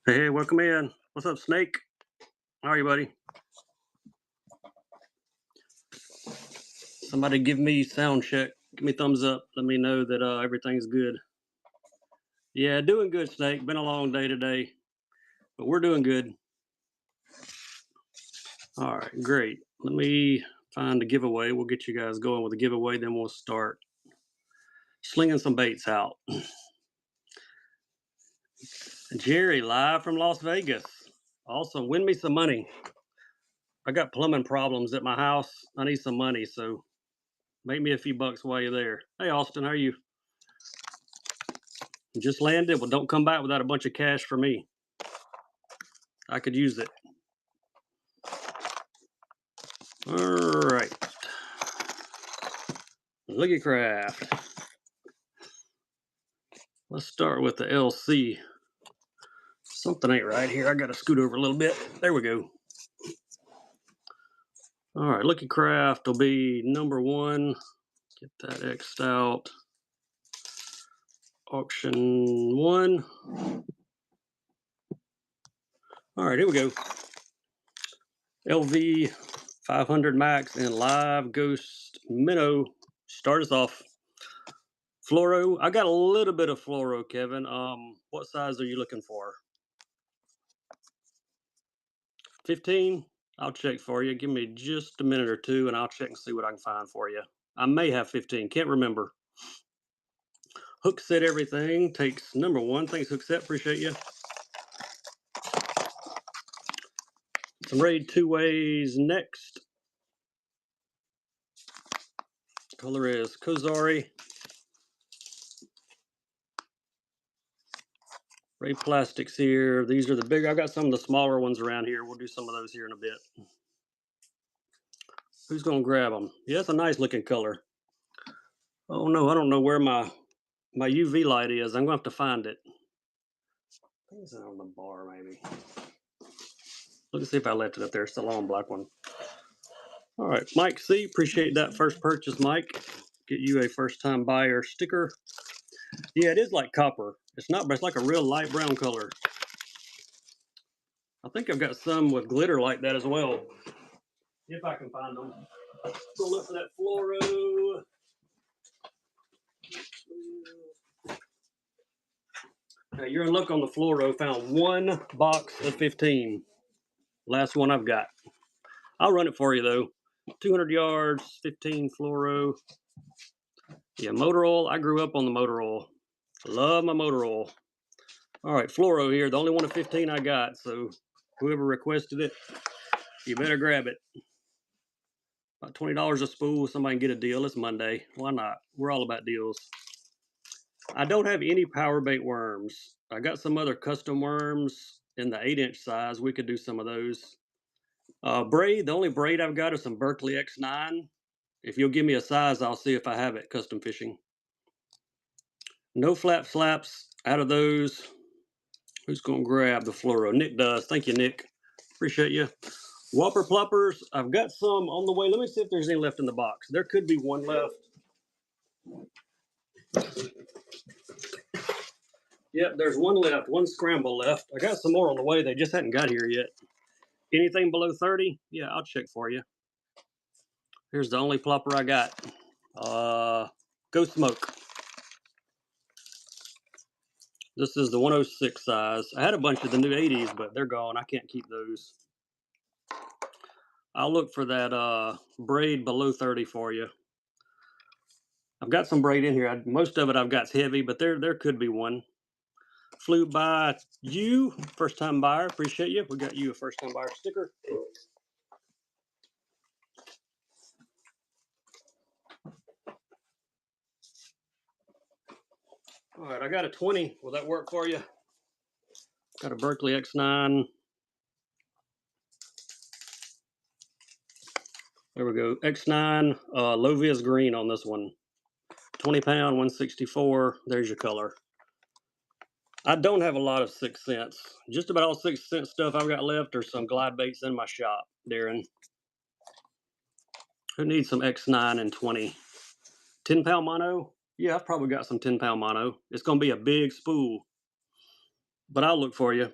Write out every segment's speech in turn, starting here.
Hey, welcome in. What's up, Snake? How are you, buddy? Somebody give me sound check. Give me thumbs up. Let me know that everything's good. Yeah, doing good, Snake. Been a long day today, but we're doing good. All right, great. Let me find the giveaway. We'll get you guys going with the giveaway, then we'll start slinging some baits out. Jerry, live from Las Vegas. Awesome. Win me some money. I got plumbing problems at my house. I need some money, so make me a few bucks while you're there. Hey, Austin, how are you? Just landed. Well, don't come back without a bunch of cash for me. I could use it. All right. Looky craft. Let's start with the LC. Something ain't right here. I got to scoot over a little bit. There we go. All right. Looky craft will be number one. Get that X'd out. Auction one. All right. Here we go. LV 500 max and live ghost minnow. Start us off. Fluoro. I got a little bit of fluoro, Kevin. What size are you looking for? 15? I'll check for you. Give me just a minute or two and I'll check and see what I can find for you. I may have 15. Can't remember. Hook set everything. Takes number one. Thanks, Hook set. Appreciate you. Some raid two ways next. Color is Kozari. Ray plastics here. These are the big. I've got some of the smaller ones around here. We'll do some of those here in a bit. Who's going to grab them? Yeah, it's a nice looking color. Oh no, I don't know where my UV light is. I'm going to have to find it. I think it's on the bar maybe. Let's see if I left it up there. It's the long black one. All right, Mike C. Appreciate that first purchase, Mike. Get you a first time buyer sticker. Yeah, it is like copper. It's not, but it's like a real light brown color. I think I've got some with glitter like that as well. If I can find them. Go look for that fluoro. Now you're in luck on the fluoro. Found one box of 15. Last one I've got. I'll run it for you though. 200 yards, 15 fluoro. Yeah, motor oil. I grew up on the motor oil. Love my motor oil. All right, fluoro here. The only one of 15 I got. So whoever requested it, you better grab it. About $20 a spool. Somebody can get a deal. It's Monday. Why not? We're all about deals. I don't have any power bait worms. I got some other custom worms in the 8-inch size. We could do some of those. Braid. The only braid I've got is some Berkeley X9. If you'll give me a size, I'll see if I have it. Custom fishing. No flap slaps out of those. Who's going to grab the fluoro? Nick does. Thank you, Nick. Appreciate you. Whopper ploppers. I've got some on the way. Let me see if there's any left in the box. There could be one left. Yep, there's one left. One scramble left. I got some more on the way. They just hadn't got here yet. Anything below 30? Yeah, I'll check for you. Here's the only plopper I got. Go Smoke. This is the 106 size. I had a bunch of the new 80s, but they're gone. I can't keep those. I'll look for that braid below 30 for you. I've got some braid in here. Most of it I've got's heavy, but there could be one. Flew by you, first time buyer. Appreciate you. We got you a first time buyer sticker. All right, I got a 20. Will that work for you? Got a Berkeley X9. There we go. X9, low vis green on this one. 20 pound, 164. There's your color. I don't have a lot of 6 cents. Just about all 6 cent stuff I've got left are some glide baits in my shop, Darren. Who needs some X9 and 20? 10 pound mono? Yeah, I've probably got some 10 pound mono. It's going to be a big spool, but I'll look for you.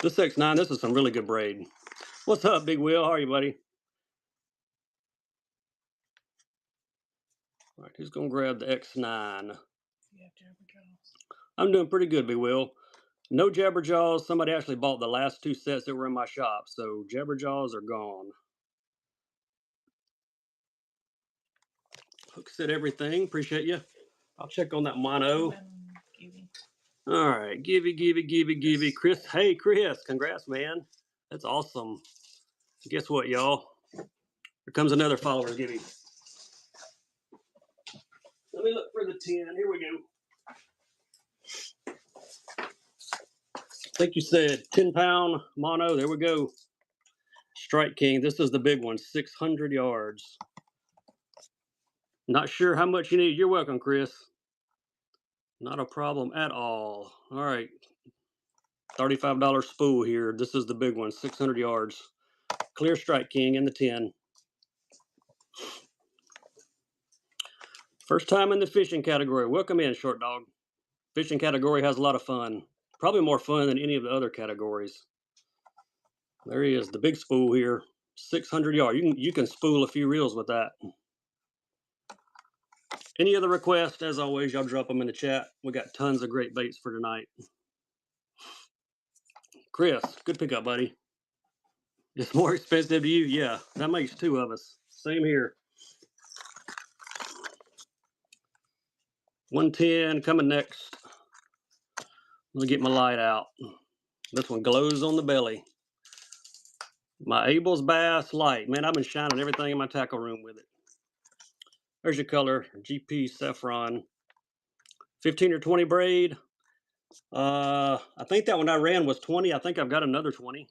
This X9, this is some really good braid. What's up, Big Will? How are you, buddy? All right, who's gonna grab the X9? Yeah, Jabberjaws. I'm doing pretty good, Big Will. No Jabberjaws. Somebody actually bought the last 2 sets that were in my shop, so Jabberjaws are gone. Hook set everything. Appreciate you. I'll check on that mono. All right, Gibby. Chris, hey, Chris, congrats, man. That's awesome. Guess what, y'all? Here comes another follower, Gibby. Let me look for the 10. Here we go. I think you said 10-pound mono. There we go. Strike King. This is the big one, 600 yards. Not sure how much you need. You're welcome, Chris. Not a problem at all. All right. $35 spool here. This is the big one, 600 yards. Clear Strike King in the 10. First time in the fishing category. Welcome in, Short Dog. Fishing category has a lot of fun. Probably more fun than any of the other categories. There he is, the big spool here. 600 yards. You can spool a few reels with that. Any other requests, as always, y'all drop them in the chat. We got tons of great baits for tonight. Chris, good pickup, buddy. It's more expensive to you? Yeah, that makes 2 of us. Same here. 110 coming next. Let me get my light out. This one glows on the belly. My Abel's Bass Light. Man, I've been shining everything in my tackle room with it. There's your color, GP Saffron. 15 or 20 braid. I think that one I ran was 20. I think I've got another 20.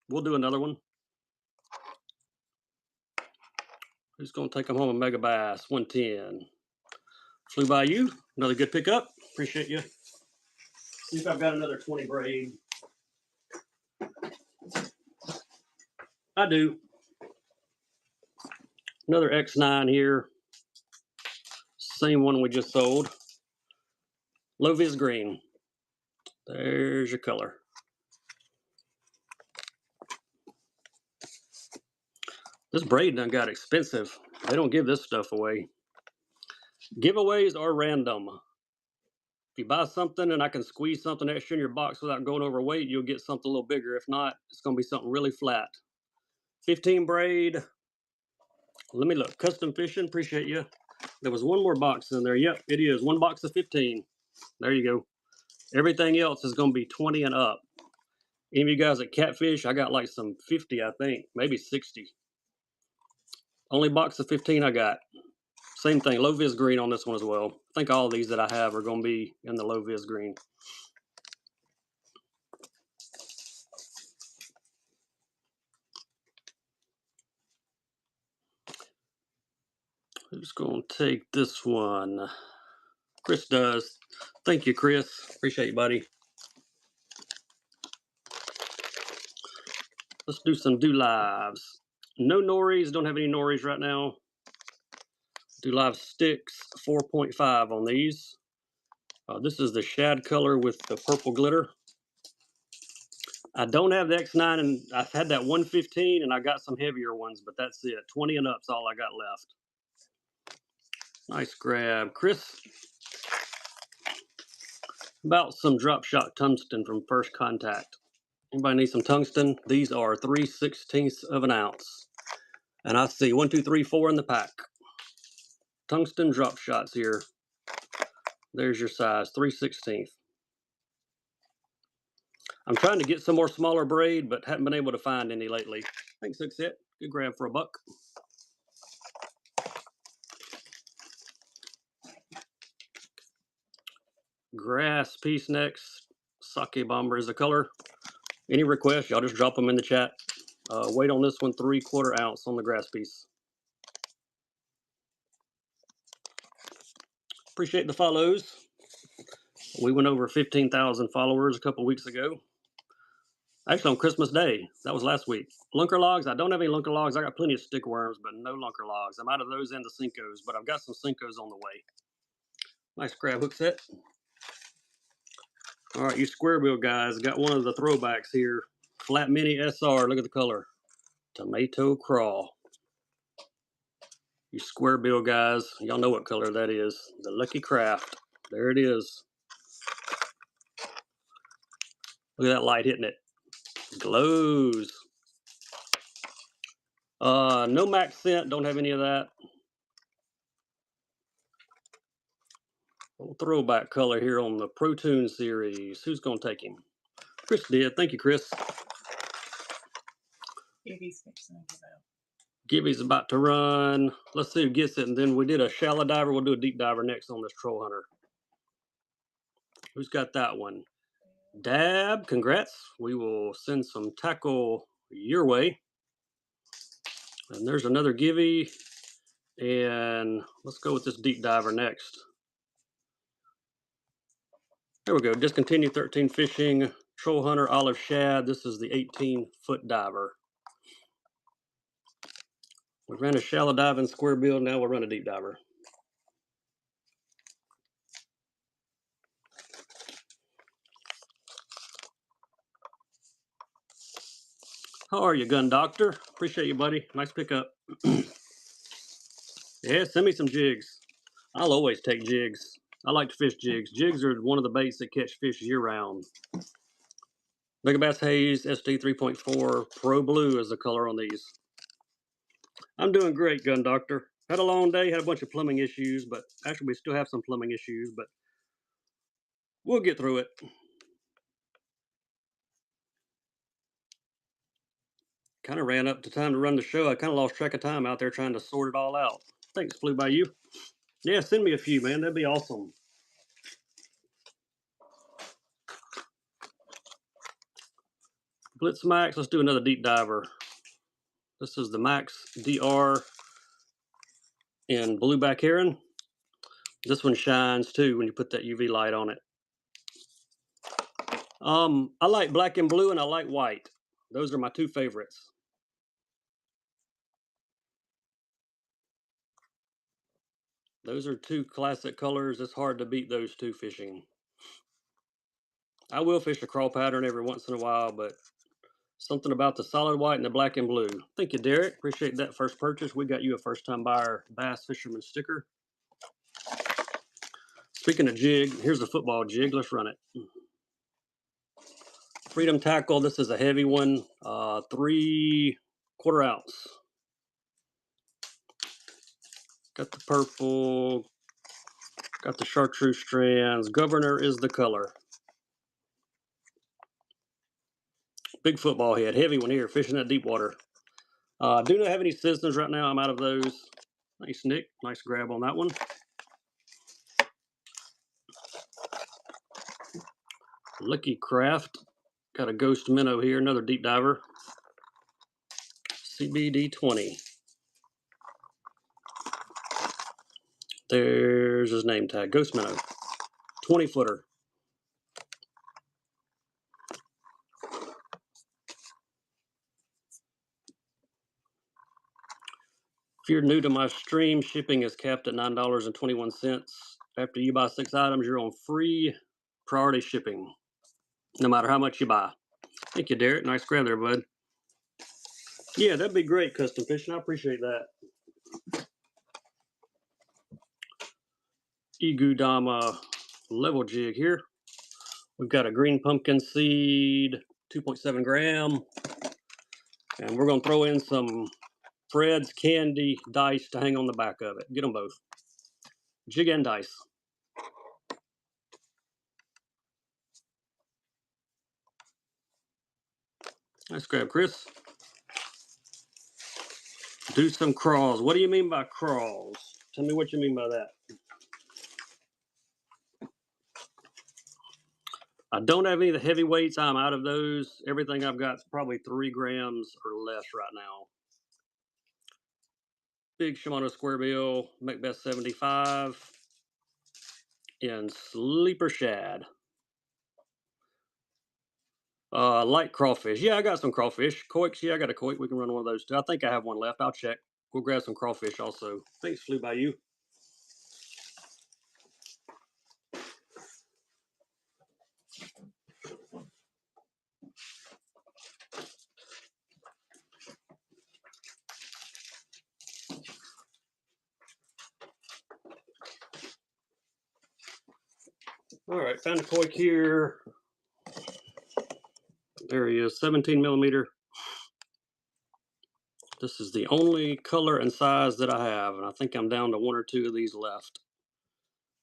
We'll do another one. Who's going to take them home a Mega Bass? 110. Flew by you. Another good pickup. Appreciate you. See if I've got another 20 braid. I do. Another X9 here. Same one we just sold. Low vis green. There's your color. This braid done got expensive. They don't give this stuff away. Giveaways are random. If you buy something and I can squeeze something extra in your box without going over weight, you'll get something a little bigger. If not, it's going to be something really flat. 15 braid. Let me look. Custom Fishing. Appreciate you. There was one more box in there. Yep, it is. 1 box of 15. There you go. Everything else is going to be 20 and up. Any of you guys at Catfish, I got like some 50, I think. Maybe 60. Only box of 15 I got. Same thing. Low vis green on this one as well. I think all of these that I have are going to be in the low vis green. Who's going to take this one? Chris does. Thank you, Chris. Appreciate you, buddy. Let's do some do lives. No nori's. Don't have any nori's right now. Do live sticks. 4.5 on these. This is the shad color with the purple glitter. I don't have the X9, and I've had that 115, and I got some heavier ones, but that's it. 20 and up's all I got left. Nice grab. Chris, about some drop shot tungsten from First Contact. Anybody need some tungsten? These are 3/16 of an ounce. And I see 1, 2, 3, 4 in the pack. Tungsten drop shots here. There's your size, 3/16. I'm trying to get some more smaller braid, but haven't been able to find any lately. Thanks, Hookset. Good grab for $1. Grass piece next. Sake Bomber is the color. Any requests, y'all just drop them in the chat. Weight on this one, 3/4 ounce on the grass piece. Appreciate the follows. We went over 15,000 followers a couple weeks ago. Actually, on Christmas Day. That was last week. Lunker logs. I don't have any lunker logs. I got plenty of stick worms, but no lunker logs. I'm out of those and the Cincos, but I've got some Cincos on the way. Nice grab hook set. All right, you square bill guys. Got one of the throwbacks here. Flat Mini SR. Look at the color. Tomato Crawl. You square bill guys, y'all know what color that is. The Lucky Craft. There it is. Look at that light hitting it. Glows. No max scent. Don't have any of that. Little throwback color here on the Protoon series. Who's going to take him? Chris did. Thank you, Chris. Gibby's fixing to give out. Gibby's about to run. Let's see who gets it. And then we did a shallow diver. We'll do a deep diver next on this Troll Hunter. Who's got that one? Dab, congrats. We will send some tackle your way. And there's another Gibby. And let's go with this deep diver next. There we go. Discontinue 13 fishing. Troll Hunter Olive Shad. This is the 18-foot diver. We ran a shallow dive and square bill. Now we'll run a deep diver. How are you, Gun Doctor? Appreciate you, buddy. Nice pickup. Yeah, send me some jigs. I'll always take jigs. I like to fish jigs. Jigs are one of the baits that catch fish year-round. Megabass Haze SD 3.4 Pro Blue is the color on these. I'm doing great, Gun Doctor. Had a long day, had a bunch of plumbing issues, but actually we still have some plumbing issues, but we'll get through it. Kind of ran up to time to run the show. I kind of lost track of time out there trying to sort it all out. Thanks, flew by you. Yeah, send me a few, man. That'd be awesome. Blitz Max, let's do another deep diver. This is the Max DR in Blueback Heron. This one shines too when you put that UV light on it. I like black and blue and I like white. Those are my two favorites. Those are two classic colors. It's hard to beat those two fishing. I will fish a crawl pattern every once in a while, but something about the solid white and the black and blue. Thank you, Derek. Appreciate that first purchase. We got you a first-time buyer Bass Fisherman sticker. Speaking of jig, here's a football jig. Let's run it. Freedom Tackle. This is a heavy one. 3/4 ounce. Got the purple. Got the chartreuse strands. Governor is the color. Big football head. Heavy one here. Fishing that deep water. Do not have any Sizzlers right now. I'm out of those. Nice, Nick. Nice grab on that one. Lucky Craft. Got a ghost minnow here. Another deep diver. CBD 20. There's his name tag. Ghost minnow. 20-footer. If you're new to my stream, shipping is capped at $9.21. After you buy 6 items, you're on free priority shipping, no matter how much you buy. Thank you, Derek. Nice grab there, bud. Yeah, that'd be great, Custom Fishing. I appreciate that. Igudama level jig here. We've got a green pumpkin seed, 2.7 gram. And we're going to throw in some Fred's Candy dice to hang on the back of it. Get them both. Jig and dice. Nice grab, Chris. Do some crawls. What do you mean by crawls? Tell me what you mean by that. I don't have any of the heavyweights. I'm out of those. Everything I've got is probably 3 grams or less right now. Big Shimano Square Bill, Macbeth 75, and Sleeper Shad. Light crawfish. Yeah, I got some crawfish. Coics, yeah, I got a coic. We can run one of those too. I think I have one left. I'll check. We'll grab some crawfish also. Thanks, flew by you. All right, found a koi here. There he is, 17 millimeter. This is the only color and size that I have, and I think I'm down to 1 or 2 of these left.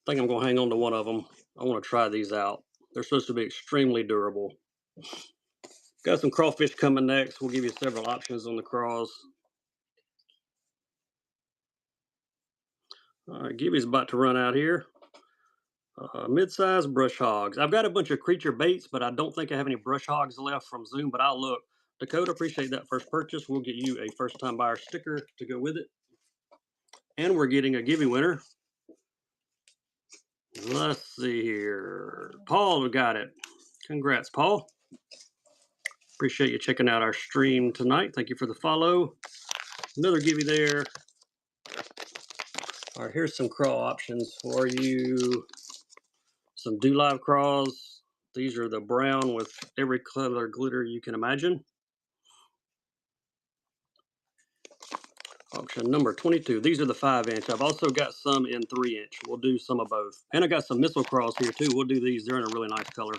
I think I'm going to hang on to one of them. I want to try these out. They're supposed to be extremely durable. Got some crawfish coming next. We'll give you several options on the craws. All right, Gibby's about to run out here. Mid-sized brush hogs. I've got a bunch of creature baits, but I don't think I have any brush hogs left from Zoom, but I'll look. Dakota, appreciate that first purchase. We'll get you a first-time buyer sticker to go with it. And we're getting a Gibby winner. Let's see here. Paul, we got it. Congrats, Paul. Appreciate you checking out our stream tonight. Thank you for the follow. Another Gibby there. All right, here's some craw options for you. Some Do Live craws. These are the brown with every color glitter you can imagine. Option number 22. These are the 5-inch. I've also got some in 3-inch. We'll do some of both. And I got some missile craws here too. We'll do these. They're in a really nice color.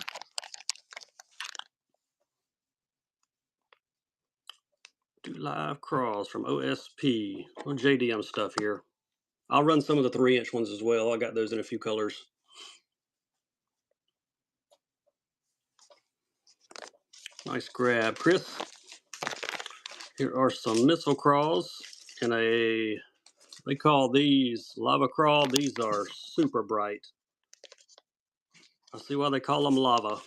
Do Live craws from OSP. Little JDM stuff here. I'll run some of the 3-inch ones as well. I got those in a few colors. Nice grab, Chris. Here are some missile craws in a, they call these lava crawl. These are super bright. I see why they call them lava.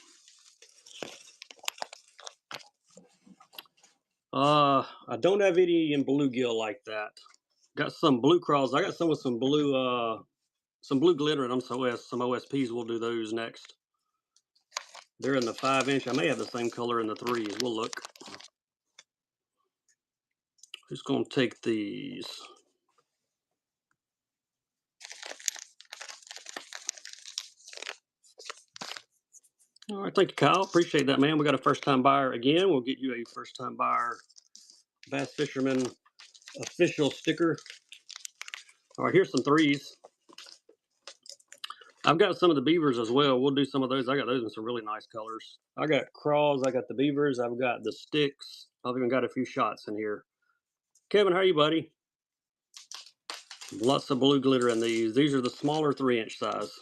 I don't have any in bluegill like that. Got some blue craws. I got some with some blue glitter in them. So some OSPs, we'll do those next. They're in the 5-inch. I may have the same color in the 3s. We'll look. Who's going to take these? All right, thank you, Kyle. Appreciate that, man. We got a first-time buyer again. We'll get you a first-time buyer Bass Fisherman official sticker. All right, here's some 3s. I've got some of the beavers as well. We'll do some of those. I got those in some really nice colors. I got craws. I got the beavers. I've got the sticks. I've even got a few shots in here. Kevin, how are you, buddy? Lots of blue glitter in these. These are the smaller 3-inch size.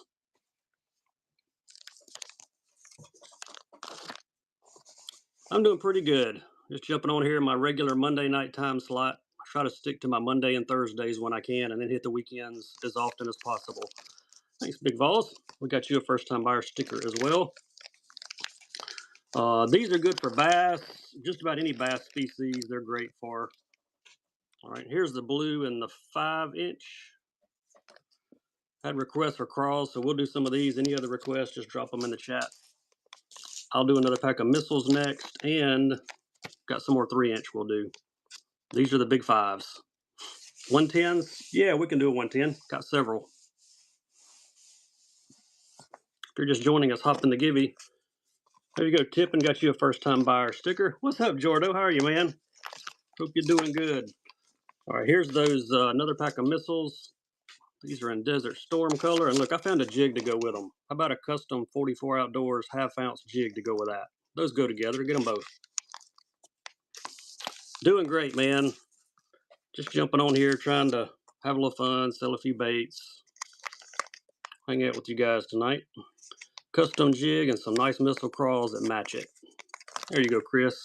I'm doing pretty good. Just jumping on here in my regular Monday night time slot. I try to stick to my Monday and Thursdays when I can, and then hit the weekends as often as possible. Thanks, Big Vols. We got you a first-time buyer sticker as well. These are good for bass. Just about any bass species they're great for. All right, here's the blue and the 5-inch. Had requests for craws, so we'll do some of these. Any other requests, just drop them in the chat. I'll do another pack of missiles next, and got some more 3-inch we'll do. These are the big 5s. 110s? Yeah, we can do a 110. Got several. If you're just joining us, hop in the Gibby. There you go, Tippin got you a first-time buyer sticker. What's up, Jordo? How are you, man? Hope you're doing good. All right, here's those, another pack of missiles. These are in Desert Storm color. And look, I found a jig to go with them. How about a custom 44 Outdoors half-ounce jig to go with that? Those go together. Get them both. Doing great, man. Just jumping on here, trying to have a little fun, sell a few baits, hang out with you guys tonight. Custom jig and some nice missile craws that match it. There you go, Chris.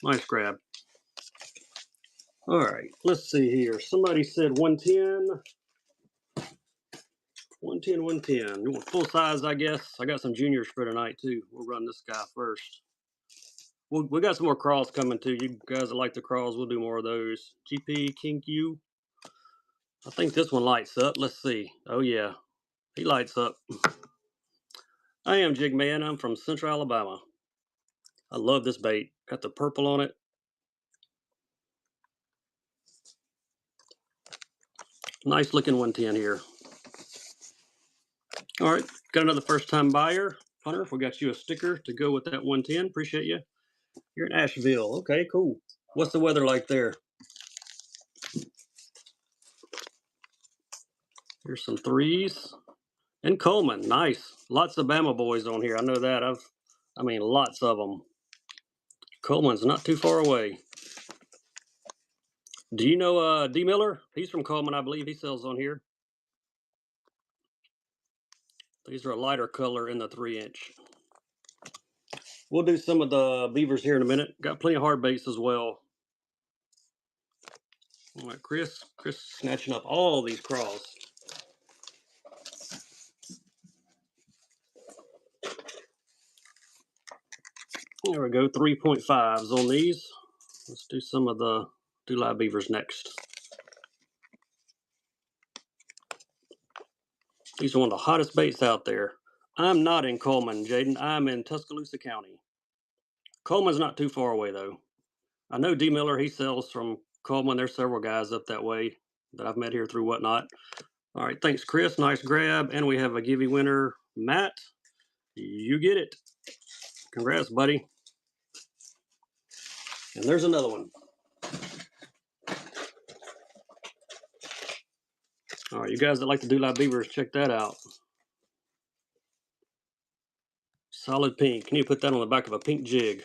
Nice grab. All right, let's see here. Somebody said 110. 110, 110. You want full size, I guess? I got some juniors for tonight, too. We'll run this guy first. We got some more craws coming, too. You guys that like the craws, we'll do more of those. GP King Q. I think this one lights up. Let's see. Oh, yeah. He lights up. I am Jig Man. I'm from Central Alabama. I love this bait. Got the purple on it. Nice looking 110 here. All right. Got another first time buyer. Hunter, we got you a sticker to go with that 110. Appreciate you. You're in Asheville. Okay, cool. What's the weather like there? Here's some 3s. And Coleman, nice. Lots of Bama boys on here. I know that. I mean, lots of them. Coleman's not too far away. Do you know D. Miller? He's from Coleman, I believe. He sells on here. These are a lighter color in the 3-inch. We'll do some of the beavers here in a minute. Got plenty of hard baits as well. All right, Chris snatching up all these craws. There we go, 3.5s on these. Let's do some of the live beavers next. These are one of the hottest baits out there. I'm not in Coleman, Jaden. I'm in Tuscaloosa County. Coleman's not too far away, though. I know D. Miller, he sells from Coleman. There's several guys up that way that I've met here through Whatnot. All right, thanks, Chris. Nice grab. And we have a giveaway winner, Matt. You get it. Congrats, buddy. And there's another one. All right, you guys that like to do live beavers, check that out. Solid pink. Can you put that on the back of a pink jig?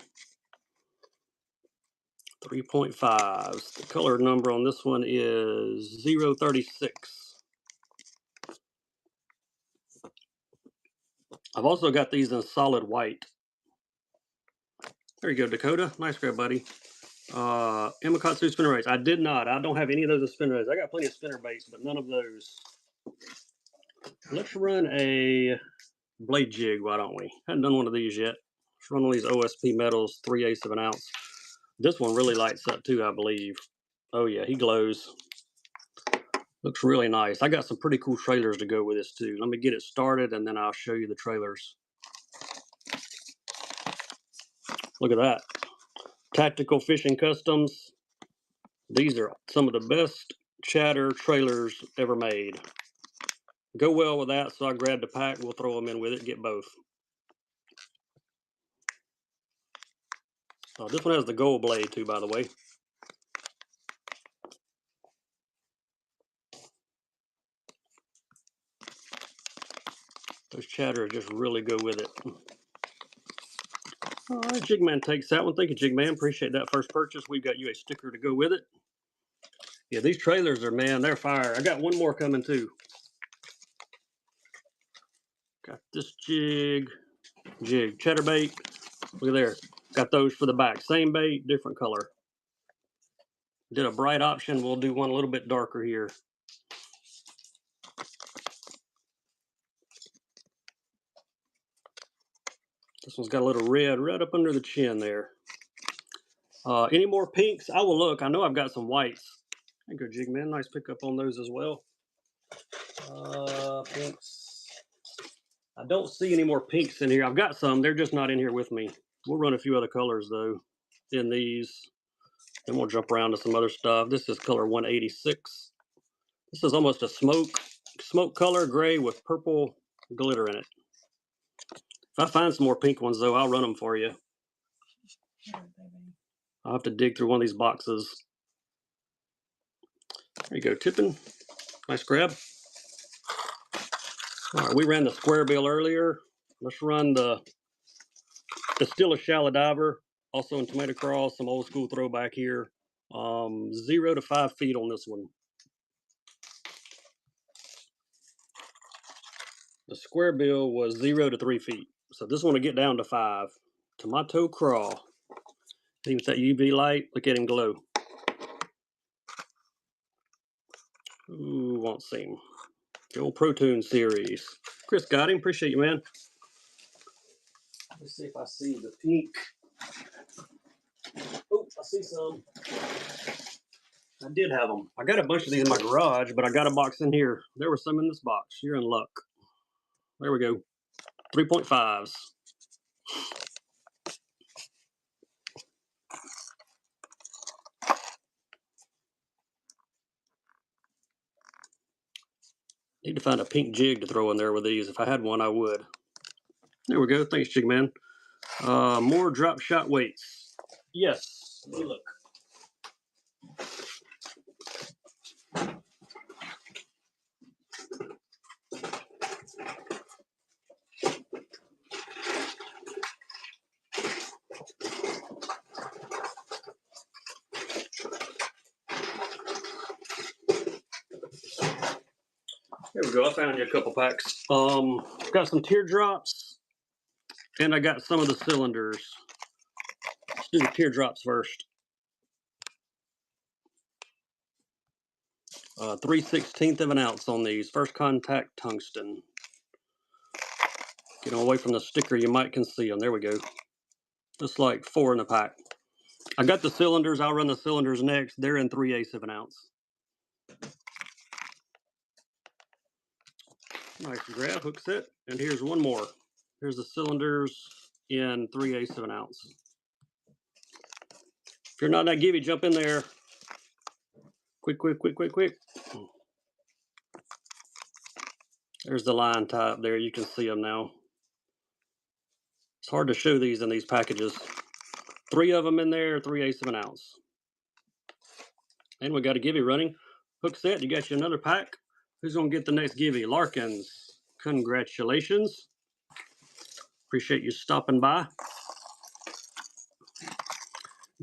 3.5s. The color number on this one is 036. I've also got these in solid white. There you go, Dakota. Nice grab, buddy. Imakatsu spinner baits. I did not. I don't have any of those in spinner baits. I got plenty of spinner baits, but none of those. Let's run a blade jig, why don't we? Haven't done one of these yet. Let's run one of these OSP metals, 3/8 of an ounce. This one really lights up too, I believe. Oh yeah, he glows. Looks really nice. I got some pretty cool trailers to go with this too. Let me get it started and then I'll show you the trailers. Look at that. Tactical Fishing Customs. These are some of the best chatter trailers ever made. Go well with that, so I grabbed a pack. We'll throw them in with it, get both. This one has the gold blade too, by the way. Those chatters just really go with it. All right, Jigman takes that one. Thank you, Jigman. Appreciate that first purchase. We've got you a sticker to go with it. Yeah, these trailers are, man, they're fire. I got one more coming too. Got this jig, chatterbait. Look at there. Got those for the back. Same bait, different color. Did a bright option. We'll do one a little bit darker here. This one's got a little red right up under the chin there. Any more pinks? I will look. I know I've got some whites. Thank you, Jigman. Nice pickup on those as well. Pinks. I don't see any more pinks in here. I've got some. They're just not in here with me. We'll run a few other colors, though, in these. Then we'll jump around to some other stuff. This is color 186. This is almost a smoke color, gray with purple glitter in it. If I find some more pink ones, though, I'll run them for you. I'll have to dig through one of these boxes. There you go, tipping. Nice grab. All right, we ran the square bill earlier. Let's run the still a shallow diver, also in tomato crawl, some old school throwback here. 0 to 5 feet on this one. The square bill was 0 to 3 feet. So this one will get down to 5. Tomato crawl. Even with that UV light, look at him glow. Ooh, won't seem. The old Protoon series. Chris got him. Appreciate you, man. Let's see if I see the pink. Oh, I see some. I did have them. I got a bunch of these in my garage, but I got a box in here. There were some in this box. You're in luck. There we go. 3.5s. Need to find a pink jig to throw in there with these. If I had one, I would. There we go. Thanks, Jig Man. More drop shot weights. Yes. Let me look. There we go. I found you a couple packs. Got some teardrops, and I got some of the cylinders. Let's do the teardrops first. 3/16 of an ounce on these. First contact tungsten. Get away from the sticker, you might can see them. There we go. Just like 4 in the pack. I got the cylinders. I'll run the cylinders next. They're in 3/8 of an ounce. Nice grab hook set. And here's one more. Here's the cylinders in 3/8 of an ounce. If you're not that givey, jump in there. Quick. There's the line tie up there. You can see them now. It's hard to show these in these packages. 3 of them in there, 3/8 of an ounce. And we got a givey running. Hook set, you got you another pack. Who's going to get the next givey? Larkins. Congratulations. Appreciate you stopping by.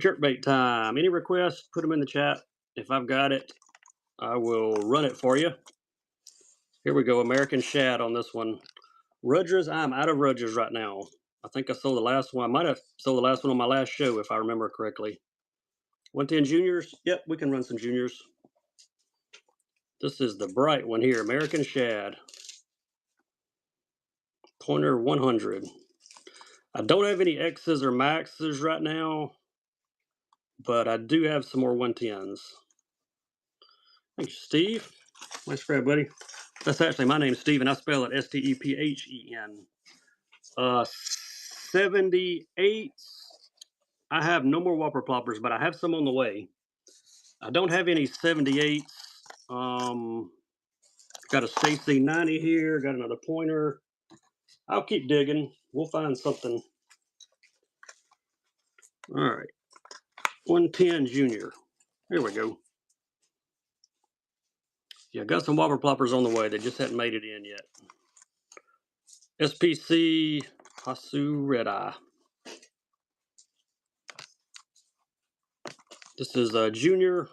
Jerkbait time. Any requests, put them in the chat. If I've got it, I will run it for you. Here we go. American Shad on this one. Rudgers, I'm out of Rudgers right now. I think I sold the last one. I might have sold the last one on my last show if I remember correctly. 110 juniors. Yep, we can run some juniors. This is the bright one here. American Shad. Pointer 100. I don't have any X's or Maxes right now, but I do have some more 110s. Thanks, Steve. Nice grab, buddy. That's actually my name, Steve, and I spell it Stephen. 78. I have no more whopper ploppers, but I have some on the way. I don't have any 78s. Got a Stacy 90 here. Got another pointer. I'll keep digging. We'll find something. All right. 110 junior. Here we go. Yeah, got some whopper ploppers on the way. They just hadn't made it in yet. SPC Hasu Red Eye. This is a junior.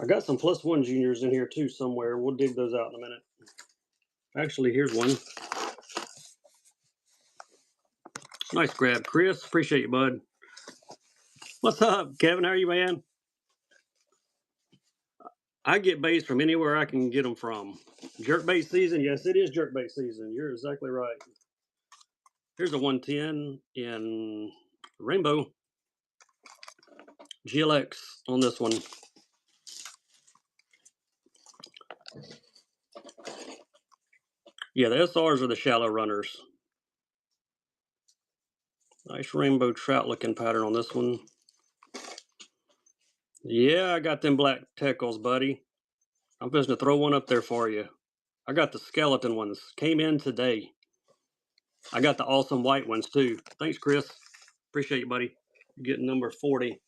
I got some +1 juniors in here too somewhere. We'll dig those out in a minute. Actually, here's one. Nice grab, Chris. Appreciate you, bud. What's up, Kevin? How are you, man? I get baits from anywhere I can get them from. Jerkbait season? Yes, it is jerkbait season. You're exactly right. Here's a 110 in Rainbow. GLX on this one. Yeah, the SRs are the shallow runners. Nice rainbow trout looking pattern on this one. Yeah, I got them black teckles, buddy. I'm just gonna throw one up there for you. I got the skeleton ones. Came in today. I got the awesome white ones too. Thanks, Chris. Appreciate you, buddy. You're getting number 40.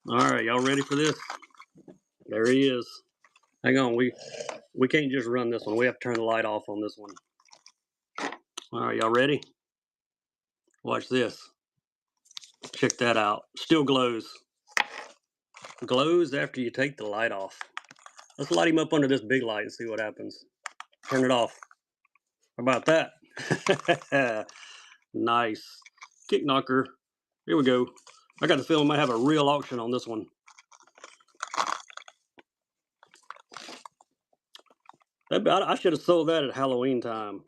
All right, y'all ready for this? There he is. Hang on, we can't just run this one. We have to turn the light off on this one. All right, y'all ready? Watch this. Check that out. Still glows. Glows after you take the light off. Let's light him up under this big light and see what happens. Turn it off. How about that? Nice. Kick knocker. Here we go. I got the feeling I might have a real auction on this one. I should have sold that at Halloween time.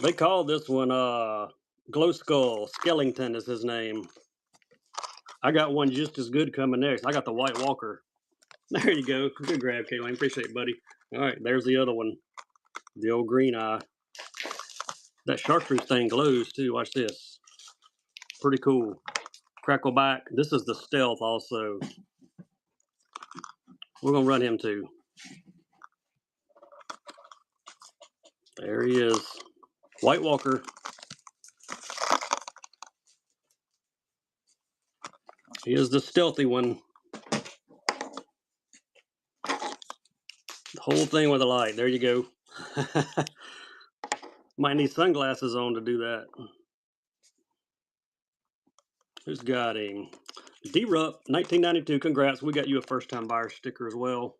They call this one Glow Skull. Skellington is his name. I got one just as good coming next. I got the White Walker. There you go. Good grab, Kayleen. Appreciate it, buddy. All right, there's the other one. The old green eye. That chartreuse thing glows too. Watch this. Pretty cool. Crackleback. This is the Stealth also. We're going to run him too. There he is. White Walker. He is the stealthy one. The whole thing with a light. There you go. Might need sunglasses on to do that. Who's got him? D-Rup, 1992. Congrats. We got you a first-time buyer sticker as well.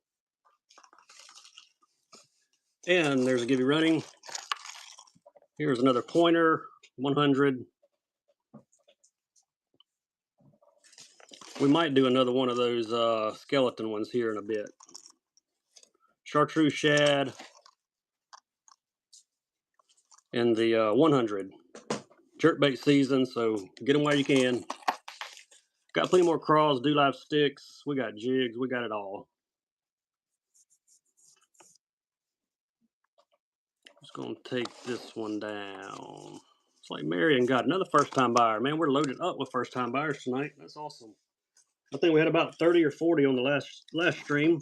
And there's a Gibby running. Here's another pointer, 100. We might do another one of those skeleton ones here in a bit. Chartreuse shad. And the 100. Jerkbait season, so get them while you can. Got plenty more crawls, do live sticks. We got jigs. We got it all. Just going to take this one down. It's like Marion got another first-time buyer. Man, we're loaded up with first-time buyers tonight. That's awesome. I think we had about 30 or 40 on the last stream.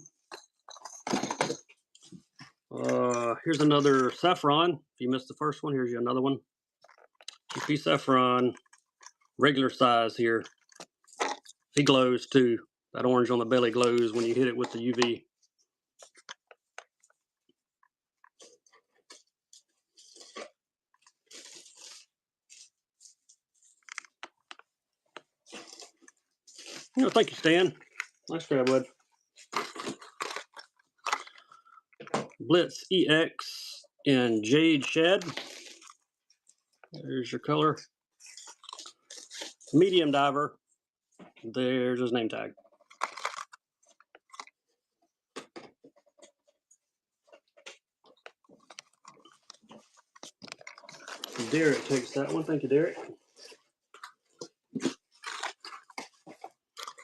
Here's another saffron. If you missed the first one, here's you another one. GP saffron, regular size here. He glows too. That orange on the belly glows when you hit it with the UV. Oh, thank you, Stan. Nice grab, bud. Blitz EX in Jade Shed. There's your color. Medium diver. There's his name tag. Derek takes that one. Thank you, Derek.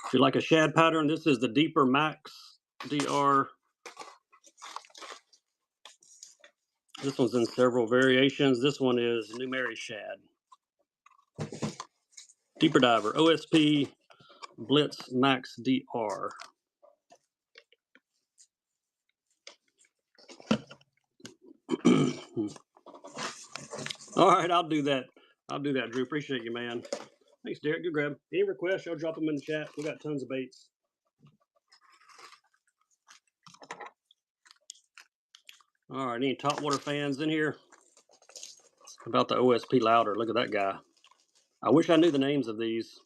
If you like a shad pattern, this is the Deeper Max DR. This one's in several variations. This one is New Mary Shad. Deeper Diver, OSP Blitz Max DR. All right, I'll do that. I'll do that, Drew. Appreciate you, man. Thanks, Derek. Good grab. Any requests, y'all drop them in the chat. We got tons of baits. All right, any top water fans in here? About the OSP Louder. Look at that guy. I wish I knew the names of these.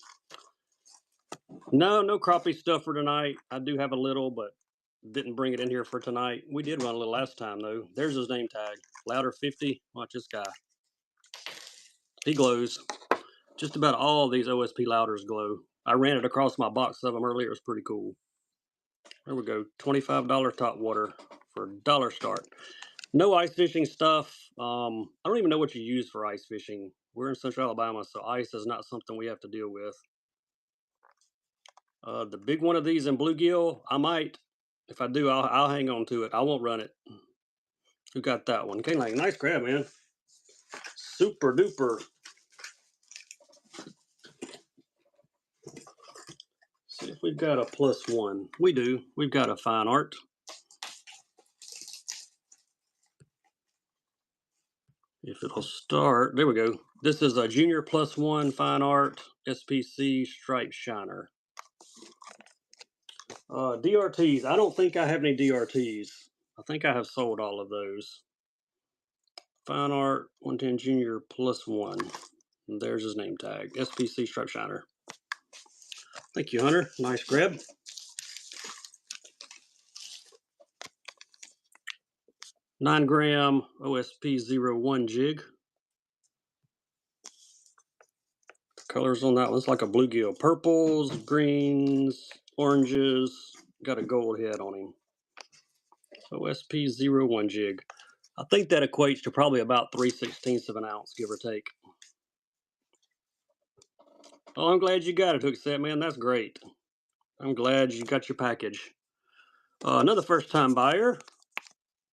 No crappie stuff for tonight. I do have a little, but didn't bring it in here for tonight. We did run a little last time, though. There's his name tag. Louder 50. Watch this guy. He glows. Just about all of these OSP Louders glow. I ran it across my box of them earlier. It was pretty cool. There we go. $25 top water for dollar start. No ice fishing stuff. I don't even know what you use for ice fishing. We're in Central Alabama, so ice is not something we have to deal with. The big one of these in bluegill, I might. If I do, I'll hang on to it. I won't run it. Who got that one? Okay, like nice grab, man. Super duper. See if we've got a +1. We do. We've got a fine art. If it'll start, there we go. This is a junior +1 fine art SPC striped shiner. DRTs. I don't think I have any DRTs. I think I have sold all of those. Fine art 110 junior +1. And there's his name tag. SPC striped shiner. Thank you, Hunter. Nice grab. Nine gram OSP 01 jig. Colors on that one's like a bluegill. Purples, greens, oranges. Got a gold head on him. OSP 01 jig. I think that equates to probably about 3/16 of an ounce, give or take. Oh, I'm glad you got it, Hookset, man. That's great. I'm glad you got your package. Another first-time buyer.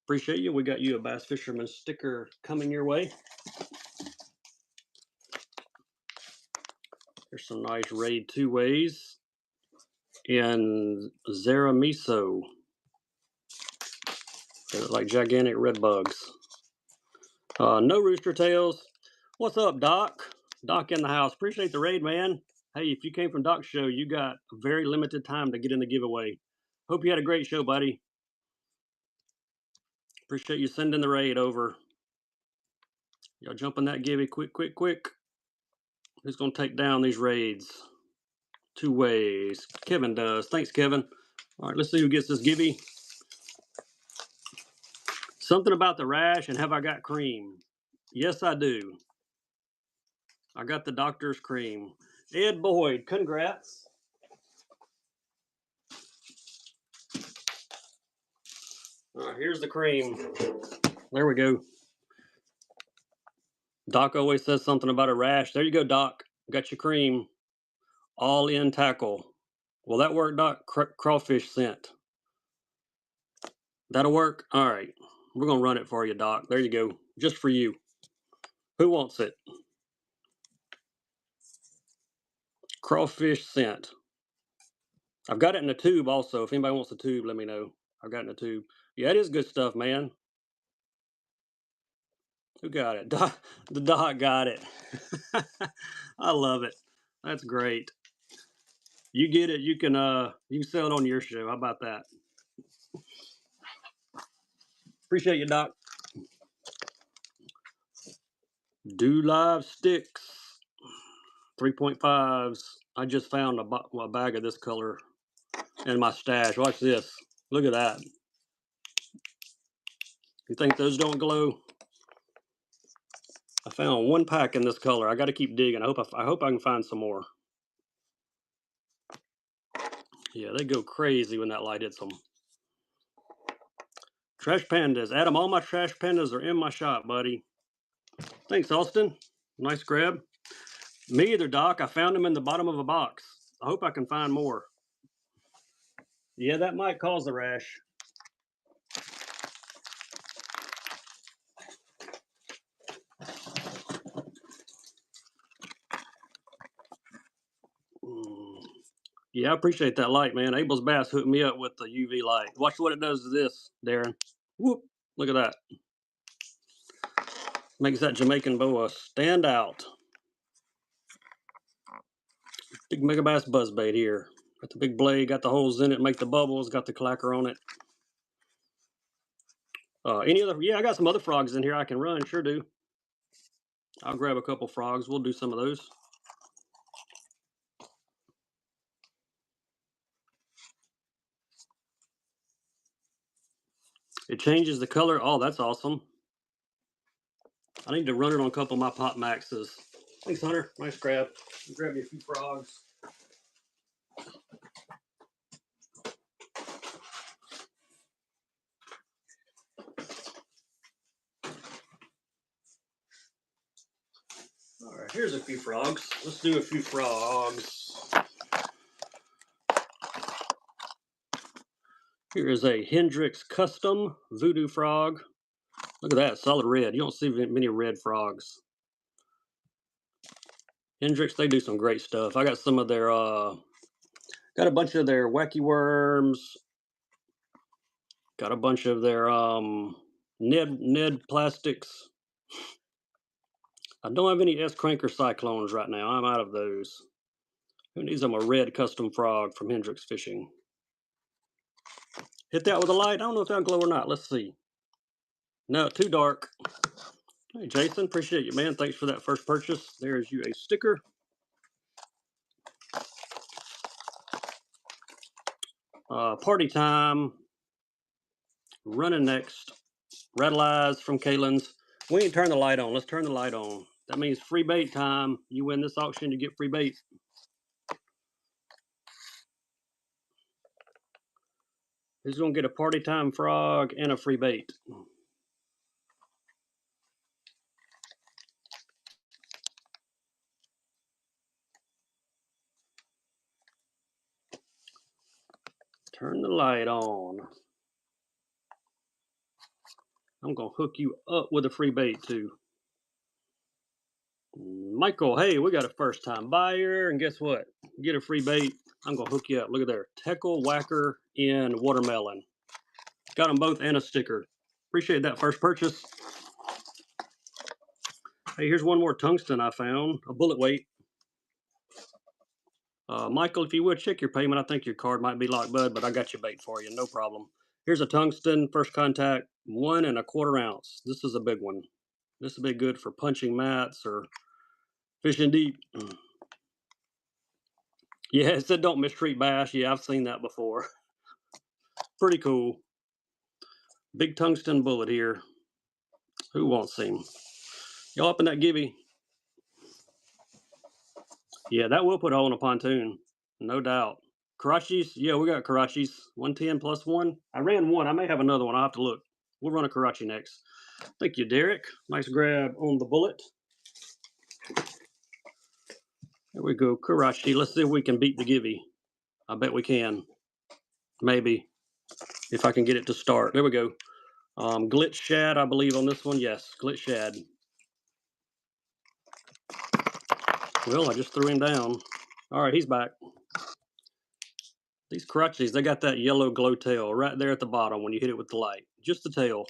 Appreciate you. We got you a Bass Fisherman sticker coming your way. There's some nice Raid 2-ways. And Zara Miso. They're like gigantic red bugs. No rooster tails. What's up, Doc? Doc in the house. Appreciate the raid, man. Hey, if you came from Doc's show, you got a very limited time to get in the giveaway. Hope you had a great show, buddy. Appreciate you sending the raid over. Y'all jump in that givey quick. Who's going to take down these raids? 2 ways. Kevin does. Thanks, Kevin. All right, let's see who gets this givey. Something about the rash and have I got cream? Yes, I do. I got the doctor's cream. Ed Boyd, congrats. All right, here's the cream. There we go. Doc always says something about a rash. There you go, Doc. Got your cream. All in tackle. Will that work, Doc? Crawfish scent. That'll work? All right. We're going to run it for you, Doc. There you go. Just for you. Who wants it? Crawfish scent. I've got it in a tube also. If anybody wants a tube, let me know. I've got it in a tube. Yeah, it is good stuff, man. Who got it? The Doc got it. I love it. That's great. You get it, you can sell it on your show. How about that? Appreciate you, Doc. Do Live Sticks. 3.5s. I just found a bag of this color in my stash. Watch this. Look at that. You think those don't glow? I found 1 pack in this color. I got to keep digging. I hope I can find some more. Yeah, they go crazy when that light hits them. Trash pandas. Adam, all my trash pandas are in my shop, buddy. Thanks, Austin. Nice grab. Me either, Doc. I found them in the bottom of a box. I hope I can find more. Yeah, that might cause a rash. Yeah, I appreciate that light, man. Abel's Bass hooked me up with the UV light. Watch what it does to this, Darren. Whoop! Look at that. Makes that Jamaican boa stand out. Big Mega Bass buzzbait here. Got the big blade, got the holes in it, make the bubbles, got the clacker on it. Any other? Yeah, I got some other frogs in here I can run. Sure do. I'll grab a couple frogs. We'll do some of those. It changes the color. Oh, that's awesome. I need to run it on a couple of my Pop Maxes. Thanks, Hunter. Nice grab. I'll grab you a few frogs. All right, here's a few frogs. Let's do a few frogs. Here is a Hendrix Custom Voodoo Frog. Look at that, solid red. You don't see many red frogs. Hendrix, they do some great stuff. I got some of their, got a bunch of their Wacky Worms. Got a bunch of their Ned plastics. I don't have any S-Cranker Cyclones right now. I'm out of those. Who needs them? A red custom frog from Hendrix Fishing. Hit that with a light. I don't know if that'll glow or not. Let's see. No, too dark. Hey, Jason, appreciate you, man. Thanks for that first purchase. There's you a sticker. Party Time. Running next. Rattle Eyes from Kalen's. We ain't turned the light on. Let's turn the light on. That means free bait time. You win this auction, you get free bait. Who's going to get a Party Time frog and a free bait? Turn the light on. I'm going to hook you up with a free bait too. Michael, hey, we got a first time buyer, and guess what? You get a free bait. I'm going to hook you up. Look at there. Teckle Whacker in watermelon. Got them both and a sticker. Appreciate that first purchase. Hey, here's one more tungsten I found. A bullet weight. Michael, if you would, check your payment. I think your card might be locked, bud, but I got your bait for you. No problem. Here's a tungsten, first contact, 1 1/4 ounce. This is a big one. This will be good for punching mats or fishing deep. Yeah, it said don't mistreat bass. Yeah, I've seen that before. Pretty cool. Big tungsten bullet here. Who wants him? Y'all up in that gibby? Yeah, that will put a hole in a pontoon. No doubt. Karachis? Yeah, we got Karachis. 110 plus one. I ran one. I may have another one. I'll have to look. We'll run a Karachi next. Thank you, Derek. Nice grab on the bullet. There we go. Karachi. Let's see if we can beat the gibby. I bet we can. Maybe. If I can get it to start. There we go. Glitch shad, I believe, on this one. Yes, glitch shad. Well, I just threw him down. All right, he's back. These Karachis, they got that yellow glow tail right there at the bottom when you hit it with the light. Just the tail.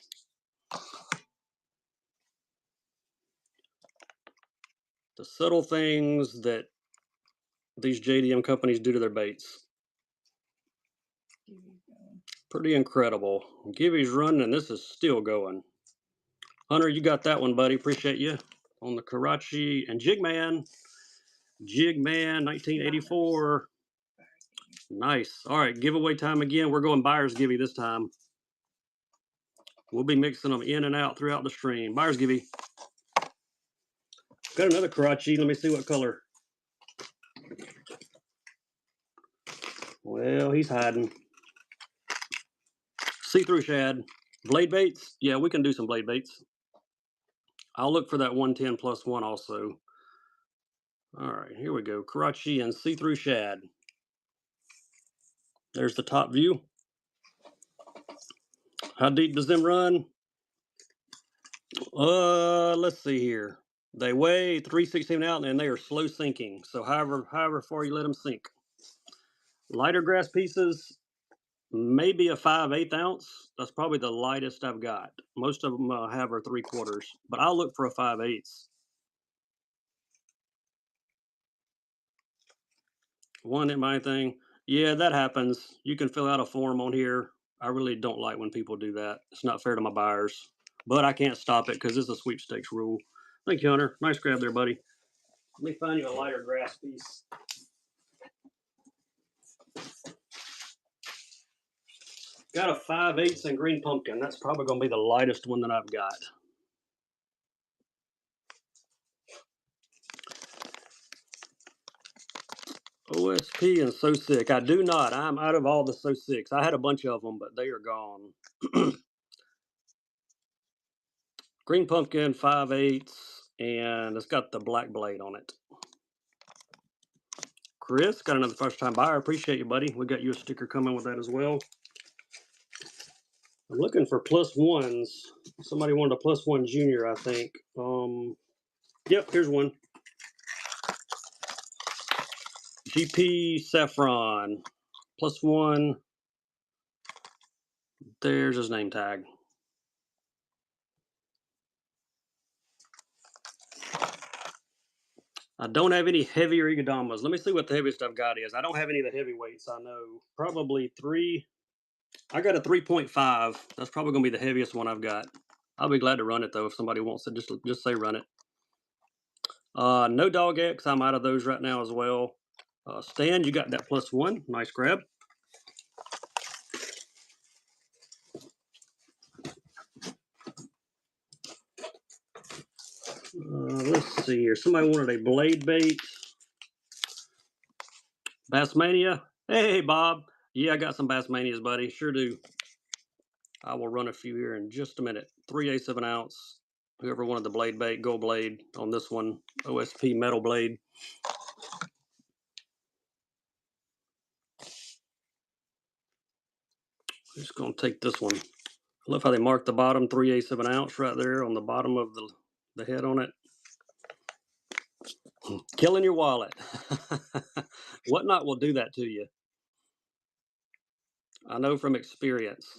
The subtle things that these JDM companies do to their baits. Pretty incredible. Gibby's running, and this is still going. Hunter, you got that one, buddy. Appreciate you. On the Karachi and Jigman. Jigman, 1984. Nice. All right, giveaway time again. We're going buyer's gibby this time. We'll be mixing them in and out throughout the stream. Buyer's gibby. Got another Karachi. Let me see what color. Well, he's hiding. See-through shad. Blade baits? Yeah, we can do some blade baits. I'll look for that 110 plus one also. All right, here we go. Karachi and see-through shad. There's the top view. How deep does them run? Let's see here. They weigh 316 out and they are slow sinking. So however far you let them sink. Lighter grass pieces, maybe a 5/8 ounce. That's probably the lightest I've got. Most of them have are 3/4, but I'll look for a 5/8. One at my thing. Yeah, that happens. You can fill out a form on here. I really don't like when people do that. It's not fair to my buyers, but I can't stop it because it's a sweepstakes rule. Thank you, Hunter. Nice grab there, buddy. Let me find you a lighter grass piece. Got a 5/8 and green pumpkin. That's probably going to be the lightest one that I've got. OSP and So Sick. I do not. I'm out of all the So Sicks. I had a bunch of them, but they are gone. Green pumpkin, 5/8, and it's got the black blade on it. Chris, got another first-time buyer. Appreciate you, buddy. We got you a sticker coming with that as well. I'm looking for plus ones. Somebody wanted a plus one junior, I think. Yep, here's one. GP Saffron, plus one. There's his name tag. I don't have any heavier Igadamas. Let me see what the heaviest I've got is. I don't have any of the heavyweights, I know. Probably 3. I got a 3.5. That's probably going to be the heaviest one I've got. I'll be glad to run it, though, if somebody wants to. Just say run it. No Dog X. I'm out of those right now as well. Stan, you got that plus one. Nice grab. Let's see here. Somebody wanted a blade bait. Bassmania. Hey, Bob. Yeah, I got some Bassmanias, buddy. Sure do. I will run a few here in just a minute. 3/8 of an ounce. Whoever wanted the blade bait, gold blade on this one. OSP metal blade. I'm just going to take this one. I love how they mark the bottom, 3/8 of an ounce right there on the bottom of the head on it. Killing your wallet. Whatnot will do that to you. I know from experience.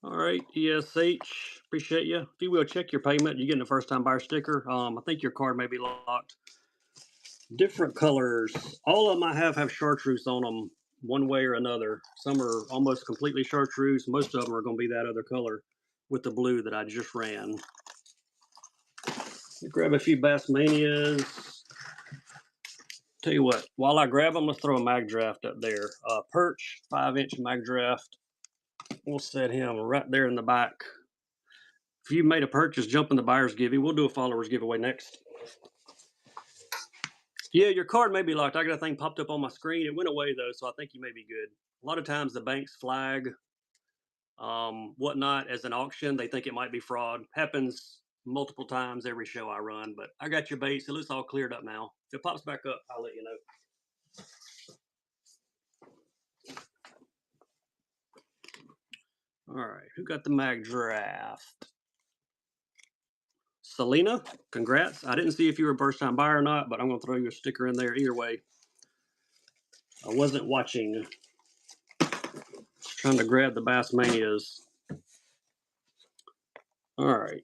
All right, ESH, appreciate you. If you will, check your payment. You're getting a first-time buyer sticker. I think your card may be locked. Different colors. All of them I have chartreuse on them one way or another. Some are almost completely chartreuse. Most of them are going to be that other color with the blue that I just ran. Grab a few Bassmanias. Tell you what, while I grab them, let's throw a mag draft up there. Perch, 5-inch mag draft. We'll set him right there in the back. If you made a purchase, jump in the buyer's giveaway. We'll do a followers giveaway next. Yeah, your card may be locked. I got a thing popped up on my screen. It went away though, so I think you may be good. A lot of times the banks flag whatnot as an auction. They think it might be fraud. Happens multiple times every show I run, but I got your baits. It looks all cleared up now. If it pops back up, I'll let you know. All right, who got the mag draft? Selena, congrats. I didn't see if you were a first time buyer or not, but I'm going to throw you a sticker in there either way. I wasn't watching. Just trying to grab the Bass Manias. All right.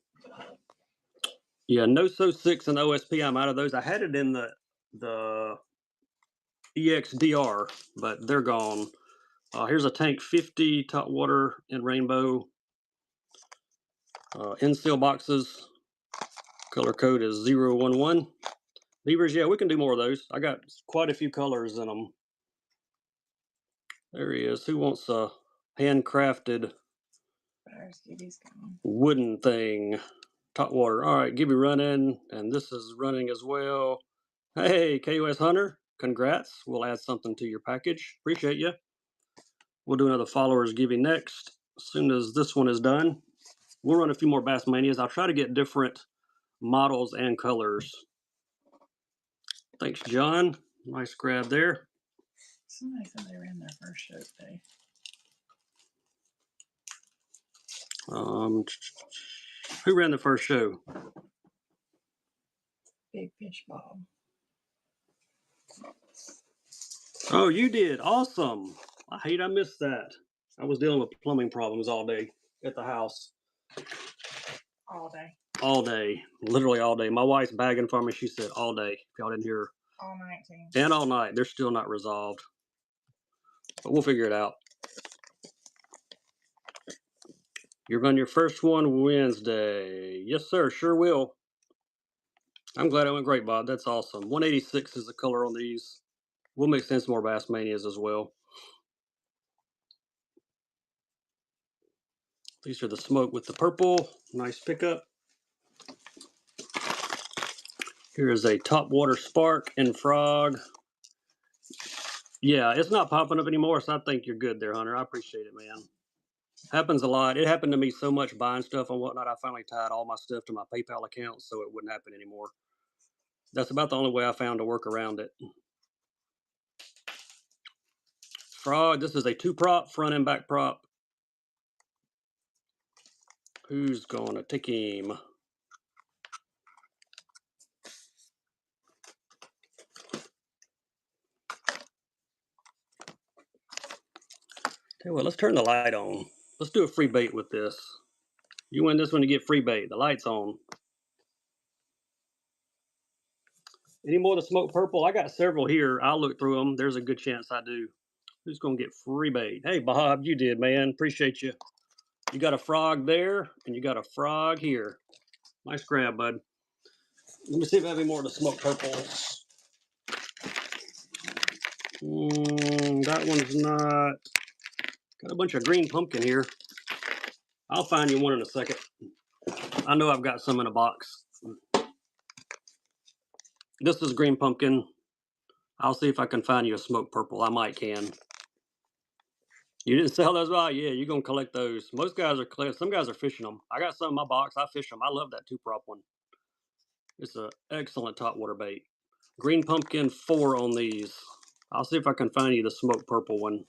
Yeah, no So 6 and OSP, I'm out of those. I had it in the EXDR, but they're gone. Here's a Tank 50 top water in rainbow. In-seal boxes. Color code is 011. Beavers, yeah, we can do more of those. I got quite a few colors in them. There he is. Who wants a handcrafted wooden thing? Top water. All right, Gibby running, and this is running as well. Hey, KOS Hunter, congrats. We'll add something to your package. Appreciate you. We'll do another followers Gibby next. As soon as this one is done, we'll run a few more Bass Manias. I'll try to get different models and colors. Thanks, John. Nice grab there. Somebody said they ran their first show today. Who ran the first show? Big Fish Bob. Oh, you did. Awesome. I hate I missed that. I was dealing with plumbing problems all day at the house. All day. All day. Literally all day. My wife's bagging for me. She said all day. If y'all didn't hear her. All night too. And all night. They're still not resolved. But we'll figure it out. You're running your first one Wednesday. Yes, sir. Sure will. I'm glad it went great, Bob. That's awesome. 186 is the color on these. We'll mix in some more Bass Manias as well. These are the smoke with the purple. Nice pickup. Here is a top water spark and frog. Yeah, it's not popping up anymore, so I think you're good there, Hunter. I appreciate it, man. Happens a lot. It happened to me so much buying stuff and whatnot. I finally tied all my stuff to my PayPal account so it wouldn't happen anymore. That's about the only way I found to work around it. Frog, this is a 2-prop, front and back prop. Who's gonna take him? Tell you what, let's turn the light on. Let's do a free bait with this. You win this one to get free bait. The light's on. Any more of the smoke purple? I got several here. I'll look through them. There's a good chance I do. Who's going to get free bait? Hey, Bob, you did, man. Appreciate you. You got a frog there, and you got a frog here. Nice grab, bud. Let me see if I have any more of the smoke purples. That one's not. Got a bunch of green pumpkin here. I'll find you one in a second. I know I've got some in a box. This is green pumpkin. I'll see if I can find you a smoke purple. I might can. You didn't sell those? Well, yeah, you're going to collect those. Most guys are collecting. Some guys are fishing them. I got some in my box. I fish them. I love that 2-prop one. It's an excellent top water bait. Green pumpkin 4 on these. I'll see if I can find you the smoke purple one.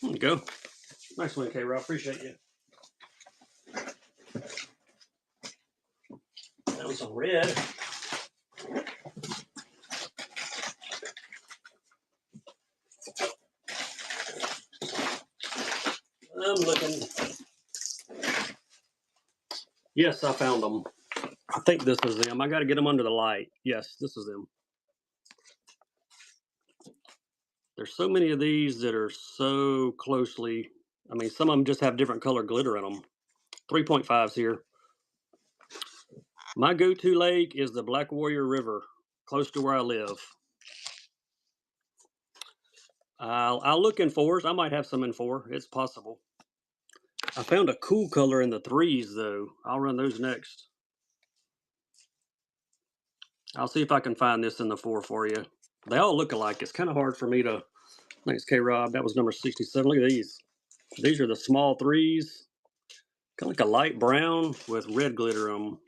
There you go. Nice one, K-Rob. Appreciate you. That was some red. I'm looking. Yes, I found them. I think this is them. I got to get them under the light. Yes, this is them. There's so many of these that are so closely. I mean, some of them just have different color glitter in them. 3.5s here. My go-to lake is the Black Warrior River, close to where I live. I'll look in 4s. I might have some in 4. It's possible. I found a cool color in the 3s, though. I'll run those next. I'll see if I can find this in the 4 for you. They all look alike. It's kind of hard for me to... Thanks, K-Rob. That was number 67. Look at these. These are the small 3s. Kind of like a light brown with red glitter on them.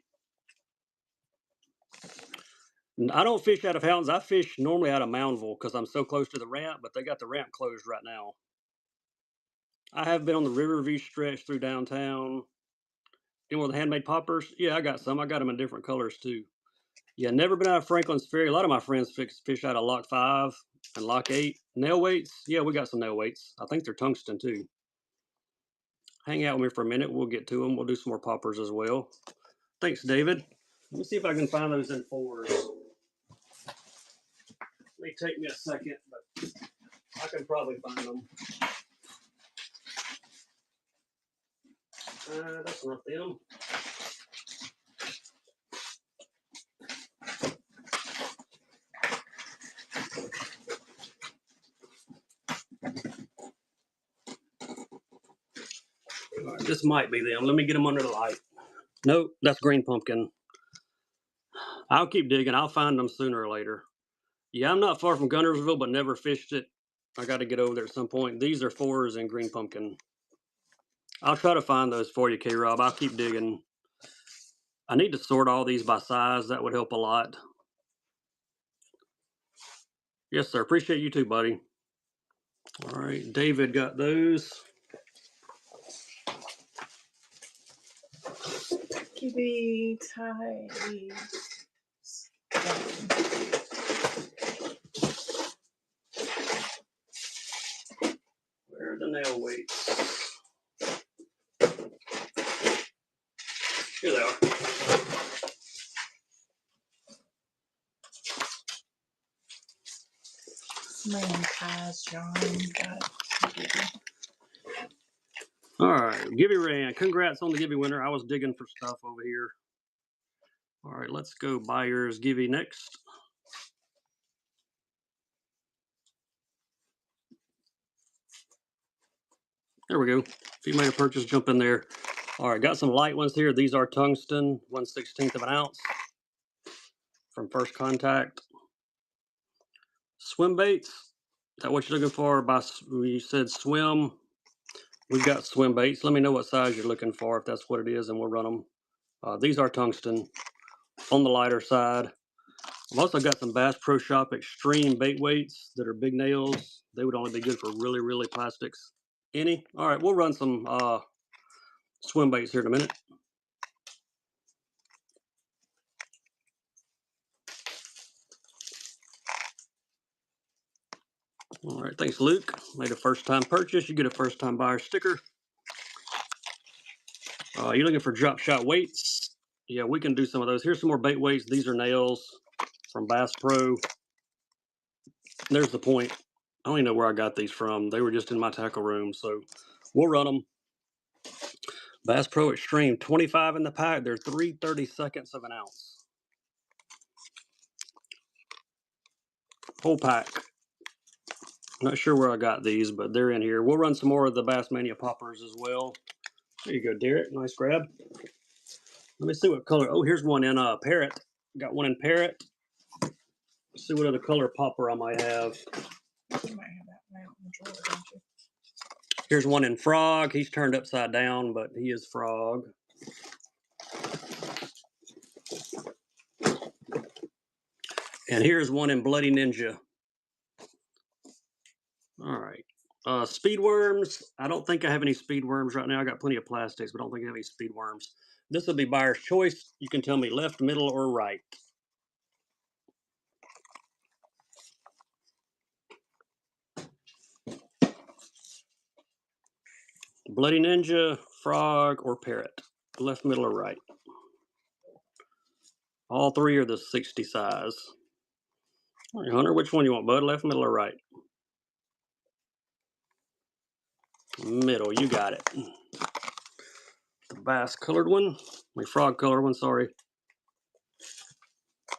I don't fish out of Houghton's. I fish normally out of Moundville because I'm so close to the ramp, but they got the ramp closed right now. I have been on the Riverview stretch through downtown. Any more of the handmade poppers? Yeah, I got some. I got them in different colors too. Yeah, never been out of Franklin's Ferry. A lot of my friends fish out of Lock 5 and Lock 8. Nail weights? Yeah, we got some nail weights. I think they're tungsten too. Hang out with me for a minute. We'll get to them. We'll do some more poppers as well. Thanks, David. Let me see if I can find those in 4s. May take me a second, but I can probably find them. That's not them. All right, this might be them. Let me get them under the light. Nope, that's green pumpkin. I'll keep digging. I'll find them sooner or later. Yeah, I'm not far from Gunnersville, but never fished it. I got to get over there at some point. These are 4s and green pumpkin. I'll try to find those for you, K-Rob. I'll keep digging. I need to sort all these by size. That would help a lot. Yes, sir. Appreciate you too, buddy. All right, David got those. Kitty tidy. Where are the nail weights? Here they are. Man ties, John. Got it. All right, Gibby ran. Congrats on the Gibby winner. I was digging for stuff over here. All right, let's go buyers Gibby next. There we go. If you made a purchase, jump in there. All right, got some light ones here. These are tungsten, 1/16 of an ounce from First Contact. Swim baits. Is that what you're looking for? You said swim. We've got swim baits. Let me know what size you're looking for if that's what it is, and we'll run them. These are tungsten on the lighter side. I've also got some Bass Pro Shop Extreme bait weights that are big nails. They would only be good for really, really plastics. Any? All right, we'll run some swim baits here in a minute. All right, thanks, Luke. Made a first-time purchase. You get a first-time buyer sticker. You're looking for drop shot weights? Yeah, we can do some of those. Here's some more bait weights. These are nails from Bass Pro. There's the point. I don't even know where I got these from. They were just in my tackle room, so we'll run them. Bass Pro Extreme, 25 in the pack. They're 3/32 of an ounce. Whole pack. Not sure where I got these, but they're in here. We'll run some more of the Bassmania poppers as well. There you go, Derek. Nice grab. Let me see what color. Oh, here's one in Parrot. Got one in Parrot. Let's see what other color popper I might have. You might have that one out in the drawer, don't you? Here's one in Frog. He's turned upside down, but he is Frog. And here's one in Bloody Ninja. All right. Speed worms. I don't think I have any speed worms right now. I got plenty of plastics, but I don't think I have any speed worms. This will be buyer's choice. You can tell me left, middle, or right. Bloody Ninja, Frog, or Parrot. Left, middle, or right. All three are the 60 size. All right, Hunter, which one you want, bud? Left, middle, or right? Middle, you got it. The bass colored one. My frog colored one, sorry.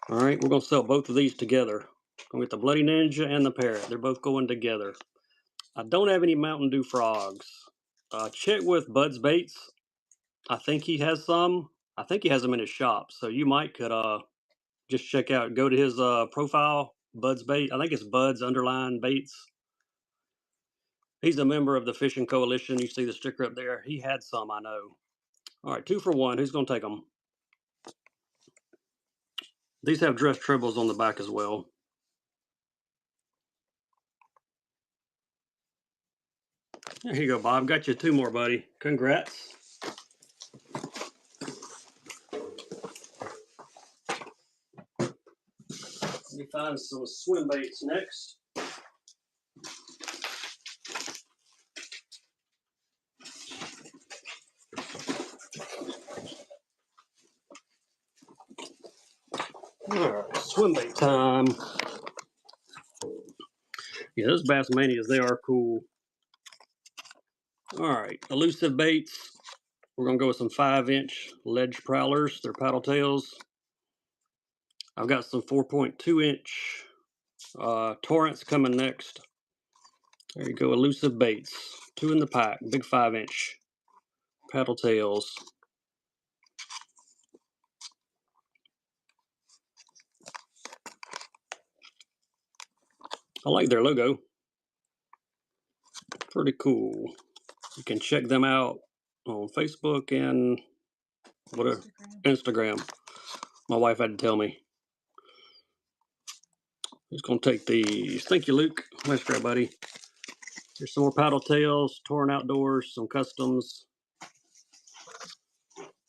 All right, we're gonna sell both of these together. Gonna get the Bloody Ninja and the Parrot. They're both going together. I don't have any Mountain Dew frogs. Check with Bud's Baits. I think he has some. I think he has them in his shop. So you might could just check out, go to his profile, Bud's Bait. I think it's Bud's underline Baits. He's a member of the Fishing Coalition. You see the sticker up there. He had some, I know. All right, 2 for 1. Who's going to take them? These have dress tribbles on the back as well. Here you go, Bob. Got you 2 more, buddy. Congrats. Let me find some swim baits next. All right, swim bait time. Yeah, those Bassmanias, they are cool. All right, elusive baits. We're going to go with some 5-inch ledge prowlers. They're paddle tails. I've got some 4.2-inch torrents coming next. There you go, elusive baits. 2 in the pack, big 5-inch paddle tails. I like their logo. Pretty cool. You can check them out on Facebook and whatever, Instagram. My wife had to tell me. Just gonna take these. Thank you, Luke. Nice grab, buddy. Here's some more paddle tails, Torn Outdoors, some customs.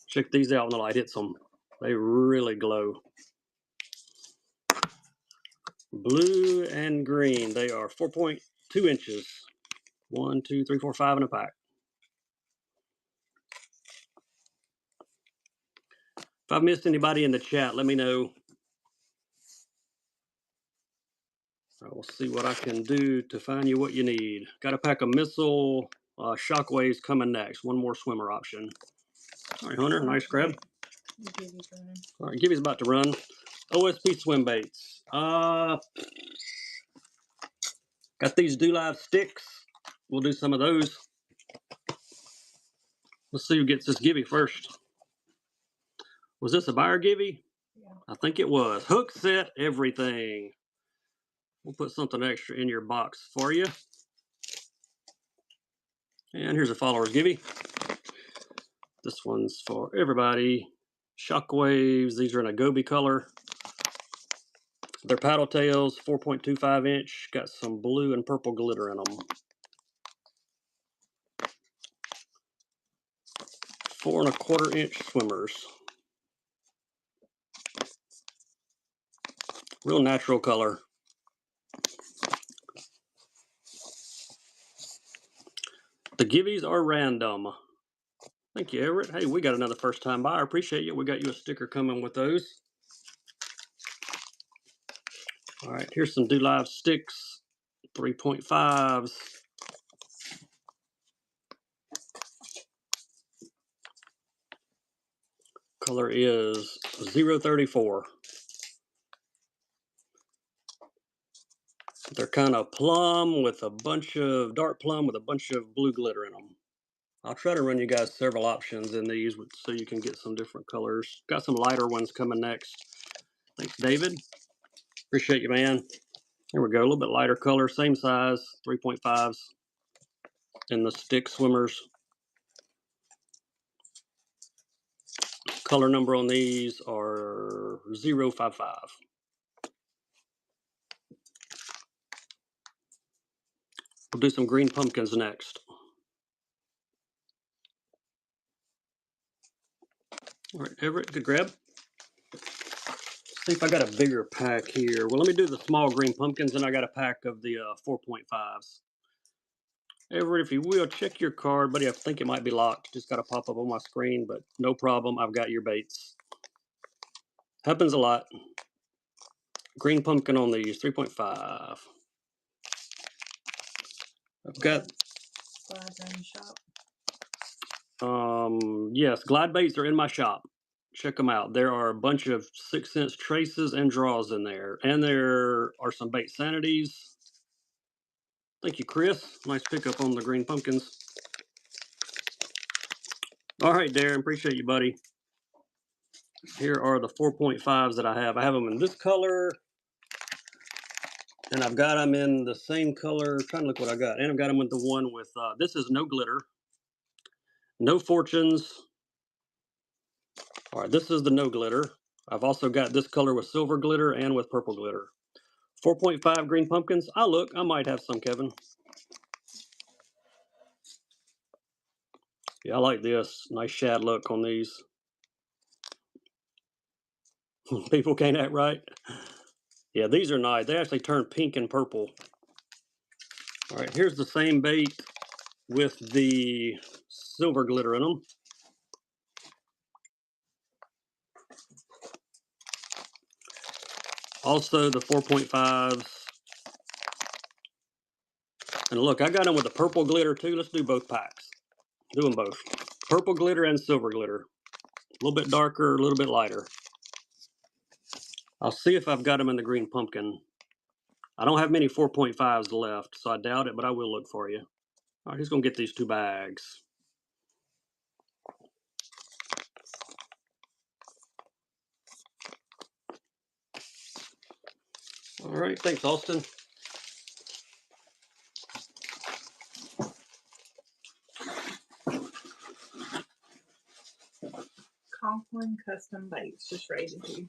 Check these out when the light hits them. They really glow. Blue and green. They are 4.2 inches. 1, 2, 3, 4, 5 in a pack. If I've missed anybody in the chat, let me know. I will see what I can do to find you what you need. Got a pack of missile shockwaves coming next. 1 more swimmer option. All right, Hunter, nice grab. All right, Gibby's about to run. OSP swim baits. Got these Do Live sticks. We'll do some of those. Let's see who gets this Gibby first. Was this a buyer Gibby? Yeah. I think it was. Hook set, everything. We'll put something extra in your box for you. And here's a follower's Gibby. This one's for everybody. Shockwaves. These are in a goby color. They're paddle tails, 4.25 inch. Got some blue and purple glitter in them. 4 1/4 inch swimmers. Real natural color. The Gibbies are random. Thank you, Everett. Hey, we got another first time buyer. Appreciate you. We got you a sticker coming with those. All right, here's some Do Live sticks, 3.5s. Color is 034. They're kind of plum with a bunch of dark plum with a bunch of blue glitter in them. I'll try to run you guys several options in these so you can get some different colors. Got some lighter ones coming next. Thanks, David. Appreciate you, man. Here we go. A little bit lighter color, same size, 3.5s. And the stick swimmers. Color number on these are 055. We'll do some green pumpkins next. All right, Everett, good grab. See if I got a bigger pack here. Well, let me do the small green pumpkins, and I got a pack of the 4.5s. Everett, if you will, check your card, buddy. I think it might be locked. Just got to pop up on my screen, but no problem. I've got your baits. Happens a lot. Green pumpkin on these, 3.5. I've got. Glides are in the shop. Yes, glide baits are in my shop. check them out. There are a bunch of 6 cents traces and draws in there. And there are some bait sanities. Thank you, Chris. Nice pickup on the green pumpkins. All right, Darren, appreciate you, buddy. Here are the 4.5s that I have. I have them in this color, and I've got them in the same color. I'm trying to look what I got. And I've got them with the one with, this is no glitter, no fortunes. All right, this is the no glitter. I've also got this color with silver glitter and with purple glitter. 4.5 green pumpkins. I might have some, Kevin. Yeah, I like this. Nice shad look on these. People can't act right. Yeah, these are nice. They actually turn pink and purple. All right, here's the same bait with the silver glitter in them. Also the 4.5s. And look, I got them with the purple glitter too. Let's do both packs. Do them both. Purple glitter and silver glitter. A little bit darker, a little bit lighter. I'll see if I've got them in the green pumpkin. I don't have many 4.5s left, so I doubt it, but I will look for you. All right, who's going to get these 2 bags? All right, thanks, Austin. Conklin Custom Baits, just rated you.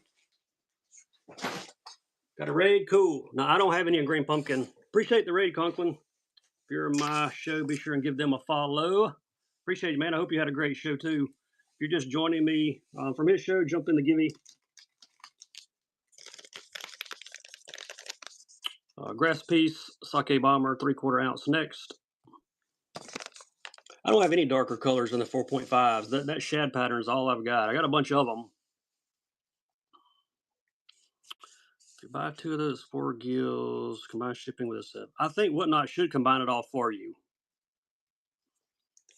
Got a raid? Cool. Now, I don't have any in green pumpkin. Appreciate the raid, Conklin. If you're in my show, be sure and give them a follow. Appreciate you, man. I hope you had a great show, too. If you're just joining me from his show, jump in the Gimme. Grass Piece, Sake Bomber, 3/4 ounce next. I don't have any darker colors in the 4.5s. That shad pattern is all I've got. I got a bunch of them. If you buy 2 of those 4 gills, combine shipping with a set. I think Whatnot should combine it all for you.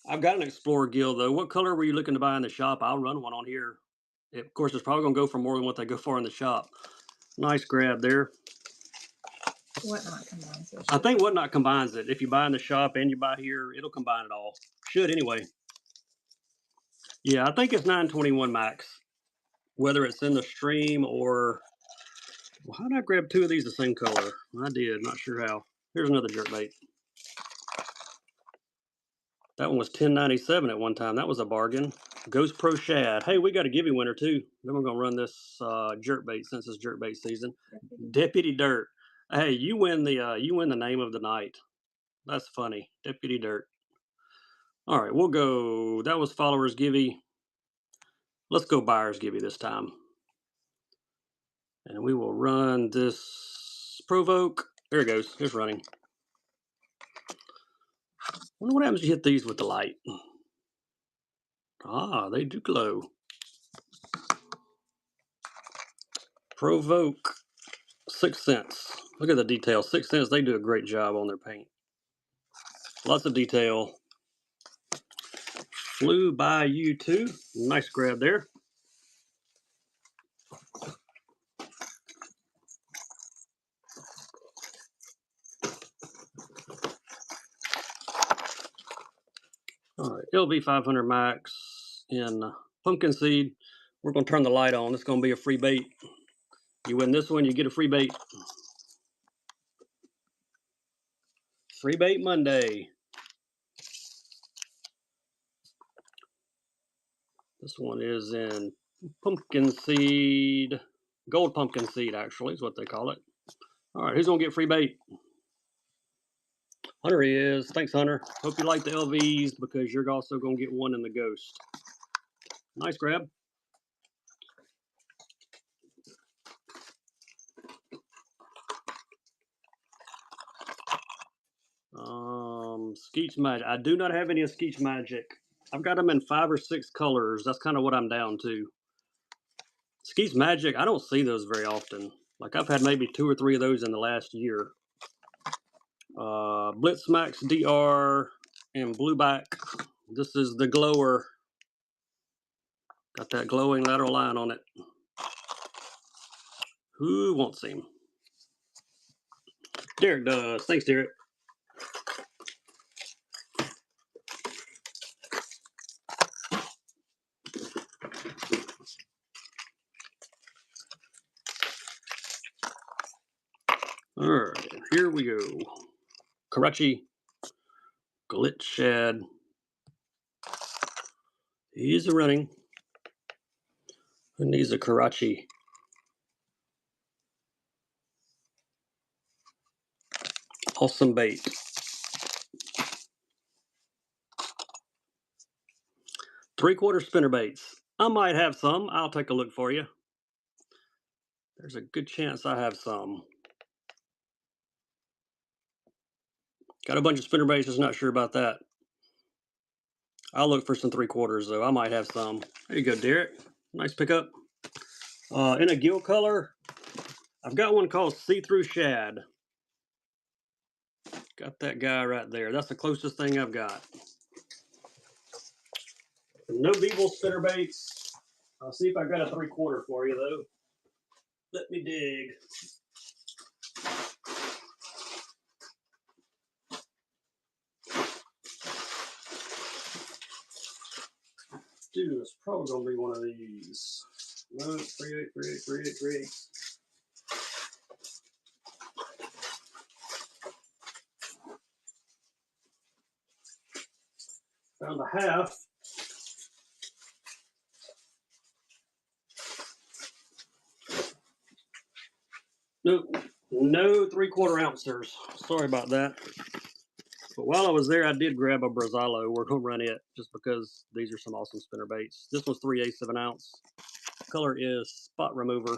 I've got an Explorer gill, though. What color were you looking to buy in the shop? I'll run one on here. Of course, it's probably going to go for more than what they go for in the shop. Nice grab there. Whatnot combines it. I think Whatnot combines it. If you buy in the shop and you buy here, it'll combine it all. Should anyway. Yeah, I think it's 921 max. Whether it's in the stream or... Well, how did I grab 2 of these the same color? I did. Not sure how. Here's another jerkbait. That one was $10.97 at one time. That was a bargain. Ghost Pro Shad. Hey, we got a giveaway winner too. Then we're gonna run this jerkbait since it's jerkbait season. Deputy Dirt. Hey, you win the name of the night. That's funny. Deputy Dirt. All right, we'll go. That was followers givey. Let's go buyers givey this time. And we will run this provoke. There it goes. It's running. I wonder what happens if you hit these with the light. Ah, they do glow. Provoke. 6 cents. Look at the detail. 6 cents. They do a great job on their paint. Lots of detail. Flew by you too. Nice grab there. All right, LV 500 max in pumpkin seed. We're going to turn the light on. It's going to be a free bait. You win this one, you get a free bait. Free bait Monday. This one is in pumpkin seed. Gold pumpkin seed, actually, is what they call it. All right, who's going to get free bait? Hunter is. Thanks, Hunter. Hope you like the LVs because you're also going to get one in the Ghost. Nice grab. Skeech Magic. I do not have any of Skeech Magic. I've got them in 5 or 6 colors. That's kind of what I'm down to. Skeech Magic, I don't see those very often. Like I've had maybe 2 or 3 of those in the last year. Blitz Max DR and Blueback. This is the glower. Got that glowing lateral line on it. Who wants him? Derek does. Thanks, Derek. All right, here we go. Karachi, Glitch Shad. He's a running. Who needs a Karachi? Awesome bait. Three-quarter spinner baits. I might have some. I'll take a look for you. There's a good chance I have some. Got a bunch of spinner baits, just not sure about that. I'll look for some three-quarters though. I might have some. There you go, Derek. Nice pickup. In a gill color, I've got one called See-Through Shad. Got that guy right there. That's the closest thing I've got. No Beeble spinner baits. I'll see if I got a three-quarter for you though. Let me dig. Dude, it's probably gonna be one of these. No, 38, 38, 38, 38. Found a half. Nope, no three-quarter ouncers. Sorry about that. But while I was there, I did grab a Brazilo. We're gonna run it just because these are some awesome spinner baits. This one's 3/8 of an ounce. Color is Spot Remover.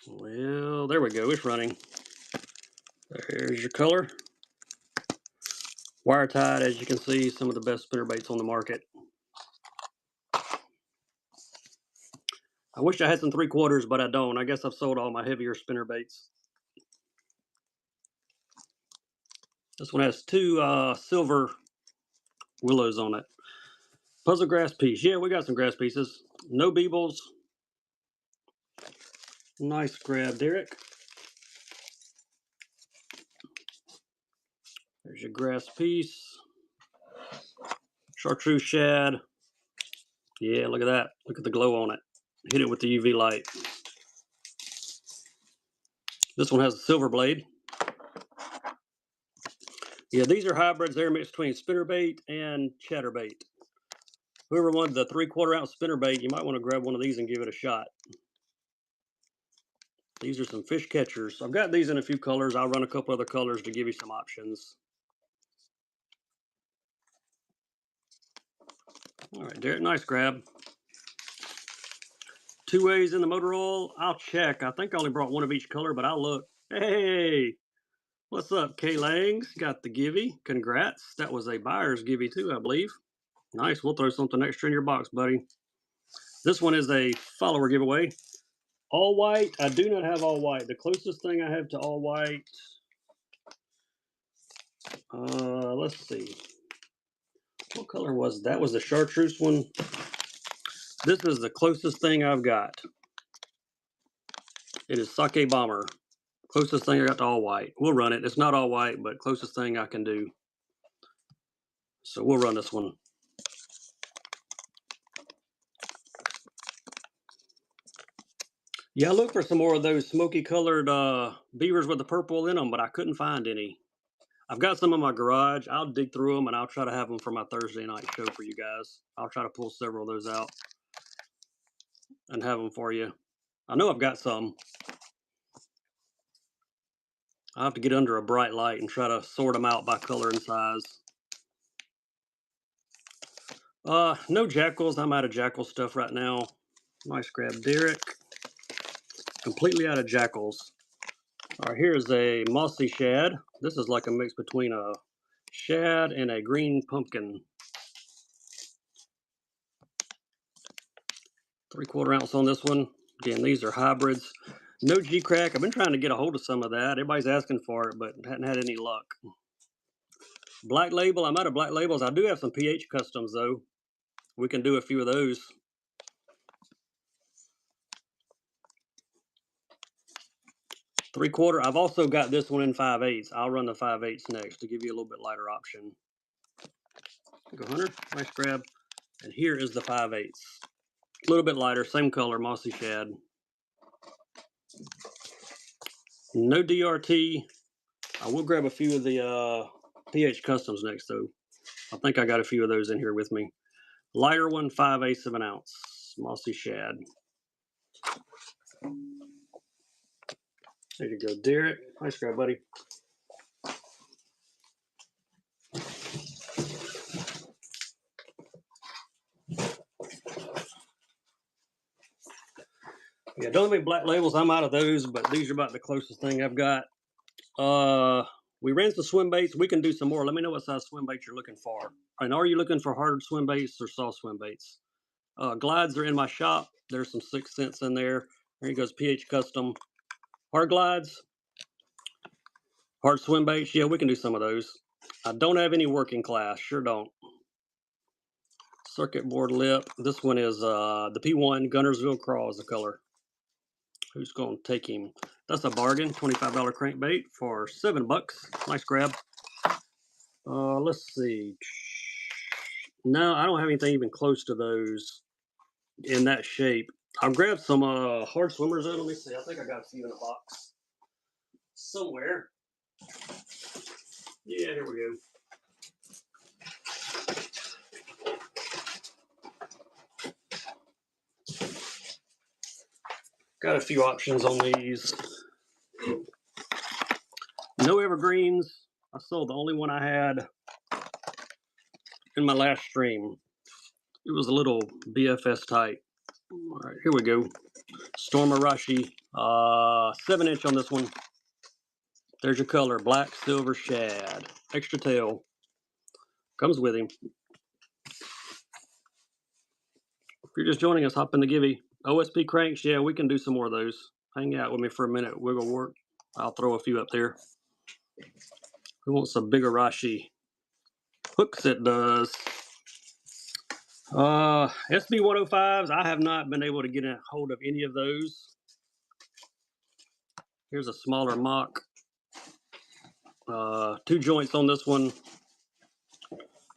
Well, there we go. It's running. There's your color. Wire tied, as you can see, some of the best spinner baits on the market. I wish I had some three-quarters, but I don't. I guess I've sold all my heavier spinner baits. This one has two silver willows on it. Puzzle grass piece. Yeah, we got some grass pieces. No Beebles. Nice grab, Derek. There's your grass piece. Chartreuse shad. Yeah, look at that. Look at the glow on it. Hit it with the UV light. This one has a silver blade. Yeah, these are hybrids. They're mixed between spinnerbait and chatterbait. Whoever wanted the three-quarter ounce spinnerbait, you might want to grab one of these and give it a shot. These are some fish catchers. I've got these in a few colors. I'll run a couple other colors to give you some options. All right, Derek, nice grab. Two ways in the motor oil. I'll check. I think I only brought one of each color, but I'll look. Hey, what's up, K Langs? Got the givey. Congrats. That was a buyer's givey too, I believe. Nice. We'll throw something extra in your box, buddy. This one is a follower giveaway. All white. I do not have all white. The closest thing I have to all white. Let's see. What color was that? Was the chartreuse one? This is the closest thing I've got. It is Sake Bomber. Closest thing I got to all white. We'll run it. It's not all white, but closest thing I can do. So we'll run this one. Yeah, I looked for some more of those smoky colored beavers with the purple in them, but I couldn't find any. I've got some in my garage. I'll dig through them and I'll try to have them for my Thursday night show for you guys. I'll try to pull several of those out and have them for you. I know I've got some. I'll have to get under a bright light and try to sort them out by color and size. No jackals. I'm out of jackal stuff right now. Nice grab, Derek. Completely out of jackals. All right, here's a mossy shad. This is like a mix between a shad and a green pumpkin. 3/4 ounce on this one. Again, these are hybrids. No G-crack. I've been trying to get a hold of some of that. Everybody's asking for it, but hadn't had any luck. Black Label, I'm out of Black Labels. I do have some pH customs though. We can do a few of those. Three-quarter. I've also got this one in 5/8. I'll run the 5/8 next to give you a little bit lighter option. Go Hunter, nice grab. And here is the 5/8. A little bit lighter, same color, mossy shad. No DRT. I will grab a few of the pH customs next though. I think I got a few of those in here with me. Lighter one, 5/8 of an ounce, mossy shad. There you go, Derek. Nice grab, buddy. Yeah, don't have any Black Labels. I'm out of those, but these are about the closest thing I've got. We ran some swim baits. We can do some more. Let me know what size swim bait you're looking for. And are you looking for hard swim baits or soft swim baits? Glides are in my shop. There's some 6 cents in there. There he goes, pH Custom. Hard glides, hard swim baits. Yeah, we can do some of those. I don't have any working class. Sure don't. Circuit board lip. This one is the P1 Gunnersville Craw is the color. Who's going to take him? That's a bargain. $25 crankbait for $7. Nice grab. Let's see. No, I don't have anything even close to those in that shape. I'll grab some hard swimmers though. Let me see. I think I got a few in a box somewhere. Yeah, here we go. Got a few options on these. No evergreens. I sold the only one I had in my last stream. It was a little BFS type. All right, here we go. Storm Arashi, 7-inch on this one. There's your color, black, silver, shad. Extra tail. Comes with him. If you're just joining us, hop in the givey. OSP cranks, yeah, we can do some more of those. Hang out with me for a minute. Wiggle work. I'll throw a few up there. Who wants some bigger Rashi? Hooks it does. SB 105s, I have not been able to get a hold of any of those. Here's a smaller mock. 2 joints on this one.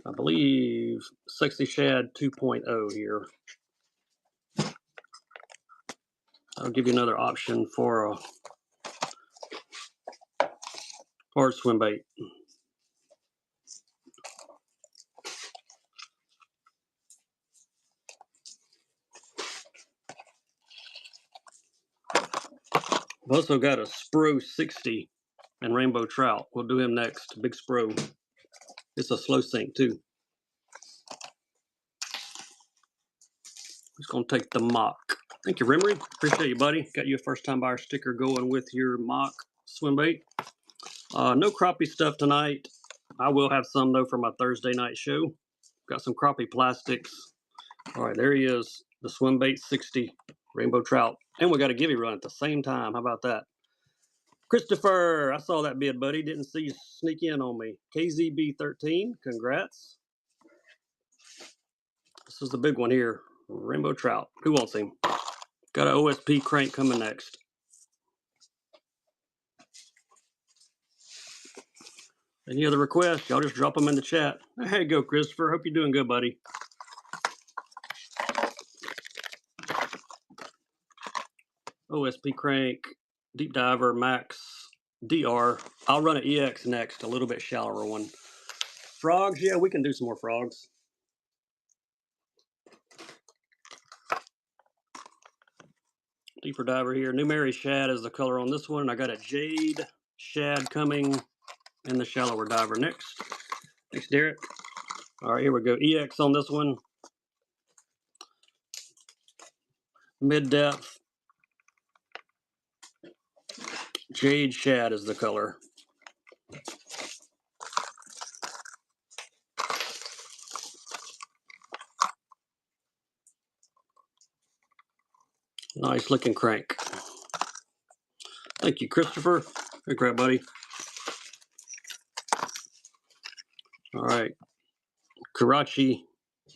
I believe Sexy Shad 2.0 here. I'll give you another option for a hard swim bait. I've also got a Spro 60 and Rainbow Trout. We'll do him next. Big Spro. It's a slow sink too. Just gonna take the mock. Thank you, Rimmery. Appreciate you, buddy. Got you a first time buyer sticker going with your mock swim bait. No crappie stuff tonight. I will have some though for my Thursday night show. Got some crappie plastics. All right, there he is. The swim bait 60 Rainbow Trout. And we got a givey run at the same time. How about that? Christopher, I saw that bid, buddy. Didn't see you sneak in on me. KZB13, congrats. This is the big one here. Rainbow Trout. Who wants him? Got an OSP crank coming next. Any other requests? Y'all just drop them in the chat. There you go, Christopher. Hope you're doing good, buddy. OSP crank, deep diver, max, DR. I'll run an EX next, a little bit shallower one. Frogs, yeah, we can do some more frogs. Deeper diver here. New Mary shad is the color on this one. I got a jade shad coming in the shallower diver next. Thanks, Derek. All right, here we go. EX on this one. Mid depth. Jade shad is the color. Nice looking crank. Thank you, Christopher. Good crap, buddy. All right. Karachi.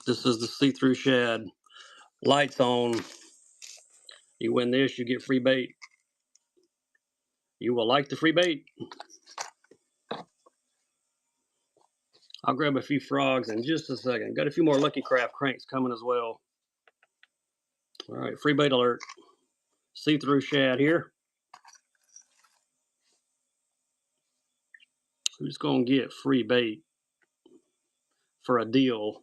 This is the see-through shad. Lights on. You win this, you get free bait. You will like the free bait. I'll grab a few frogs in just a second. Got a few more Lucky Craft cranks coming as well. All right, free bait alert. See-through shad here. Who's going to get free bait for a deal?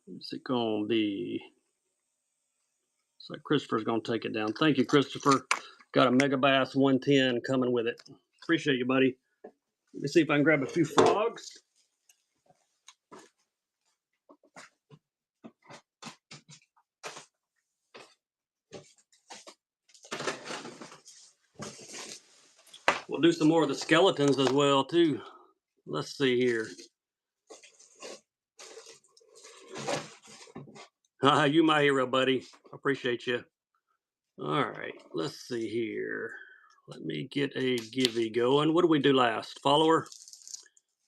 Who's it going to be? Looks like Christopher's going to take it down. Thank you, Christopher. Got a Mega Bass 110 coming with it. Appreciate you, buddy. Let me see if I can grab a few frogs. We'll do some more of the skeletons as well, too. Let's see here. You my hero, buddy. Appreciate you. All right, let's see here. Let me get a givey going. What did we do last? Follower?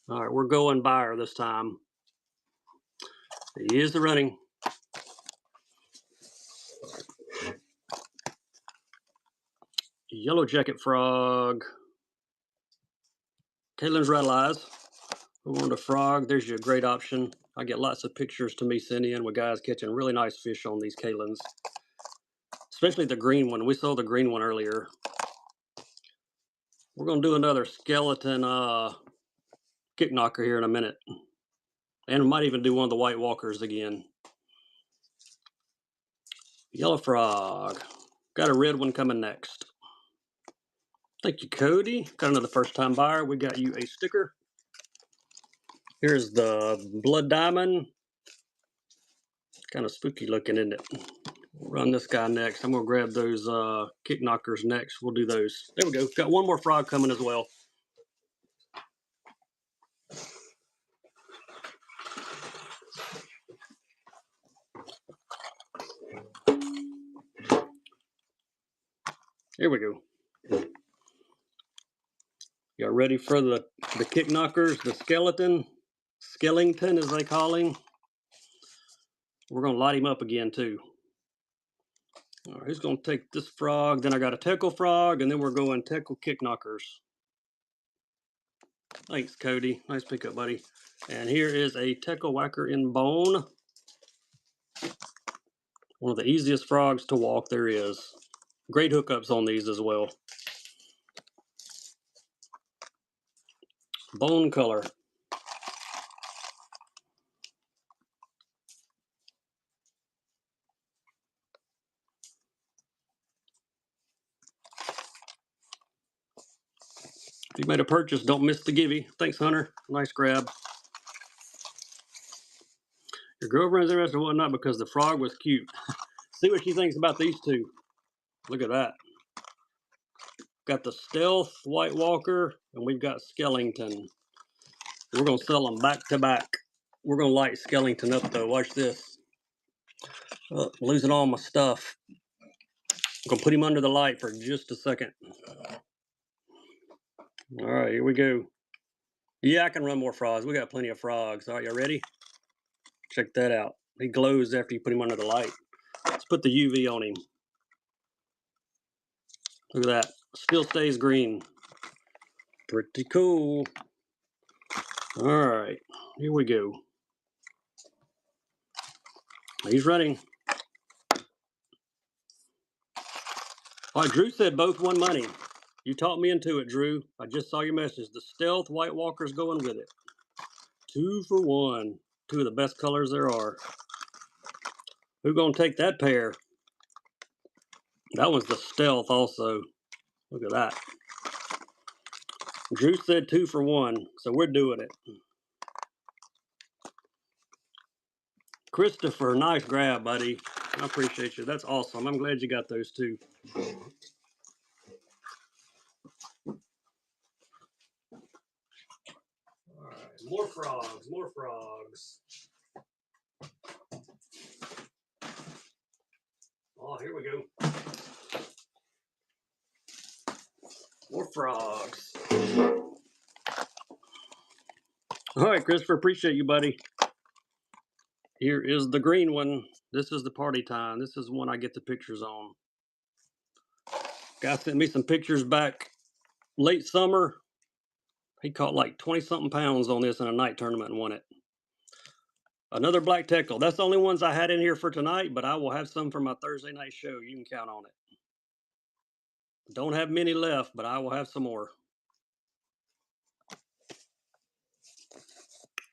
All right, we're going buyer this time. He is the running. Yellow jacket frog. Caitlin's rattle eyes. We're on the frog. There's your great option. I get lots of pictures to me sent in with guys catching really nice fish on these Caitlin's. Especially the green one. We saw the green one earlier. We're going to do another skeleton kick knocker here in a minute. And we might even do one of the white walkers again. Yellow frog. Got a red one coming next. Thank you, Cody. Got another first-time buyer. We got you a sticker. Here's the blood diamond. Kind of spooky looking, isn't it? We'll run this guy next. I'm going to grab those kick knockers next. We'll do those. There we go. Got one more frog coming as well. Here we go. Y'all ready for the kick knockers, the skellington as they call him? We're going to light him up again too. All right, who's going to take this frog? Then I got a teckle frog, and then we're going teckle kick knockers. Thanks, Cody. Nice pickup, buddy. And here is a teckle whacker in bone. One of the easiest frogs to walk there is. Great hookups on these as well. Bone color. If you made a purchase, don't miss the givey. Thanks, Hunter. Nice grab. Your girlfriend's interested in whatnot because the frog was cute. See what she thinks about these two. Look at that. Got the stealth white walker, and we've got skellington. We're going to sell them back to back. We're going to light skellington up, though. Watch this. Oh, I'm losing all my stuff. I'm going to put him under the light for just a second. All right, here we go. Yeah, I can run more frogs. We got plenty of frogs. All right, y'all ready? Check that out. He glows after you put him under the light. Let's put the UV on him. Look at that. Still stays green. Pretty cool. All right, here we go. He's running. All right, Drew said both won money. You talked me into it, Drew. I just saw your message. The stealth white walker's going with it. 2 for 1. Two of the best colors there are. Who's going to take that pair? That one's the stealth also. Look at that. Drew said 2 for 1, so we're doing it. Christopher, nice grab, buddy. I appreciate you. That's awesome. I'm glad you got those two. All right, more frogs, more frogs. Oh, here we go. More frogs. All right, Christopher, appreciate you, buddy. Here is the green one. This is the party time. This is one I get the pictures on. Guy sent me some pictures back late summer. He caught like 20-something pounds on this in a night tournament and won it. Another black teckle. That's the only ones I had in here for tonight, but I will have some for my Thursday night show. You can count on it. Don't have many left, but I will have some more.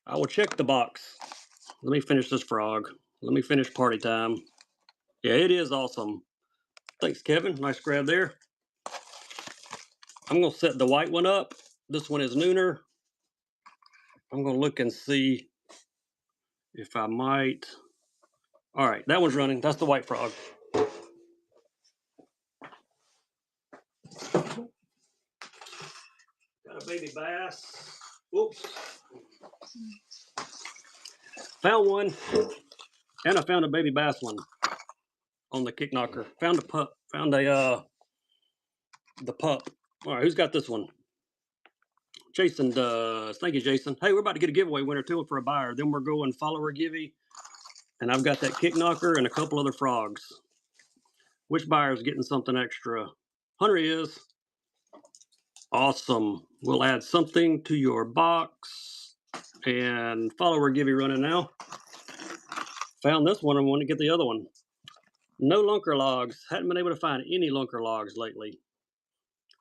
I will check the box. Let me finish this frog. Let me finish party time. Yeah, it is awesome. Thanks, Kevin. Nice grab there. I'm going to set the white one up. This one is nooner. I'm going to look and see if I might. All right, that one's running. That's the white frog. Got a baby bass. Whoops. Found one. And I found a baby bass one on the kick knocker. Found a pup. Found a the pup. All right, who's got this one? Jason does. Thank you, Jason. Hey, we're about to get a giveaway winner too for a buyer. Then we're going follower givey. And I've got that kick knocker and a couple other frogs. Which buyer is getting something extra? Hunter is. Awesome. We'll add something to your box. And follower givey running now. Found this one and want to get the other one. No lunker logs. Hadn't been able to find any lunker logs lately.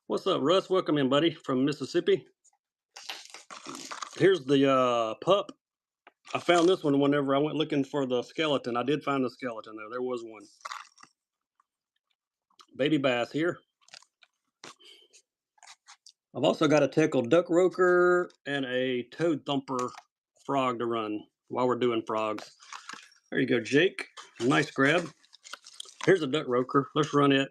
What's up, Russ? Welcome in, buddy, from Mississippi. Here's the pup. I found this one whenever I went looking for the skeleton. I did find the skeleton, though. There was one. Baby bass here. I've also got a teckle duck roker and a toad thumper frog to run while we're doing frogs. There you go, Jake. Nice grab. Here's a duck roker. Let's run it.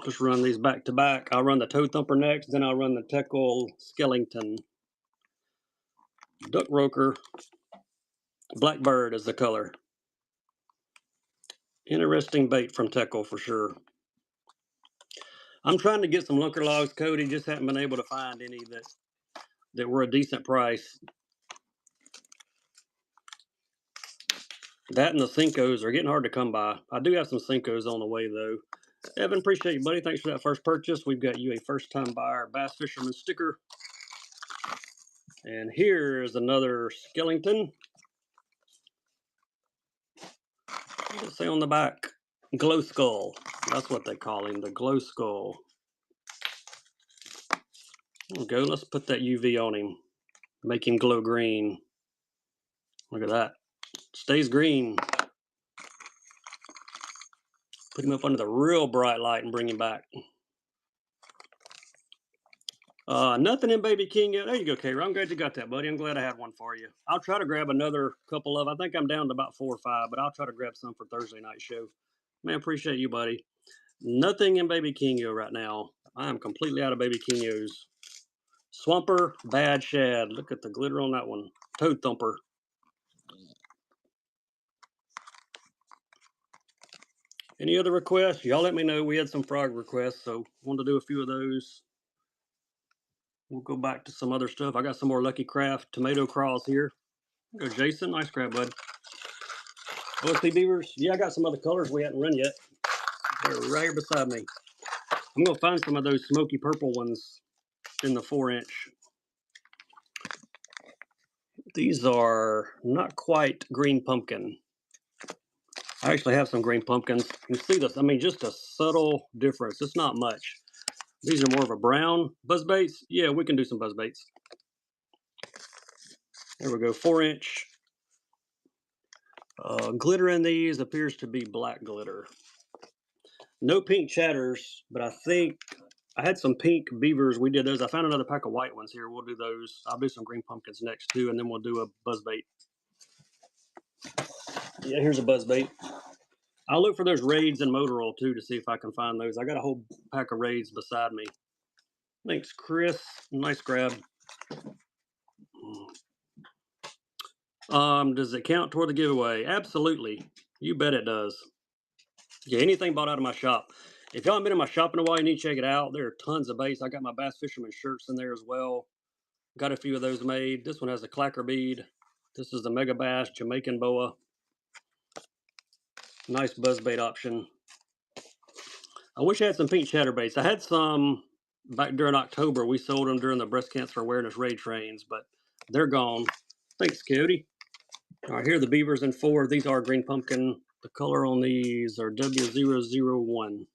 Just run these back to back. I'll run the toad thumper next, then I'll run the teckle skeleton. Duck roker. Blackbird is the color. Interesting bait from teckle for sure. I'm trying to get some lunker logs, Cody. Just haven't been able to find any that were a decent price. That and the Cincos are getting hard to come by. I do have some Cincos on the way, though. Evan, appreciate you, buddy. Thanks for that first purchase. We've got you a first-time buyer bass fisherman sticker. And here's another skeleton. What does it say on the back? Glow skull. That's what they call him, the glow skull. There we go. Let's put that UV on him. Make him glow green. Look at that. Stays green. Put him up under the real bright light and bring him back. Nothing in Baby King yet. There you go, Kayra. I'm glad you got that, buddy. I'm glad I had one for you. I'll try to grab another couple of. I think I'm down to about 4 or 5, but I'll try to grab some for Thursday night show. Man, appreciate you, buddy. Nothing in Baby Kingo right now. I am completely out of Baby Kingos. Swamper, bad shad. Look at the glitter on that one. Toad thumper. Any other requests? Y'all let me know. We had some frog requests, so wanted to do a few of those. We'll go back to some other stuff. I got some more Lucky Craft tomato crawls here. Go, Jason. Nice crab, bud. OSP beavers. Yeah, I got some other colors we hadn't run yet. They're right here beside me. I'm going to find some of those smoky purple ones in the 4-inch. These are not quite green pumpkin. I actually have some green pumpkins. You can see this. I mean, just a subtle difference. It's not much. These are more of a brown buzzbaits. Yeah, we can do some buzzbaits. There we go, 4-inch. Glitter in these appears to be black glitter. No pink chatters, but I think I had some pink beavers. We did those. I found another pack of white ones here. We'll do those. I'll do some green pumpkins next too, and then we'll do a buzzbait. Yeah, here's a buzzbait. I'll look for those raids and motor oil too to see if I can find those. I got a whole pack of raids beside me. Thanks, Chris. Nice grab. Does it count toward the giveaway? Absolutely. You bet it does. Yeah, anything bought out of my shop. If y'all haven't been in my shop in a while, you need to check it out. There are tons of baits. I got my Bass Fisherman shirts in there as well. Got a few of those made. This one has a clacker bead. This is the Mega Bass Jamaican Boa. Nice buzz bait option. I wish I had some pink chatterbaits. I had some back during October. We sold them during the breast cancer awareness raid trains, but they're gone. Thanks, Cody. All right, here are the beavers in 4. These are green pumpkin. The color on these are W001.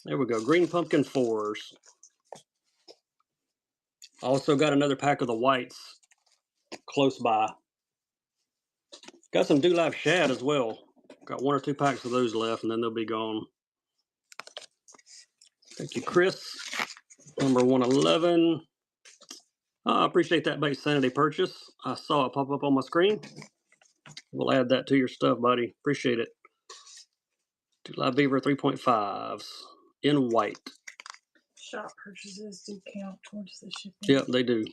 There we go, green pumpkin 4s. Also got another pack of the whites close by. Got some Dew Live shad as well. Got 1 or 2 packs of those left, and then they'll be gone. Thank you, Chris. Number 111. I appreciate that bait sanity purchase. I saw it pop up on my screen. We'll add that to your stuff, buddy. Appreciate it. Dew Live Beaver 3.5s in white. Shop purchases do count towards the shipping. Yep, they do.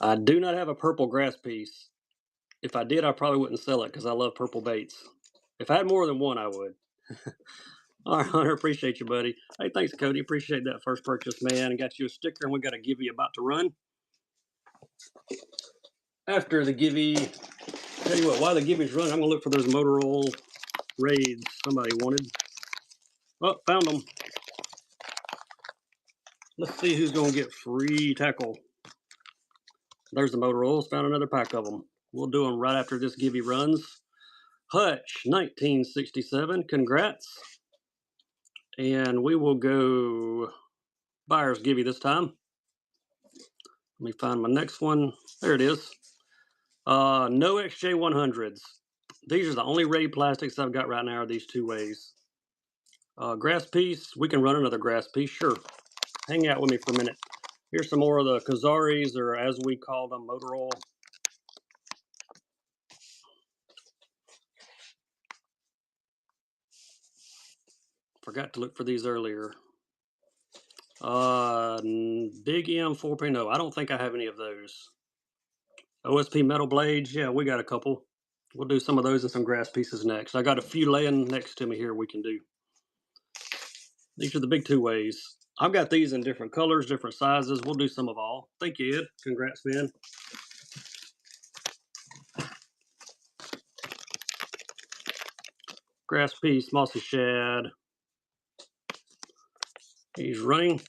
I do not have a purple grass piece. If I did, I probably wouldn't sell it because I love purple baits. If I had more than one, I would. All right, Hunter, appreciate you, buddy. Hey, thanks, Cody. Appreciate that first purchase, man. And got you a sticker, and we got a Givey about to run. After the Givey, tell you what, while the Givey's running, I'm going to look for those motor oil raids somebody wanted. Oh, found them. Let's see who's going to get free tackle. There's the motor oils. Found another pack of them. We'll do them right after this Givey runs. Hutch, 1967. Congrats. And we will go buyer's Givey this time. Let me find my next one. There it is. No XJ100s. These are the only raid plastics I've got right now are these 2 ways. Grass piece. We can run another grass piece. Sure. Hang out with me for a minute. Here's some more of the Kazaris, or as we call them, motor oil. Forgot to look for these earlier. Big M 4.0. I don't think I have any of those. OSP metal blades. Yeah, we got a couple. We'll do some of those and some grass pieces next. I got a few laying next to me here we can do. These are the big 2 ways. I've got these in different colors, different sizes. We'll do some of all. Thank you, Ed. Congrats, man. Grass piece, mossy shad. He's running.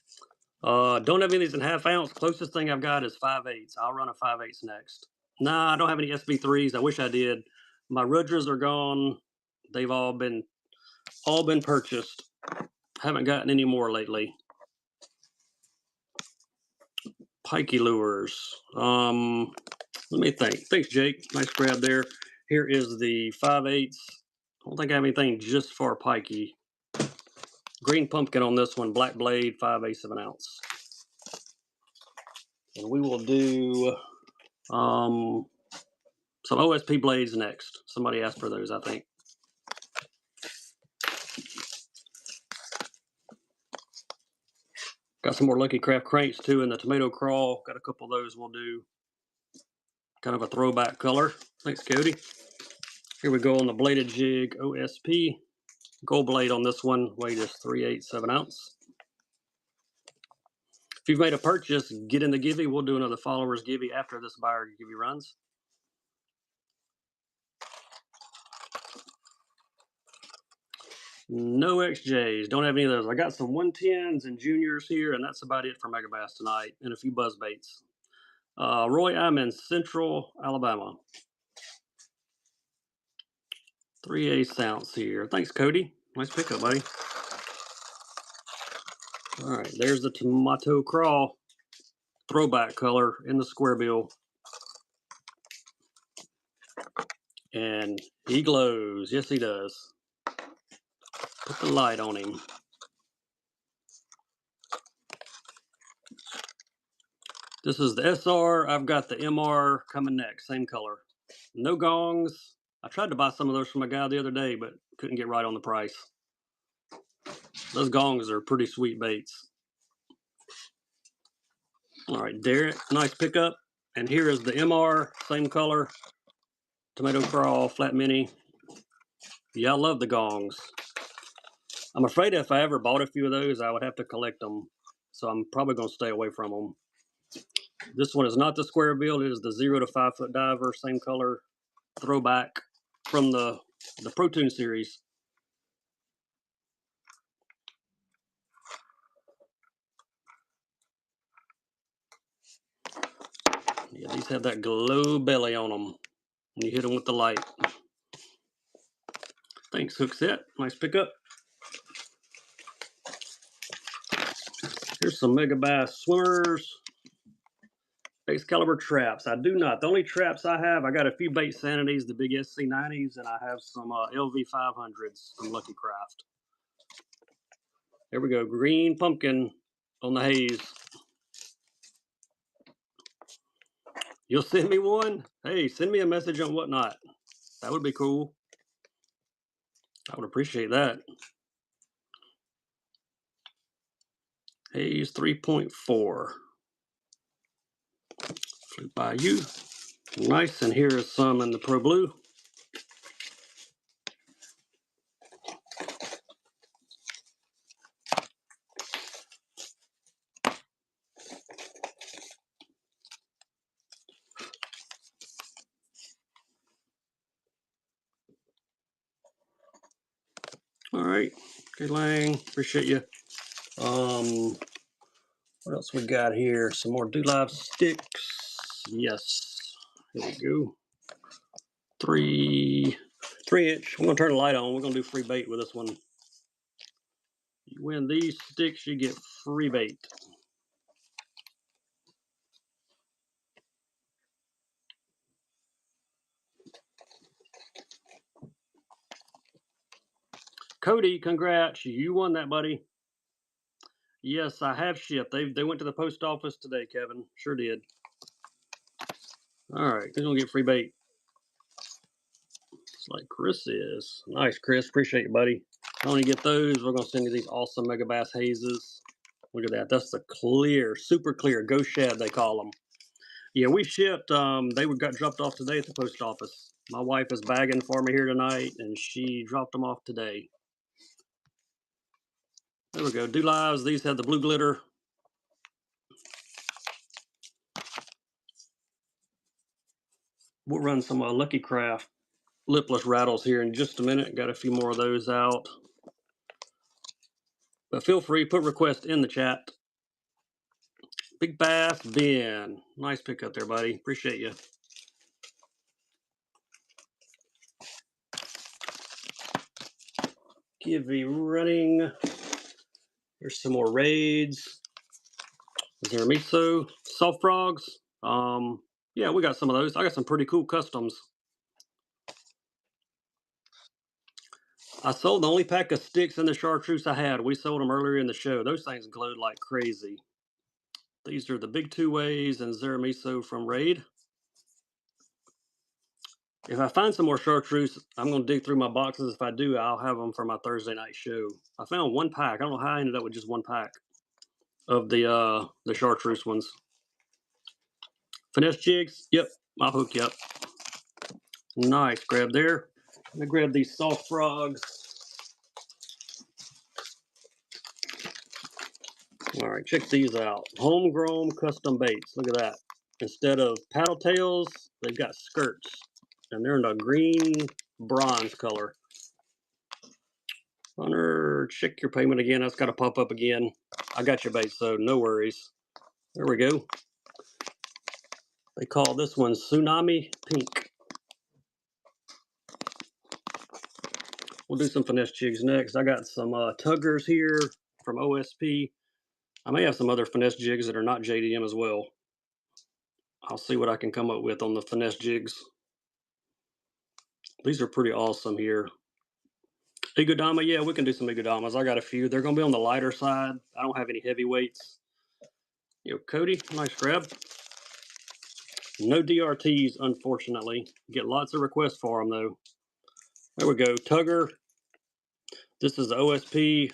Don't have any of these in half ounce. Closest thing I've got is 5/8. I'll run a 5/8 next. Nah, I don't have any SB3s. I wish I did. My Rudras are gone. They've all been purchased. Haven't gotten any more lately. Pikey lures. Let me think. Thanks, Jake. Nice grab there. Here is the 5/8. I don't think I have anything just for pikey. Green pumpkin on this one. Black blade, 5/8 of an ounce. And we will do some OSP blades next. Somebody asked for those, I think. Got some more Lucky Craft cranks too in the tomato crawl. Got a couple of those we'll do. Kind of a throwback color. Thanks, Cody. Here we go on the bladed jig OSP. Gold blade on this one. Weight is 3/8 of an ounce. If you've made a purchase, get in the Givey. We'll do another followers Givey after this buyer Givey runs. No XJs. Don't have any of those. I got some 110s and juniors here, and that's about it for Mega Bass tonight, and a few buzz baits. Roy, I'm in Central Alabama. 3/8 ounce here. Thanks, Cody. Nice pickup, buddy. All right, there's the tomato crawl. Throwback color in the square bill. And he glows. Yes, he does. Put the light on him. This is the SR. I've got the MR coming next. Same color. No gongs. I tried to buy some of those from a guy the other day, but couldn't get right on the price. Those gongs are pretty sweet baits. All right, Derek, nice pickup. And here is the MR, same color. Tomato crawl, flat mini. Yeah, I love the gongs. I'm afraid if I ever bought a few of those, I would have to collect them. So I'm probably going to stay away from them. This one is not the square bill. It is the 0 to 5 foot diver, same color, throwback from the Pro Tune series. Yeah, these have that glow belly on them when you hit them with the light. Thanks, hook set. Nice pickup. Here's some Mega Bass swimmers. Base caliber traps. I do not. The only traps I have, I got a few bait sanities, the big SC90s, and I have some LV 500s from Lucky Craft. There we go. Green pumpkin on the haze. You'll send me one? Hey, send me a message on Whatnot. That would be cool. I would appreciate that. Haze 3.4. Flip by you. Nice, and here is some in the Pro Blue. All right, okay, Lang, appreciate you. What else we got here? Some more Do Live sticks. Yes, here we go. 3 inch. We're gonna turn the light on. We're gonna do free bait with this one. You win these sticks, you get free bait. Cody, congrats. You won that, buddy. Yes, I have shipped. They went to the post office today, Kevin. Sure did. All right, who's gonna get free bait? It's like Chris is. Nice, Chris. Appreciate you, buddy. I only get those. We're gonna send you these awesome Mega Bass hazes. Look at that. That's the clear, super clear ghost shad they call them. Yeah, we shipped. They got dropped off today at the post office. My wife is bagging for me here tonight, and she dropped them off today. There we go. Do Lives. These have the blue glitter. We'll run some Lucky Craft lipless rattles here in just a minute. Got a few more of those out. But feel free, put request in the chat. Big Bass Ben. Nice pickup there, buddy. Appreciate you. Kivy running. Here's some more raids. Zeramiso. Soft frogs. Yeah, we got some of those. I got some pretty cool customs. I sold the only pack of sticks in the chartreuse I had. We sold them earlier in the show. Those things glowed like crazy. These are the big 2-ways and Zeramiso from Raid. If I find some more chartreuse, I'm going to dig through my boxes. If I do, I'll have them for my Thursday night show. I found one pack. I don't know how I ended up with just one pack of the chartreuse ones. Finesse jigs. Yep, I'll hook you up. Nice grab there. Let me grab these soft frogs. All right, check these out. Homegrown custom baits. Look at that. Instead of paddle tails, they've got skirts. And they're in a green bronze color. Hunter, check your payment again. That's got to pop up again. I got your bait, so no worries. There we go. They call this one Tsunami Pink. We'll do some finesse jigs next. I got some tuggers here from OSP. I may have some other finesse jigs that are not JDM as well. I'll see what I can come up with on the finesse jigs. These are pretty awesome here. Igodama, yeah, we can do some Igodamas. I got a few. They're going to be on the lighter side. I don't have any heavyweights. Yo, Cody, nice grab. No DRTs, unfortunately. Get lots of requests for them, though. There we go. Tugger. This is the OSP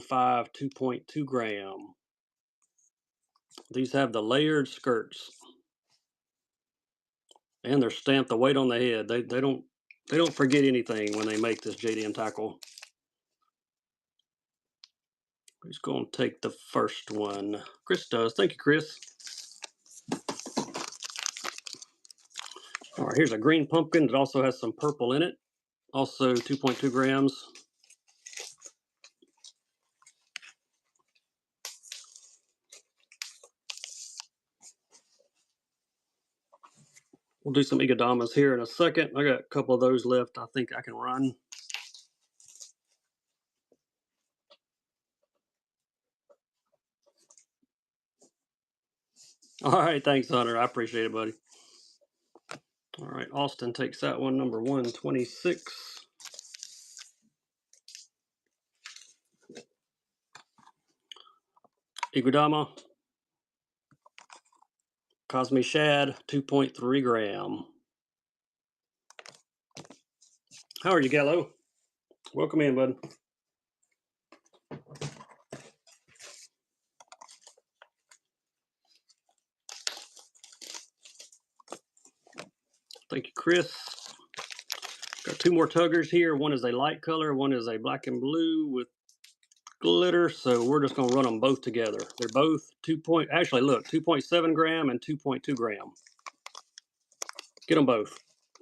05 2.2 gram. These have the layered skirts. And they're stamped the weight on the head. They don't They don't forget anything when they make this JDM tackle. Who's going to take the first one? Chris does. Thank you, Chris. All right, here's a green pumpkin that also has some purple in it. Also 2.2 grams. We'll do some Igadamas here in a second. I got a couple of those left. I think I can run. All right, thanks, Hunter. I appreciate it, buddy. All right, Austin takes that one, number 126. Igodama. Cosme Shad, 2.3 gram. How are you, Gallo? Welcome in, bud. Thank you, Chris. Got two more tuggers here. One is a light color, one is a black and blue with glitter. So we're just gonna run them both together. They're both 2.7 gram and 2.2 gram. Get them both.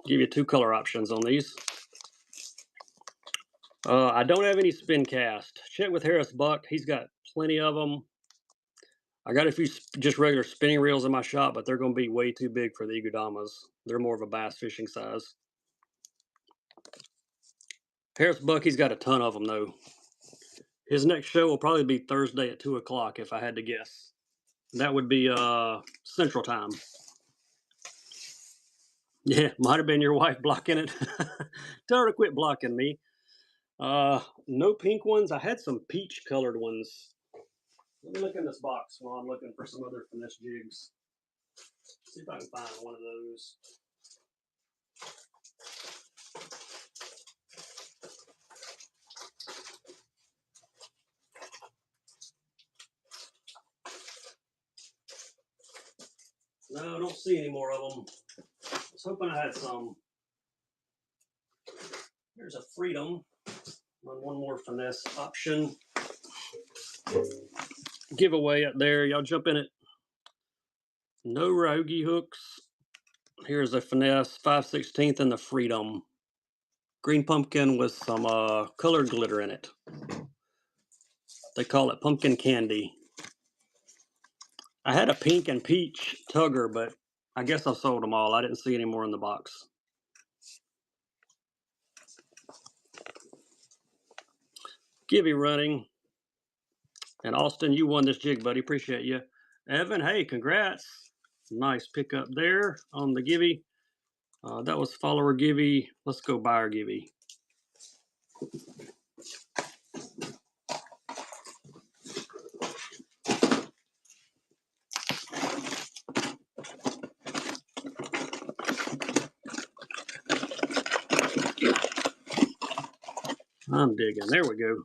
Give you two color options on these. I don't have any spin cast. Check with Harris Buck. He's got plenty of them. I got a few just regular spinning reels in my shop, but they're going to be way too big for the Igodamas. They're more of a bass fishing size. Harris Buck, he's got a ton of them, though. His next show will probably be Thursday at 2 o'clock, if I had to guess. That would be Central Time. Yeah, might have been your wife blocking it. Tell her to quit blocking me. No pink ones. I had some peach colored ones. Let me look in this box while I'm looking for some other finesse jigs. See if I can find one of those. No, I don't see any more of them. I was hoping I had some. Here's a Freedom. One more finesse option. Giveaway up there. Y'all jump in it. No Rogie hooks. Here's a finesse 5/16 in the Freedom. Green pumpkin with some colored glitter in it. They call it pumpkin candy. I had a pink and peach tugger, but I guess I sold them all. I didn't see any more in the box. Gibby running. And Austin, you won this jig, buddy. Appreciate you. Evan, hey, congrats. Nice pickup there on the Gibby. That was follower Gibby. Let's go buyer Gibby. I'm digging. There we go.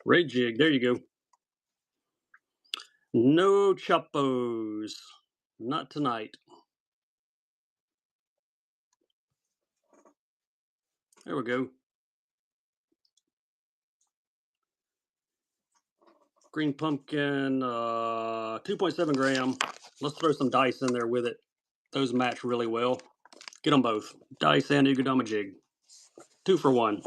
Red jig. There you go. No Chappos. Not tonight. There we go. Green pumpkin, 2.7 gram. Let's throw some dice in there with it. Those match really well. Get them both. Dice and Igodama jig. 2 for 1.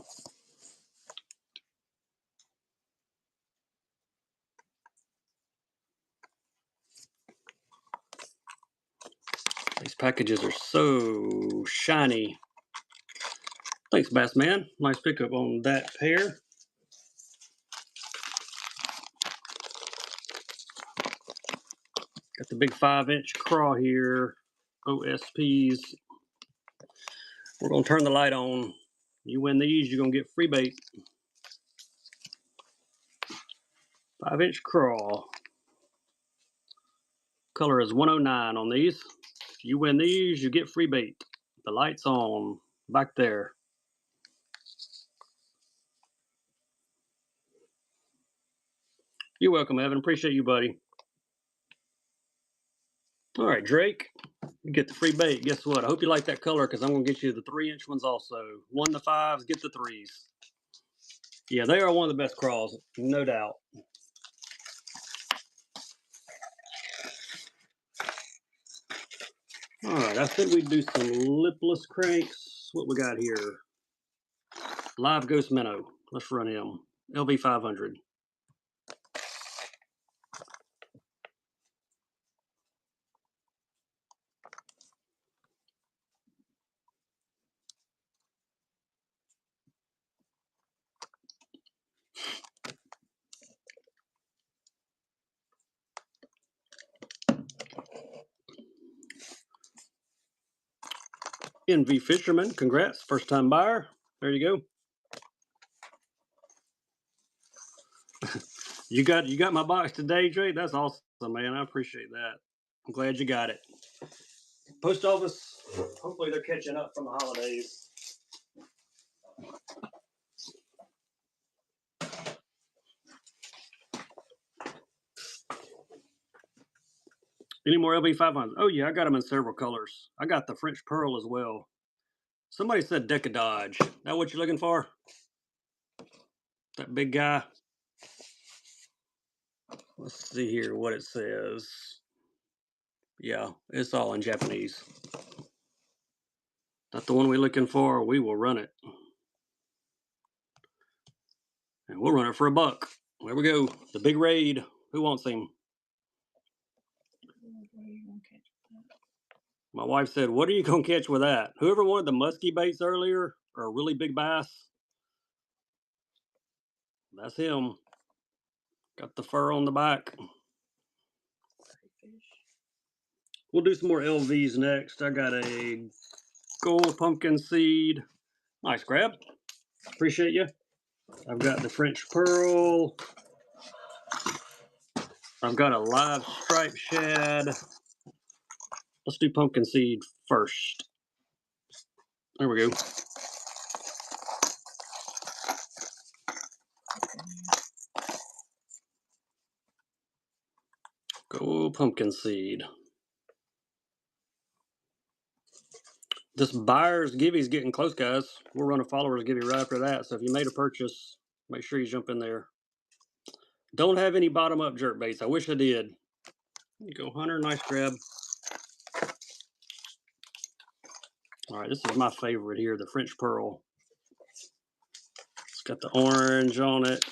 These packages are so shiny. Thanks, Bass Man. Nice pickup on that pair. Got the big 5-inch craw here. OSPs. We're going to turn the light on. You win these, you're going to get free bait. 5-inch craw. Color is 109 on these. You win these, you get free bait. The light's on back there. You're welcome, Evan. Appreciate you, buddy. All right, Drake. You get the free bait. Guess what? I hope you like that color because I'm going to get you the 3-inch ones also. 1 to 5s, get the 3s. Yeah, they are one of the best crawls, no doubt. All right, I said we'd do some lipless cranks. What we got here? Live Ghost Minnow. Let's run him. LV 500. NV Fisherman, congrats, first time buyer. There you go. You got my box today, Jay. That's awesome, man. I appreciate that. I'm glad you got it. Post office, hopefully they're catching up from the holidays. Any more LV 500s? Oh yeah, I got them in several colors. I got the French Pearl as well. Somebody said Decadodge. That what you're looking for? That big guy? Let's see here what it says. Yeah, it's all in Japanese. Not the one we're looking for. We will run it. And we'll run it for $1. There we go. The big raid. Who wants him? My wife said, what are you going to catch with that? Whoever wanted the musky baits earlier, or a really big bass, that's him. Got the fur on the back. We'll do some more LVs next. I got a gold pumpkin seed. Nice grab. Appreciate you. I've got the French Pearl. I've got a live striped shad. Let's do pumpkin seed first. There we go. Go pumpkin seed. This buyer's givey's getting close, guys. We'll run a followers givey right after that. So if you made a purchase, make sure you jump in there. Don't have any bottom up jerk baits. I wish I did. There you go, Hunter. Nice grab. All right, this is my favorite here, the French Pearl. It's got the orange on it,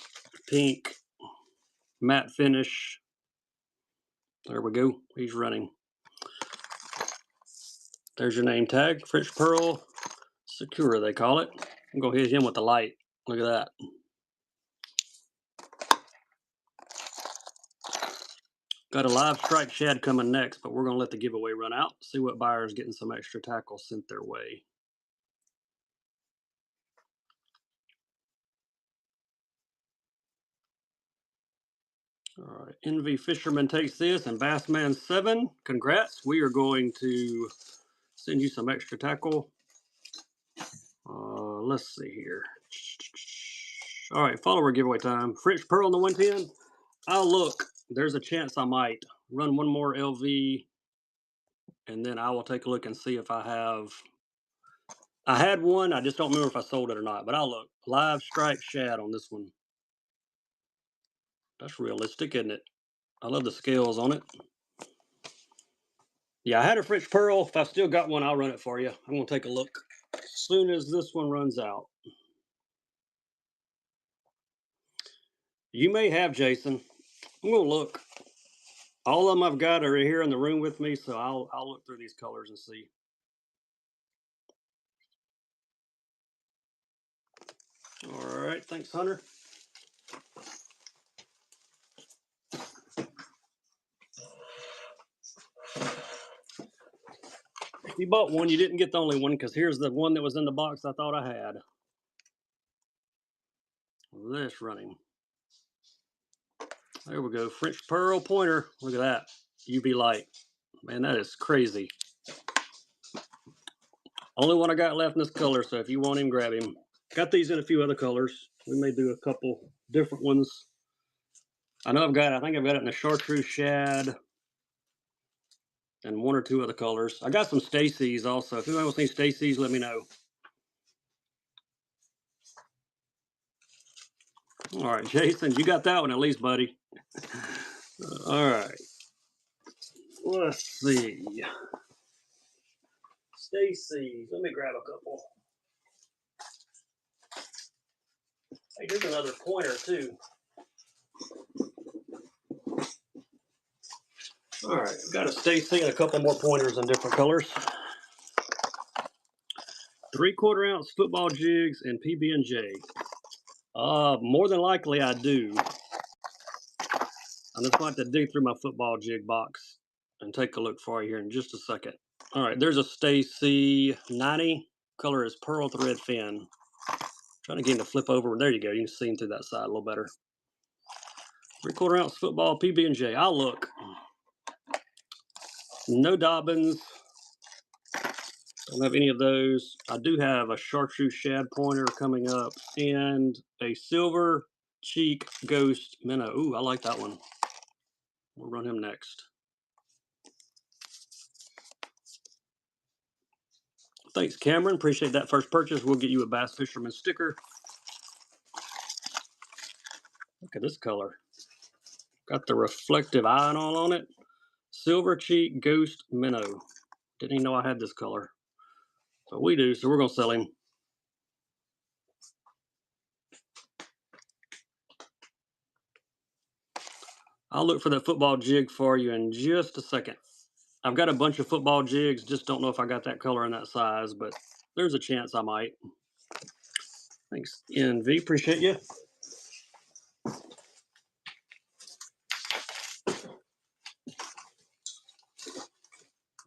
pink, matte finish. There we go. He's running. There's your name tag, French Pearl Secure, they call it. I'm gonna hit him with the light. Look at that. Got a live striped shad coming next, but we're gonna let the giveaway run out. See what buyer's getting some extra tackle sent their way. All right, NV Fisherman takes this, and Bassman 7, congrats. We are going to send you some extra tackle. Let's see here. All right, follower giveaway time. French Pearl on the 110. I'll look. There's a chance I might run one more LV, and then I will take a look and see if I have. I had one. I just don't remember if I sold it or not, but I'll look. Live striped shad on this one. That's realistic, isn't it? I love the scales on it. Yeah, I had a French Pearl. If I've still got one, I'll run it for you. I'm going to take a look as soon as this one runs out. You may have, Jason. I'm going to look. All of them I've got are here in the room with me, so I'll look through these colors and see. All right, thanks, Hunter. If you bought one, you didn't get the only one, because here's the one that was in the box I thought I had. This running. There we go. French Pearl pointer. Look at that. UV light. Man, that is crazy. Only one I got left in this color, so if you want him, grab him. Got these in a few other colors. We may do a couple different ones. I think I've got it in a chartreuse shad. and one or two other colors. I got some Stacy's also. If anybody wants any Stacy's, let me know. All right, Jason, you got that one at least, buddy. All right. Let's see. Stacy's. Let me grab a couple. Hey, here's another pointer too. All right, got a Stacy and a couple more pointers in different colors. 3/4 ounce football jigs and PB&J. More than likely I do. I'm just going to dig through my football jig box and take a look for you here in just a second. All right, there's a Stacy 90. Color is pearl thread fin. Trying to get him to flip over. There you go. You can see him through that side a little better. 3/4 ounce football PB&J. I'll look. No Dobbins. Don't have any of those. I do have a chartreuse shad pointer coming up and a silver cheek ghost minnow. Ooh, I like that one. We'll run him next. Thanks, Cameron. Appreciate that first purchase. We'll get you a Bass Fisherman sticker. Look at this color. Got the reflective eye and all on it. Silver cheek ghost minnow. Didn't even know I had this color. But we do, so we're going to sell him. I'll look for that football jig for you in just a second. I've got a bunch of football jigs, just don't know if I got that color and that size, but there's a chance I might. Thanks, NV. Appreciate you.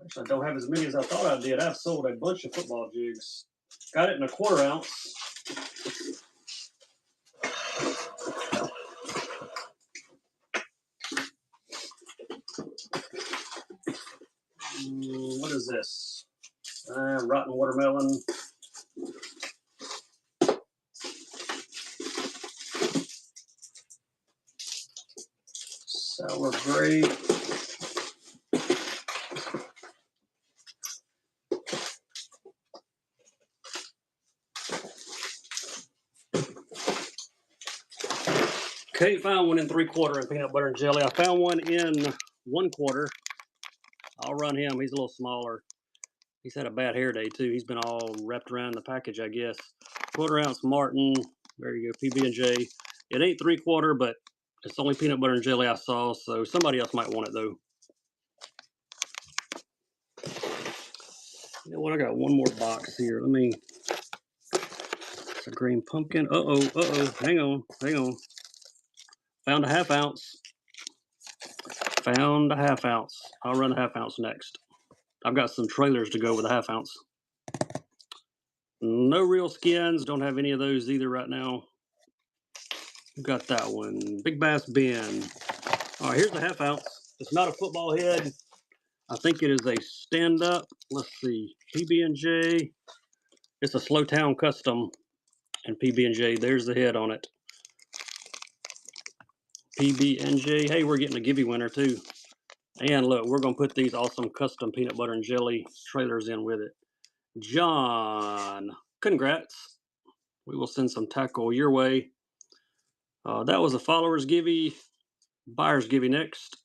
Actually, I don't have as many as I thought I did. I've sold a bunch of football jigs. Got it in a 1/4 ounce. What is this? Rotten watermelon. Sour grape. Can't find one in 3/4 and peanut butter and jelly. I found one in 1/4. I'll run him. He's a little smaller. He's had a bad hair day too. He's been all wrapped around the package, I guess. 1/4 ounce Martin. There you go, PB&J. It ain't 3/4, but it's only peanut butter and jelly I saw, so somebody else might want it though. You know what? I got one more box here. Let me. It's a green pumpkin. Hang on. Found a 1/2 ounce. Found a 1/2 ounce. I'll run a 1/2 ounce next. I've got some trailers to go with a 1/2 ounce. No real skins. Don't have any of those either right now. Got that one. Big Bass Bin. All right, here's a 1/2 ounce. It's not a football head. I think it is a stand-up. Let's see. PB&J. It's a Slowtown Custom and PB&J. There's the head on it. PB&J. Hey, we're getting a giveaway winner too. And look, we're going to put these awesome custom peanut butter and jelly trailers in with it. John, congrats. We will send some tackle your way. That was a follower's giveaway. Buyer's giveaway next.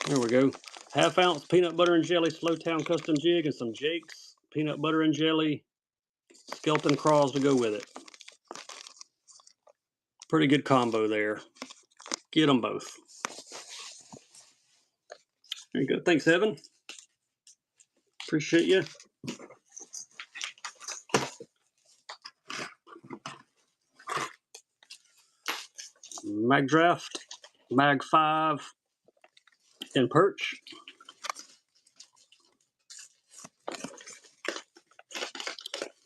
There we go. 1/2 ounce peanut butter and jelly Slowtown custom jig and some Jake's peanut butter and jelly skeleton crawls to go with it. Pretty good combo there. Get them both. There you go. Thanks, Evan. Appreciate you. Mag Draft, Mag 5, and Perch.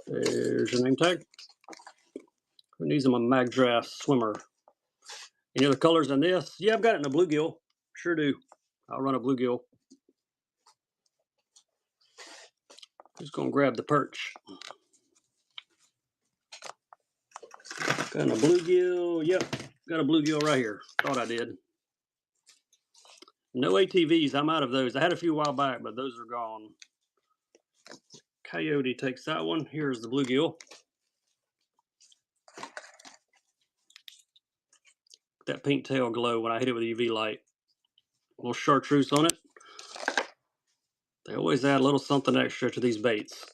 There's your name tag. Who needs them a Mag Draft swimmer? Any other colors in this? Yeah, I've got it in a bluegill. Sure do. I'll run a bluegill. Just gonna grab the perch. Got a bluegill. Yep, got a bluegill right here. Thought I did. No ATVs. I'm out of those. I had a few a while back, but those are gone. Coyote takes that one. Here's the bluegill. That pink tail glow when I hit it with a UV light. A little chartreuse on it. They always add a little something extra to these baits.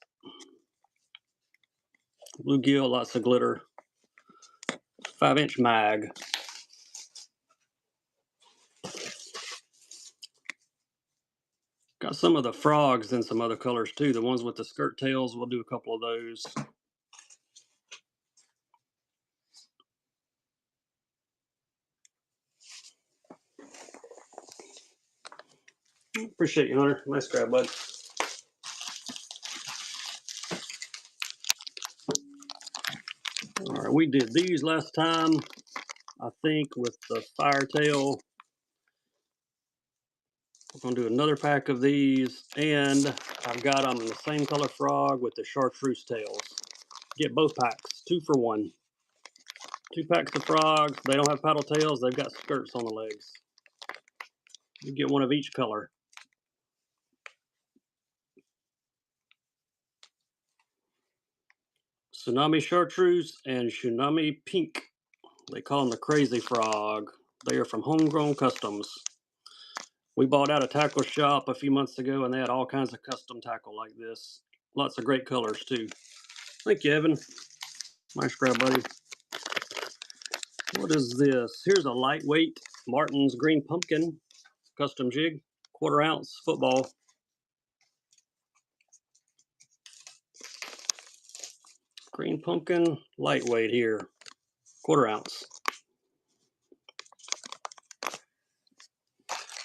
Bluegill, lots of glitter. 5-inch mag. Got some of the frogs in some other colors too. The ones with the skirt tails, we'll do a couple of those. Appreciate you, Hunter. Nice grab, bud. All right, we did these last time, I think, with the firetail. We're going to do another pack of these, and I've got them in the same color frog with the chartreuse tails. Get both packs, 2 for 1. 2 packs of frogs. They don't have paddle tails. They've got skirts on the legs. You get one of each color. Tsunami chartreuse and tsunami pink. They call them the crazy frog. They are from Homegrown Customs. We bought out a tackle shop a few months ago, and they had all kinds of custom tackle like this. Lots of great colors too. Thank you, Evan. Nice grab, buddy. What is this? Here's a lightweight Martin's Green Pumpkin custom jig, 1/4 ounce football. Green Pumpkin, lightweight here, 1/4 ounce.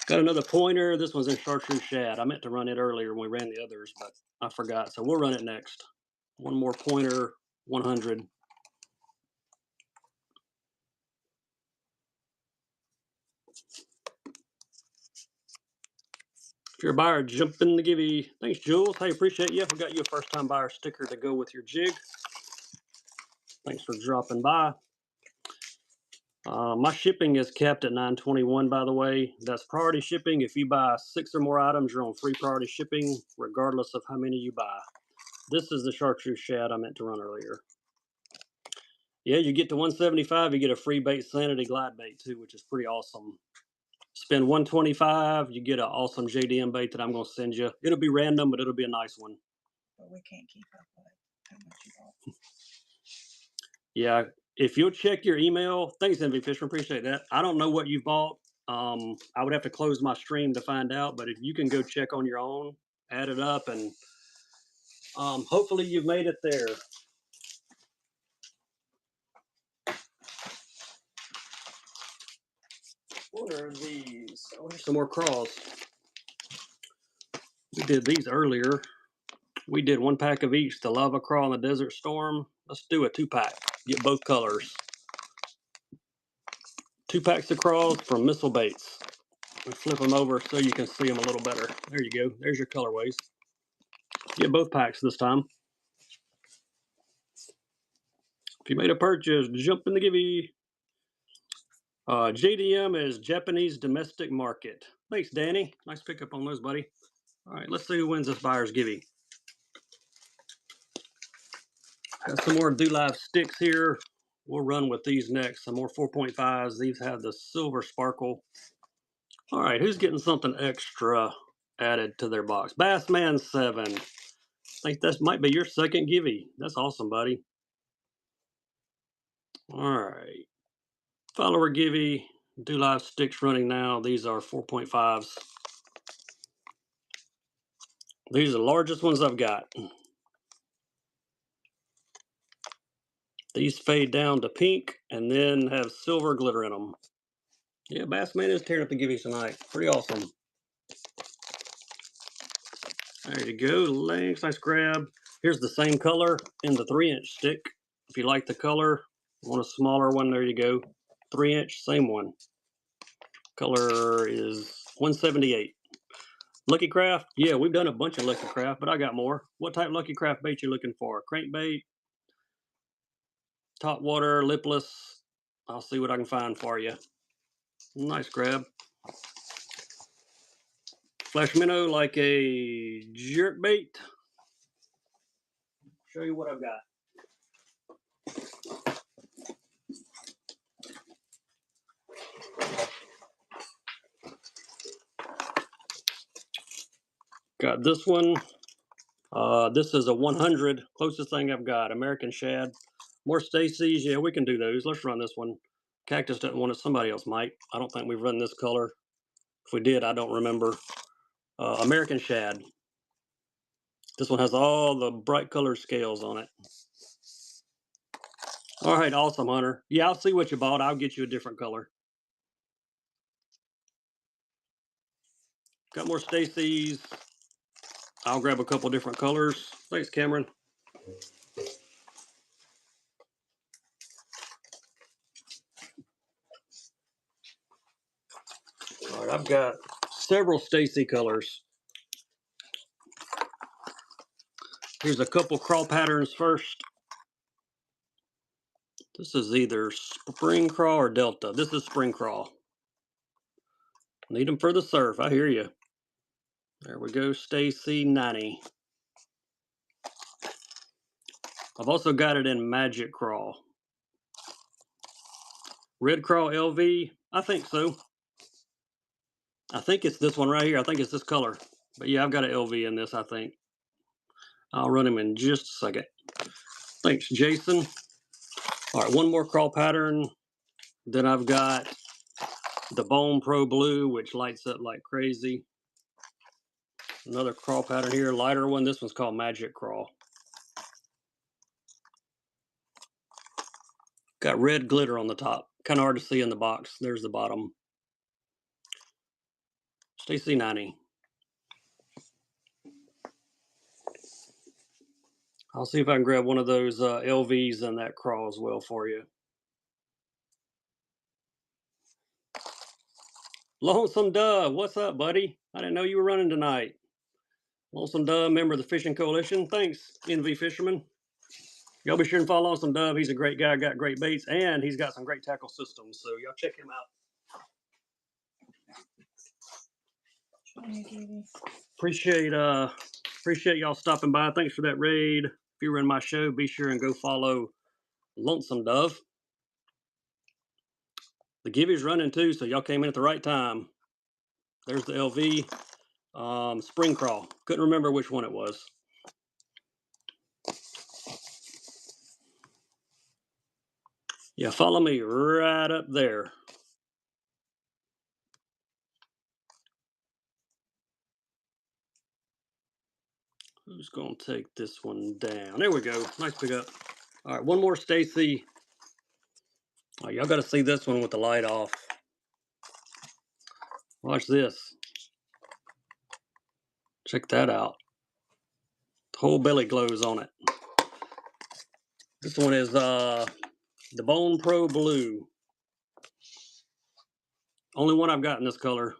Got another pointer. This one's in chartreuse shad. I meant to run it earlier when we ran the others, but I forgot. So we'll run it next. One more pointer, 100. If you're a buyer, jump in the givey. Thanks, Jules. Hey, appreciate you. We got you a first-time buyer sticker to go with your jig. Thanks for dropping by. My shipping is kept at $9.21, by the way. That's priority shipping. If you buy 6 or more items, you're on free priority shipping, regardless of how many you buy. This is the chartreuse shad I meant to run earlier. Yeah, you get to 175, you get a free bait sanity glide bait too, which is pretty awesome. Spend 125, you get an awesome JDM bait that I'm going to send you. It'll be random, but it'll be a nice one. But we can't keep up with how much you bought. Yeah, if you'll check your email, thanks, MV Fisher, appreciate that. I don't know what you've bought. I would have to close my stream to find out, but if you can go check on your own, add it up, and hopefully you've made it there. What are these? Oh, here's some more craws. We did these earlier. We did 1 pack of each, the lava craw and the desert storm. Let's do a 2-pack. Get both colors. 2 packs of craws from Missile Baits. We'll flip them over so you can see them a little better. There you go. There's your colorways. Get both packs this time. If you made a purchase, jump in the givey. JDM is Japanese domestic market. Thanks, Danny. Nice pickup on those, buddy. All right, let's see who wins this buyer's givey. Got some more Do Live sticks here. We'll run with these next. Some more 4.5s. These have the silver sparkle. All right, who's getting something extra added to their box? Bassman 7. I think that might be your second givey. That's awesome, buddy. All right. Follower givey. Do Live sticks running now. These are 4.5s. These are the largest ones I've got. These fade down to pink and then have silver glitter in them. Yeah, Bassman is tearing up the givey tonight. Pretty awesome. There you go. Thanks. Nice grab. Here's the same color in the 3-inch stick. If you like the color, want a smaller one, there you go. 3-inch, same one. Color is 178. Lucky Craft, yeah, we've done a bunch of Lucky Craft, but I got more. What type of Lucky Craft bait you looking for? Crankbait, top water, lipless. I'll see what I can find for you. Nice grab. Flash minnow like a jerk bait. Show you what I've got. Got this one. This is a 100, closest thing I've got. American shad. More Stacy's. Yeah, we can do those. Let's run this one. Cactus doesn't want it. Somebody else might. I don't think we've run this color. If we did, I don't remember. American shad. This one has all the bright colored scales on it. All right, awesome, Hunter. Yeah, I'll see what you bought. I'll get you a different color. Got more Stacy's. I'll grab a couple different colors. Thanks, Cameron. All right, I've got several Stacy colors. Here's a couple crawl patterns first. This is either spring crawl or delta. This is spring crawl. Need them for the surf. I hear you. There we go, Stacy 90. I've also got it in magic crawl. Red crawl LV. I think so. I think it's this one right here. I think it's this color. But yeah, I've got an LV in this, I think. I'll run him in just a second. Thanks, Jason. All right, one more crawl pattern. Then I've got the Bone Pro Blue, which lights up like crazy. Another crawl pattern here, lighter one. This one's called Magic Crawl. Got red glitter on the top. Kind of hard to see in the box. There's the bottom. Stacy 90. I'll see if I can grab one of those LVs in that crawl as well for you. Lonesome Dove, what's up, buddy? I didn't know you were running tonight. Lonesome Dove, member of the Fishing Coalition. Thanks, NV Fisherman. Y'all be sure and follow Lonesome Dove. He's a great guy, got great baits, and he's got some great tackle systems. So y'all check him out. Appreciate y'all stopping by. Thanks for that raid. If you were in my show, be sure and go follow Lonesome Dove. The Gibby's running too, so y'all came in at the right time. There's the LV spring crawl. Couldn't remember which one it was. Yeah, follow me right up there. Who's going to take this one down? There we go. Nice pickup. All right, one more Stacy. Oh, y'all got to see this one with the light off. Watch this. Check that out. The whole belly glows on it. This one is the Bone Pro Blue. Only one I've got in this color.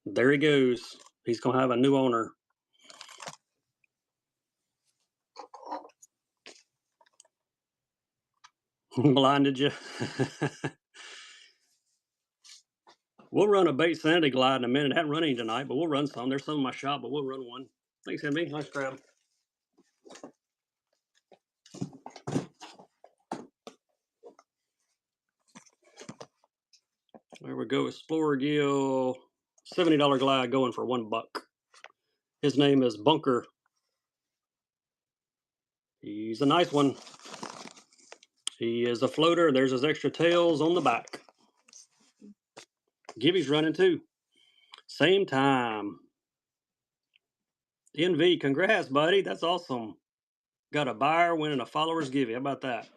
There he goes. He's going to have a new owner. Blinded you. We'll run a bait sanity glide in a minute. I haven't run any tonight, but we'll run some. There's some in my shop, but we'll run one. Thanks, Henry. Nice crab. There we go. Explorer Gill. $70 glide going for $1. His name is Bunker. He's a nice one. He is a floater. There's his extra tails on the back. Gibby's running too. Same time. NV, congrats, buddy. That's awesome. Got a buyer winning a follower's Gibby. How about that?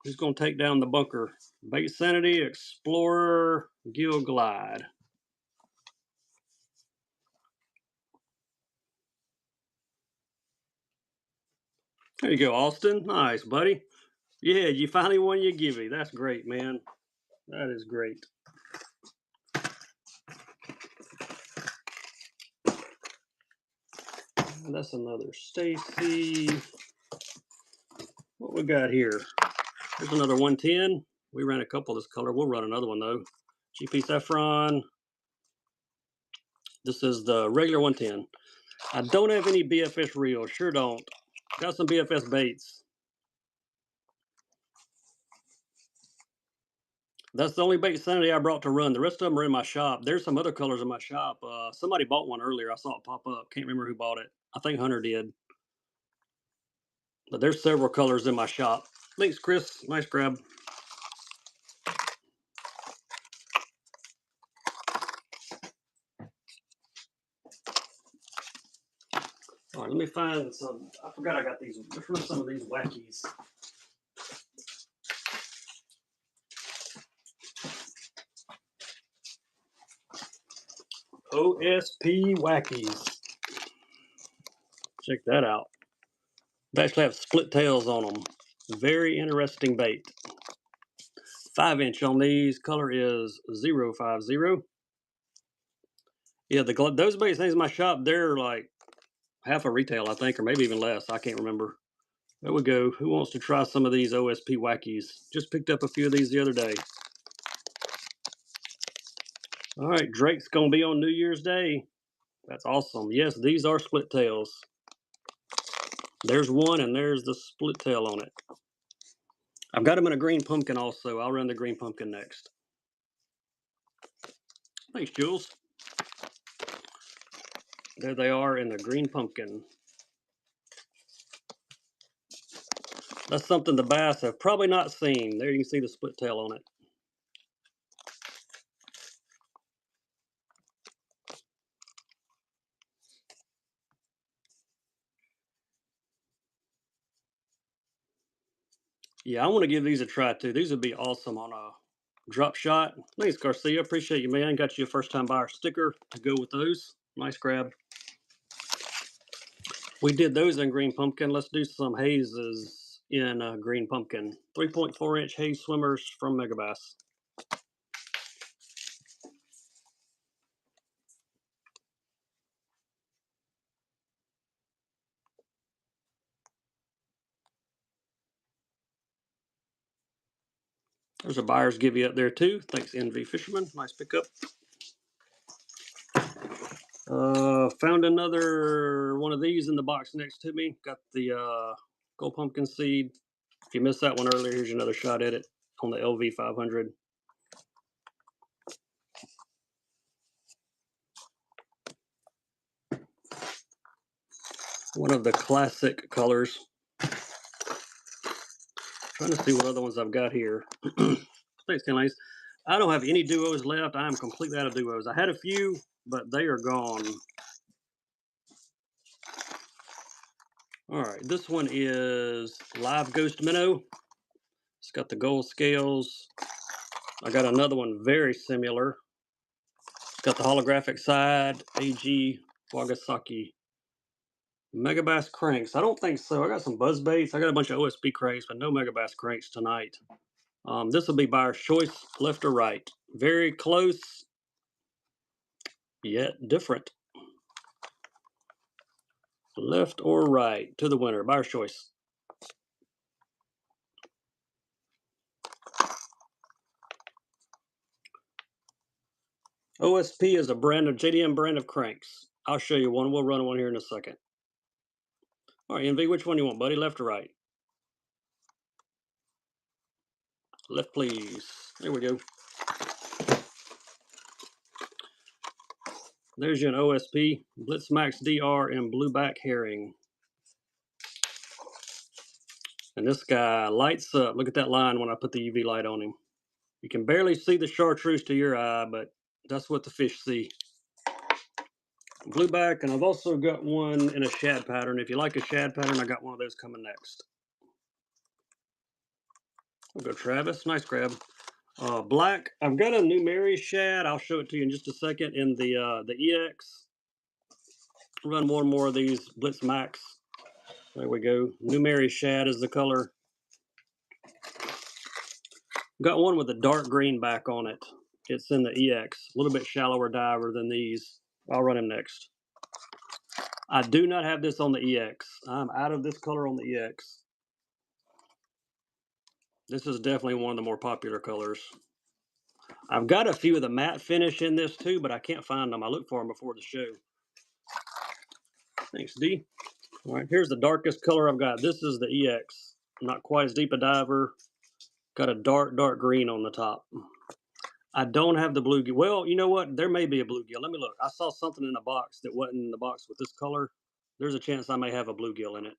Who's going to take down the Bunker? Bait Sanity, Explorer, Gill Glide. There you go, Austin. Nice, buddy. Yeah, you finally won your Gibby. That's great, man. That is great. That's another Stacy. What we got here? There's another 110. We ran a couple of this color. We'll run another one though. GP Saffron. This is the regular 110. I don't have any BFS reels. Sure don't. Got some BFS baits. That's the only bait Sanity I brought to run. The rest of them are in my shop. There's some other colors in my shop. Somebody bought one earlier. I saw it pop up. Can't remember who bought it. I think Hunter did. But there's several colors in my shop. Thanks, Chris. Nice grab. All right, let me find some. I forgot I got these. Let's run some of these wackies. OSP wackies. Check that out. They actually have split tails on them. Very interesting bait. 5-inch on these. Color is 050. Yeah, those baits things in my shop, they're like half a retail, I think, or maybe even less. I can't remember. There we go. Who wants to try some of these OSP wackies? Just picked up a few of these the other day. All right, Drake's going to be on New Year's Day. That's awesome. Yes, these are split tails. There's one, and there's the split tail on it. I've got them in a green pumpkin also. I'll run the green pumpkin next. Thanks, Jules. There they are in the green pumpkin. That's something the bass have probably not seen. There you can see the split tail on it. Yeah, I want to give these a try too. These would be awesome on a drop shot. Thanks, Garcia. Appreciate you, man. Got you a first time buyer sticker to go with those. Nice grab. We did those in green pumpkin. Let's do some hazes in green pumpkin. 3.4-inch haze swimmers from Megabass. There's a buyer's give you up there too. Thanks, NV Fisherman. Nice pickup. Found another one of these in the box next to me. Got the gold pumpkin seed. If you missed that one earlier, here's another shot at it on the LV 500. One of the classic colors. Trying to see what other ones I've got here. Thanks, Ken. I don't have any duos left. I am completely out of duos. I had a few, but they are gone. All right, this one is Live Ghost Minnow. It's got the gold scales. I got another one very similar. It's got the holographic side, AG Wagasaki. Megabass cranks. I don't think so. I got some buzz baits. I got a bunch of OSB cranks, but no Megabass cranks tonight. This will be buyer's choice, left or right. Very close, yet different. Left or right to the winner, buyer's choice. OSP is a brand of JDM brand of cranks. I'll show you one. We'll run one here in a second. All right, NV, which one you want, buddy? Left or right? Left, please. There we go. There's your OSP, Blitzmax DR and Blueback Herring. And this guy lights up. Look at that line when I put the UV light on him. You can barely see the chartreuse to your eye, but that's what the fish see. Blueback, and I've also got one in a shad pattern. If you like a shad pattern, I got one of those coming next. We'll go Travis. Nice grab. Black, I've got a new Mary shad. I'll show it to you in just a second in the EX. Run one more of these Blitz Max. There we go. New Mary shad is the color. Got one with a dark green back on it. It's in the EX. A little bit shallower diver than these. I'll run him next. I do not have this on the EX. I'm out of this color on the EX. This is definitely one of the more popular colors. I've got a few of the matte finish in this too, but I can't find them. I looked for them before the show. Thanks, D. All right, here's the darkest color I've got. This is the EX. Not quite as deep a diver. Got a dark green on the top. I don't have the bluegill. Well, you know what? There may be a bluegill. Let me look. I saw something in the box that wasn't in the box with this color. There's a chance I may have a bluegill in it.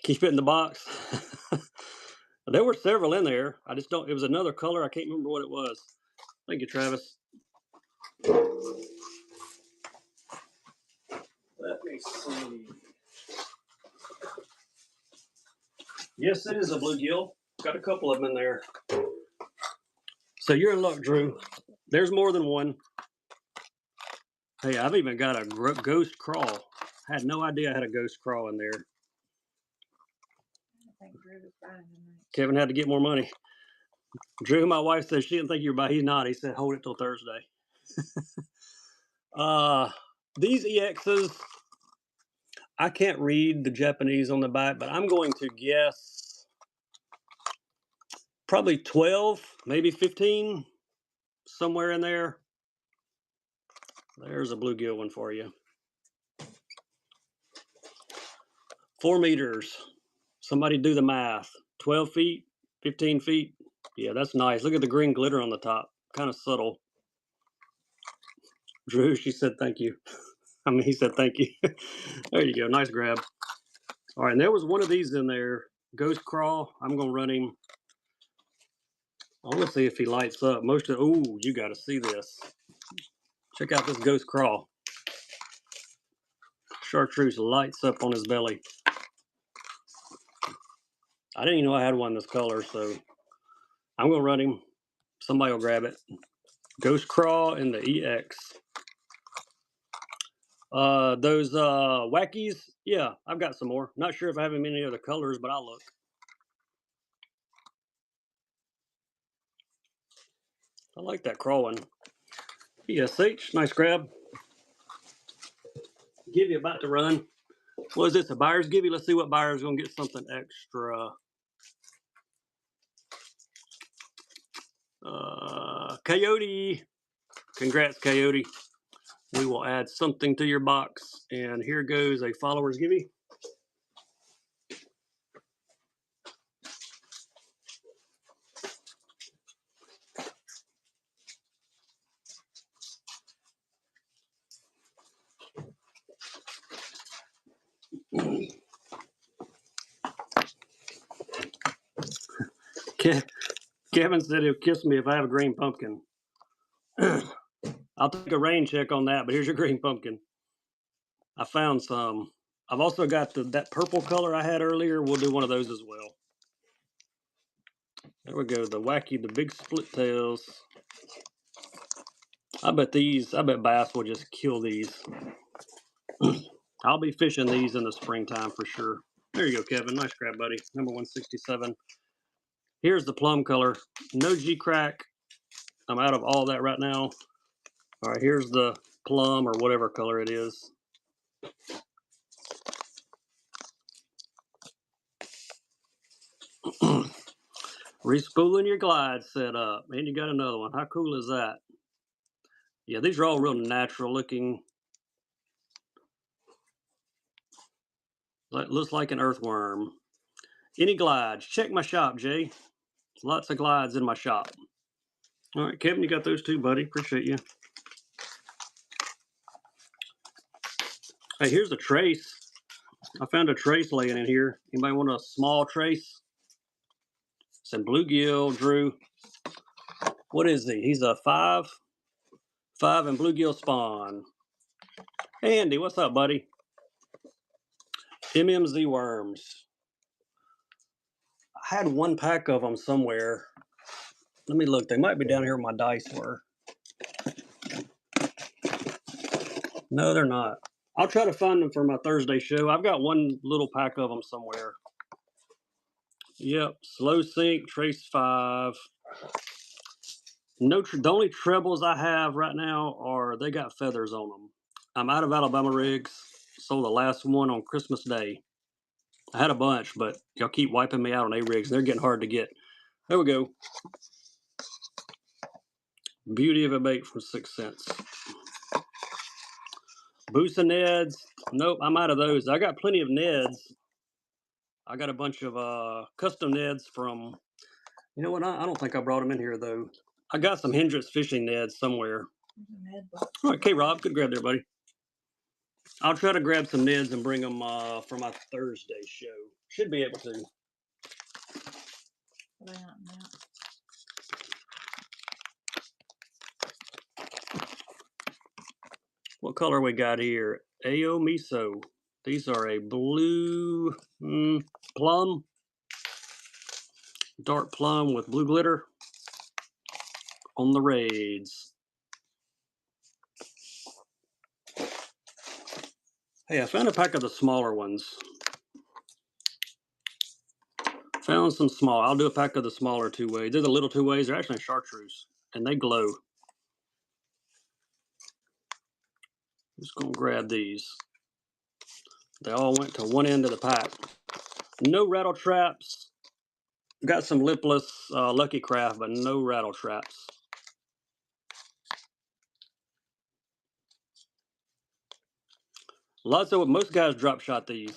Keep it in the box. There were several in there. I just don't. It was another color. I can't remember what it was. Thank you, Travis. Let me see. Yes, it is a bluegill. Got a couple of them in there. So you're in luck, Drew. There's more than one. Hey, I've even got a ghost crawl. I had no idea I had a ghost crawl in there. I think Drew was buying them. Kevin had to get more money. Drew, my wife said she didn't think you were buying. He's not. He said hold it till Thursday. These EXs, I can't read the Japanese on the back, but I'm going to guess probably 12, maybe 15, somewhere in there. There's a bluegill one for you. 4 meters. Somebody do the math. 12 feet, 15 feet. Yeah, that's nice. Look at the green glitter on the top. Kind of subtle. Drew, she said thank you. I mean, he said thank you. There you go. Nice grab. All right, and there was one of these in there. Ghost crawl. I'm going to run him. I want to see if he lights up. Most of, ooh, you got to see this. Check out this ghost crawl. Chartreuse lights up on his belly. I didn't even know I had one this color, so I'm going to run him. Somebody will grab it. Ghost crawl in the EX. Those wackies, yeah, I've got some more. Not sure if I have them in any other colors, but I'll look. I like that crawling. PSH, nice grab. Gibby about to run. What is this, a buyer's Gibby? Let's see what buyer's going to get something extra. Coyote. Congrats, Coyote. We will add something to your box. And here goes a follower's Gibby. Kevin said he'll kiss me if I have a green pumpkin. I'll take a rain check on that, but here's your green pumpkin. I found some. I've also got that purple color I had earlier. We'll do one of those as well. There we go. The wacky, the big split tails. I bet bass will just kill these. I'll be fishing these in the springtime for sure. There you go, Kevin. Nice grab, buddy. Number 167. Here's the plum color. No G-crack. I'm out of all that right now. All right, here's the plum or whatever color it is. Respooling your glide set up. And you got another one. How cool is that? Yeah, these are all real natural looking. Looks like an earthworm. Any glides? Check my shop, Jay. Lots of glides in my shop. All right, Kevin, you got those too, buddy. Appreciate you. Hey, here's a trace. I found a trace laying in here. Anybody want a small trace? Some bluegill, Drew. What is he? He's a 5 and bluegill spawn. Hey, Andy, what's up, buddy? MMZ worms. I had one pack of them somewhere. Let me look. They might be down here where my dice were. No, they're not. I'll try to find them for my Thursday show. I've got one little pack of them somewhere. Yep, slow sink, trace 5. No, the only trebles I have right now are they got feathers on them. I'm out of Alabama rigs. Sold the last one on Christmas Day. I had a bunch, but y'all keep wiping me out on A-rigs. They're getting hard to get. There we go. Beauty of a bait from 6 cents. Boost of Neds. Nope, I'm out of those. I got plenty of Neds. I got a bunch of custom Neds from, you know what? I don't think I brought them in here, though. I got some Hendrix fishing Neds somewhere. All right, K-Rob, good grab there, buddy. I'll try to grab some Neds and bring them for my Thursday show. Should be able to. What color we got here? Ao Miso. These are a blue plum. Dark plum with blue glitter on the raids. Hey, I found a pack of the smaller ones. Found some small. I'll do a pack of the smaller 2-ways. They're the little 2-ways. They're actually chartreuse, and they glow. Just gonna grab these. They all went to one end of the pack. No rattle traps. Got some lipless Lucky Craft, but no rattle traps. Most guys drop shot these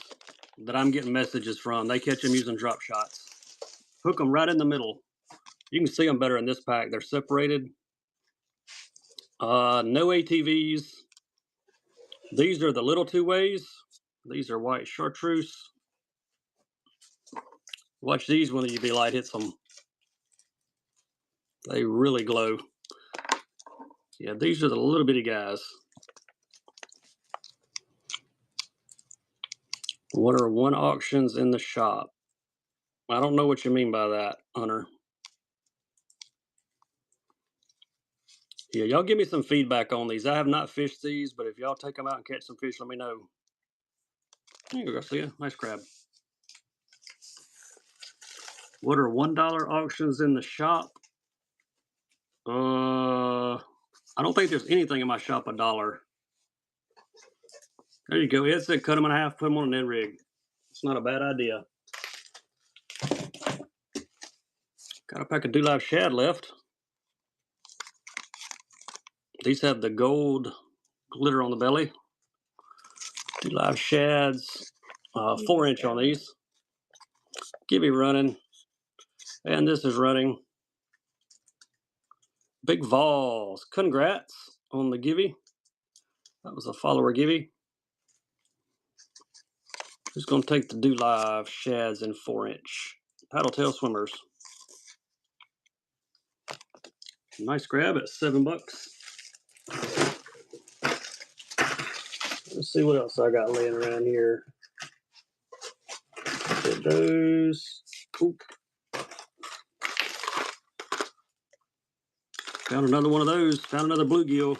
that I'm getting messages from. They catch them using drop shots. Hook them right in the middle. You can see them better in this pack. They're separated. No ATVs. These are the little 2-ways. These are white chartreuse. Watch these when the UV light hits them. They really glow. Yeah, these are the little bitty guys. What are 1 auctions in the shop? I don't know what you mean by that, Hunter. Yeah, y'all give me some feedback on these. I have not fished these, but if y'all take them out and catch some fish, let me know. There you go, Garcia. Nice crab. What are $1 auctions in the shop? I don't think there's anything in my shop $1. There you go. It said cut them in half, put them on an Ned rig. It's not a bad idea. Got a pack of Do Live shad left. These have the gold glitter on the belly. Do Live shads, 4-inch on these. Gibby running, and this is running. Big Vols. Congrats on the Gibby. That was a follower Gibby. Who's going to take the Do Live shads in 4-inch? Paddle tail swimmers. Nice grab at $7. Let's see what else I got laying around here. Get those. Oop. Found another one of those. Found another bluegill.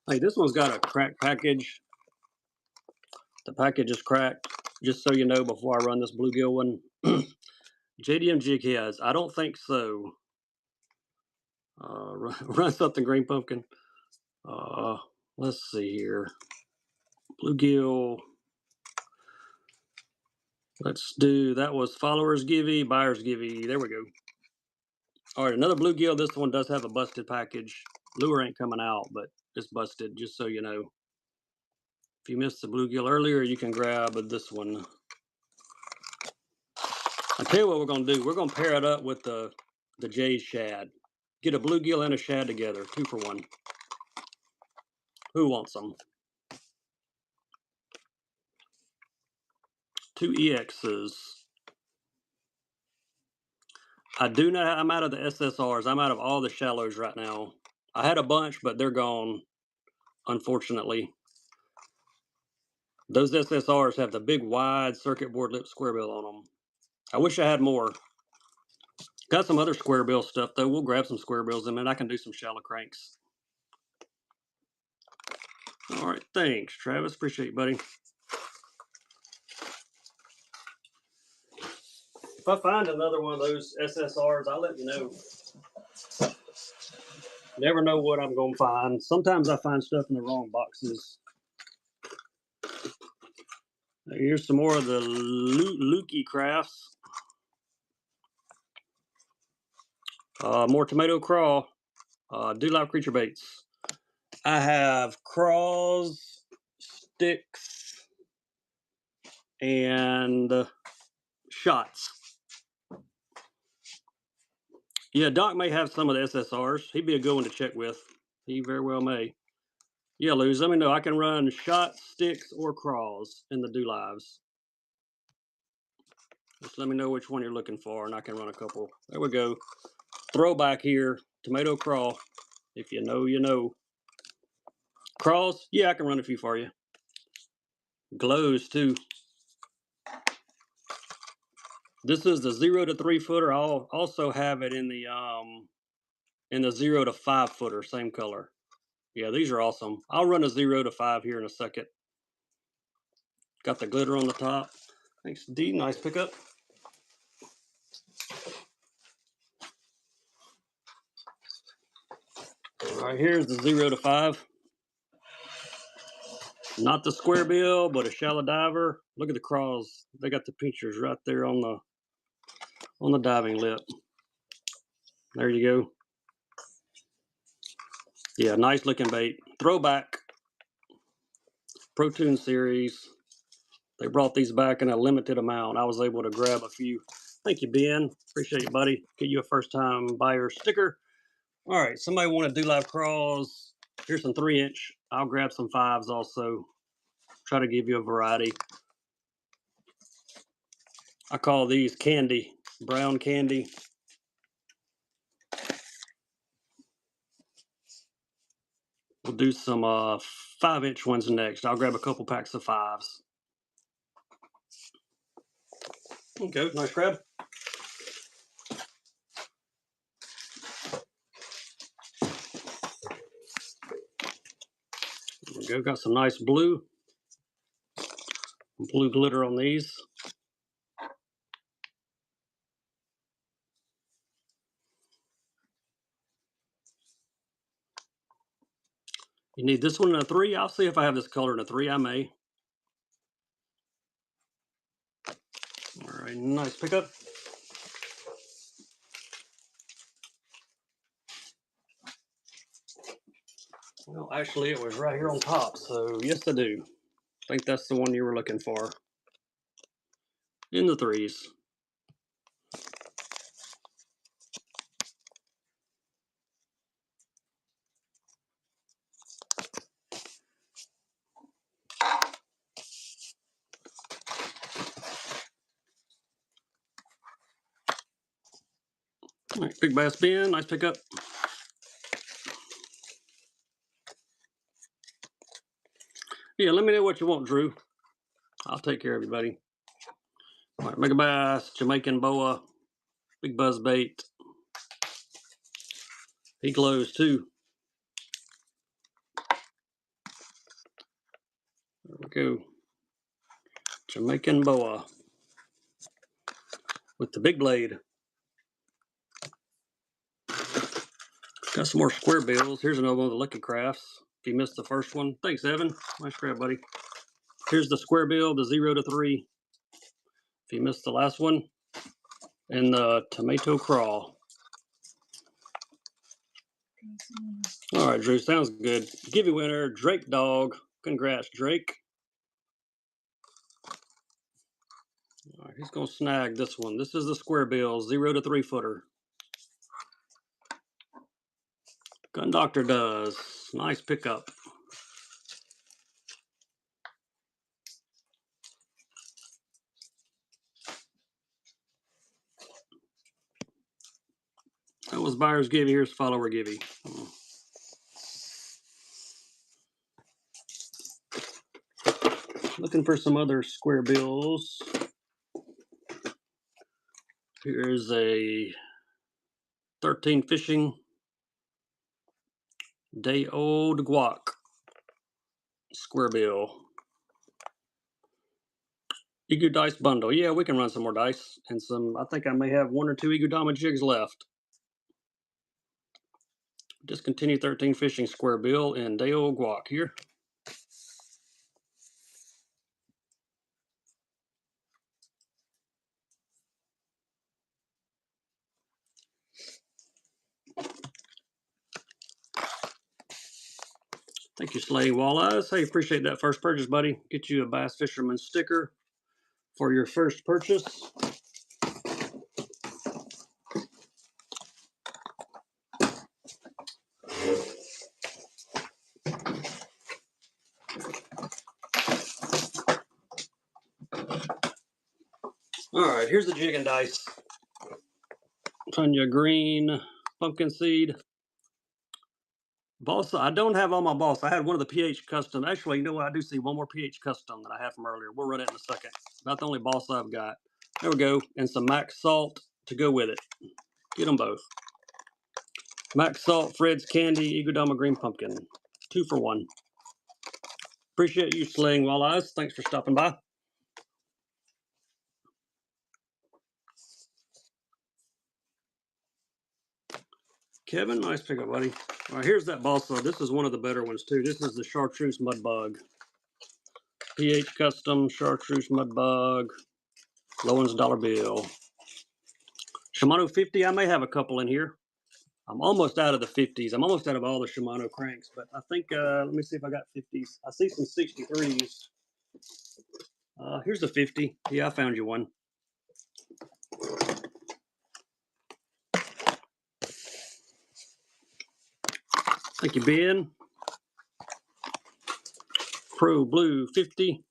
Hey, this one's got a cracked package. The package is cracked. Just so you know, before I run this bluegill one. JDM jig heads. I don't think so. Run something green pumpkin. Let's see here. Bluegill. Let's do, that was followers givey, buyers givey. There we go. All right, another bluegill. This one does have a busted package. Lure ain't coming out, but it's busted, just so you know. If you missed the bluegill earlier, you can grab this one. I'll tell you what we're going to do. We're going to pair it up with the Jay's shad. Get a bluegill and a shad together, 2 for 1. Who wants them? 2 EXs. I do not. I'm out of the SSRs. I'm out of all the shallows right now. I had a bunch, but they're gone, unfortunately. Those SSRs have the big, wide circuit board lip square bill on them. I wish I had more. Got some other square bill stuff, though. We'll grab some square bills in a minute. I can do some shallow cranks. All right, thanks, Travis. Appreciate you, buddy. If I find another one of those SSRs, I'll let you know. Never know what I'm going to find. Sometimes I find stuff in the wrong boxes. Here's some more of the Lukey crafts. More tomato crawl. Do live creature baits. I have crawls, sticks, and shots. Yeah, Doc may have some of the SSRs. He'd be a good one to check with. He very well may. Yeah, Luz, let me know. I can run shots, sticks, or crawls in the do lives. Just let me know which one you're looking for, and I can run a couple. There we go. Throwback here, tomato crawl. If you know, you know. Crawls, yeah, I can run a few for you. Glows too. This is the 0 to 3 footer. I'll also have it in the 0 to 5 footer, same color. Yeah, these are awesome. I'll run a 0 to 5 here in a second. Got the glitter on the top. Thanks, D. Nice pickup. All right, here's the 0 to 5. Not the square bill, but a shallow diver. Look at the crawls. They got the pictures right there on the diving lip. There you go. Yeah, nice looking bait. Throwback. Protein series. They brought these back in a limited amount. I was able to grab a few. Thank you, Ben. Appreciate it, buddy. Get you a first time buyer sticker. All right, somebody want to do live crawls. Here's some 3-inch. I'll grab some 5s also. Try to give you a variety. I call these candy, brown candy. We'll do some 5-inch ones next. I'll grab a couple packs of 5s. Okay, nice grab. There we go. Got some nice blue glitter on these. You need this one in a 3. I'll see if I have this color in a 3. I may. All right, nice pickup. Well, actually, it was right here on top, so yes, I do. I think that's the one you were looking for. In the 3s. All right, big bass bin, nice pickup. Yeah, let me know what you want, Drew. I'll take care of you, buddy. All right, mega bass, Jamaican boa, big buzz bait. He glows too. There we go. Jamaican boa with the big blade. Got some more square bills. Here's another one of the Lucky Crafts. If you missed the first one, thanks, Evan. Nice grab, buddy. Here's the square bill, the 0 to 3. If you missed the last one, and the tomato crawl. All right, Drew, sounds good. Giveaway winner, Drake Dog. Congrats, Drake. All right, he's going to snag this one. This is the square bill, 0 to 3 footer. Gun Doctor does. Nice pickup. That was buyer's givey. Here's follower givey. Looking for some other square bills. Here's a 13 Fishing Day Old Guac square bill. Egu dice bundle. Yeah, we can run some more dice and some. I think I may have 1 or 2 Egu Dama jigs left. Discontinue 13 Fishing square bill and Day Old Guac here. Thank you, Slaying Walleyes. Hey, appreciate that first purchase, buddy. Get you a Bass Fisherman sticker for your first purchase. All right, here's the jig and dice. Tanya green pumpkin seed. Balsa, I don't have all my balsa. I had one of the pH custom. Actually, you know what? I do see one more pH custom that I had from earlier. We'll run it in a second. Not the only balsa I've got. There we go. And some Max Salt to go with it. Get them both. Max Salt, Fred's Candy, Egodama Green Pumpkin. 2 for 1. Appreciate you, Slaying Walleyes. Thanks for stopping by. Kevin, nice pickup, buddy. All right, here's that balsa. This is one of the better ones, too. This is the Chartreuse Mud Bug. pH Custom, Chartreuse Mud Bug. Lowen's dollar bill. Shimano 50, I may have a couple in here. I'm almost out of the 50s. I'm almost out of all the Shimano cranks, but I think, let me see if I got 50s. I see some 63s. Here's a 50. Yeah, I found you one. Thank you, Ben. Pro Blue 50.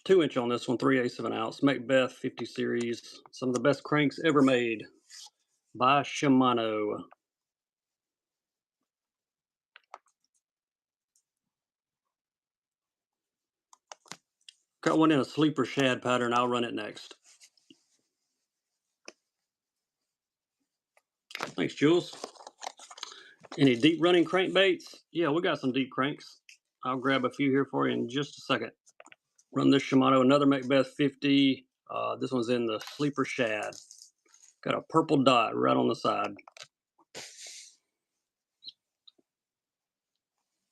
Two-inch on this one, 3/8 of an ounce. Macbeth 50 series. Some of the best cranks ever made by Shimano. Got one in a sleeper shad pattern. I'll run it next. Thanks, Jules. Any deep running crankbaits? Yeah, we got some deep cranks. I'll grab a few here for you in just a second. Run this Shimano, another Macbeth 50. This one's in the sleeper shad. Got a purple dot right on the side.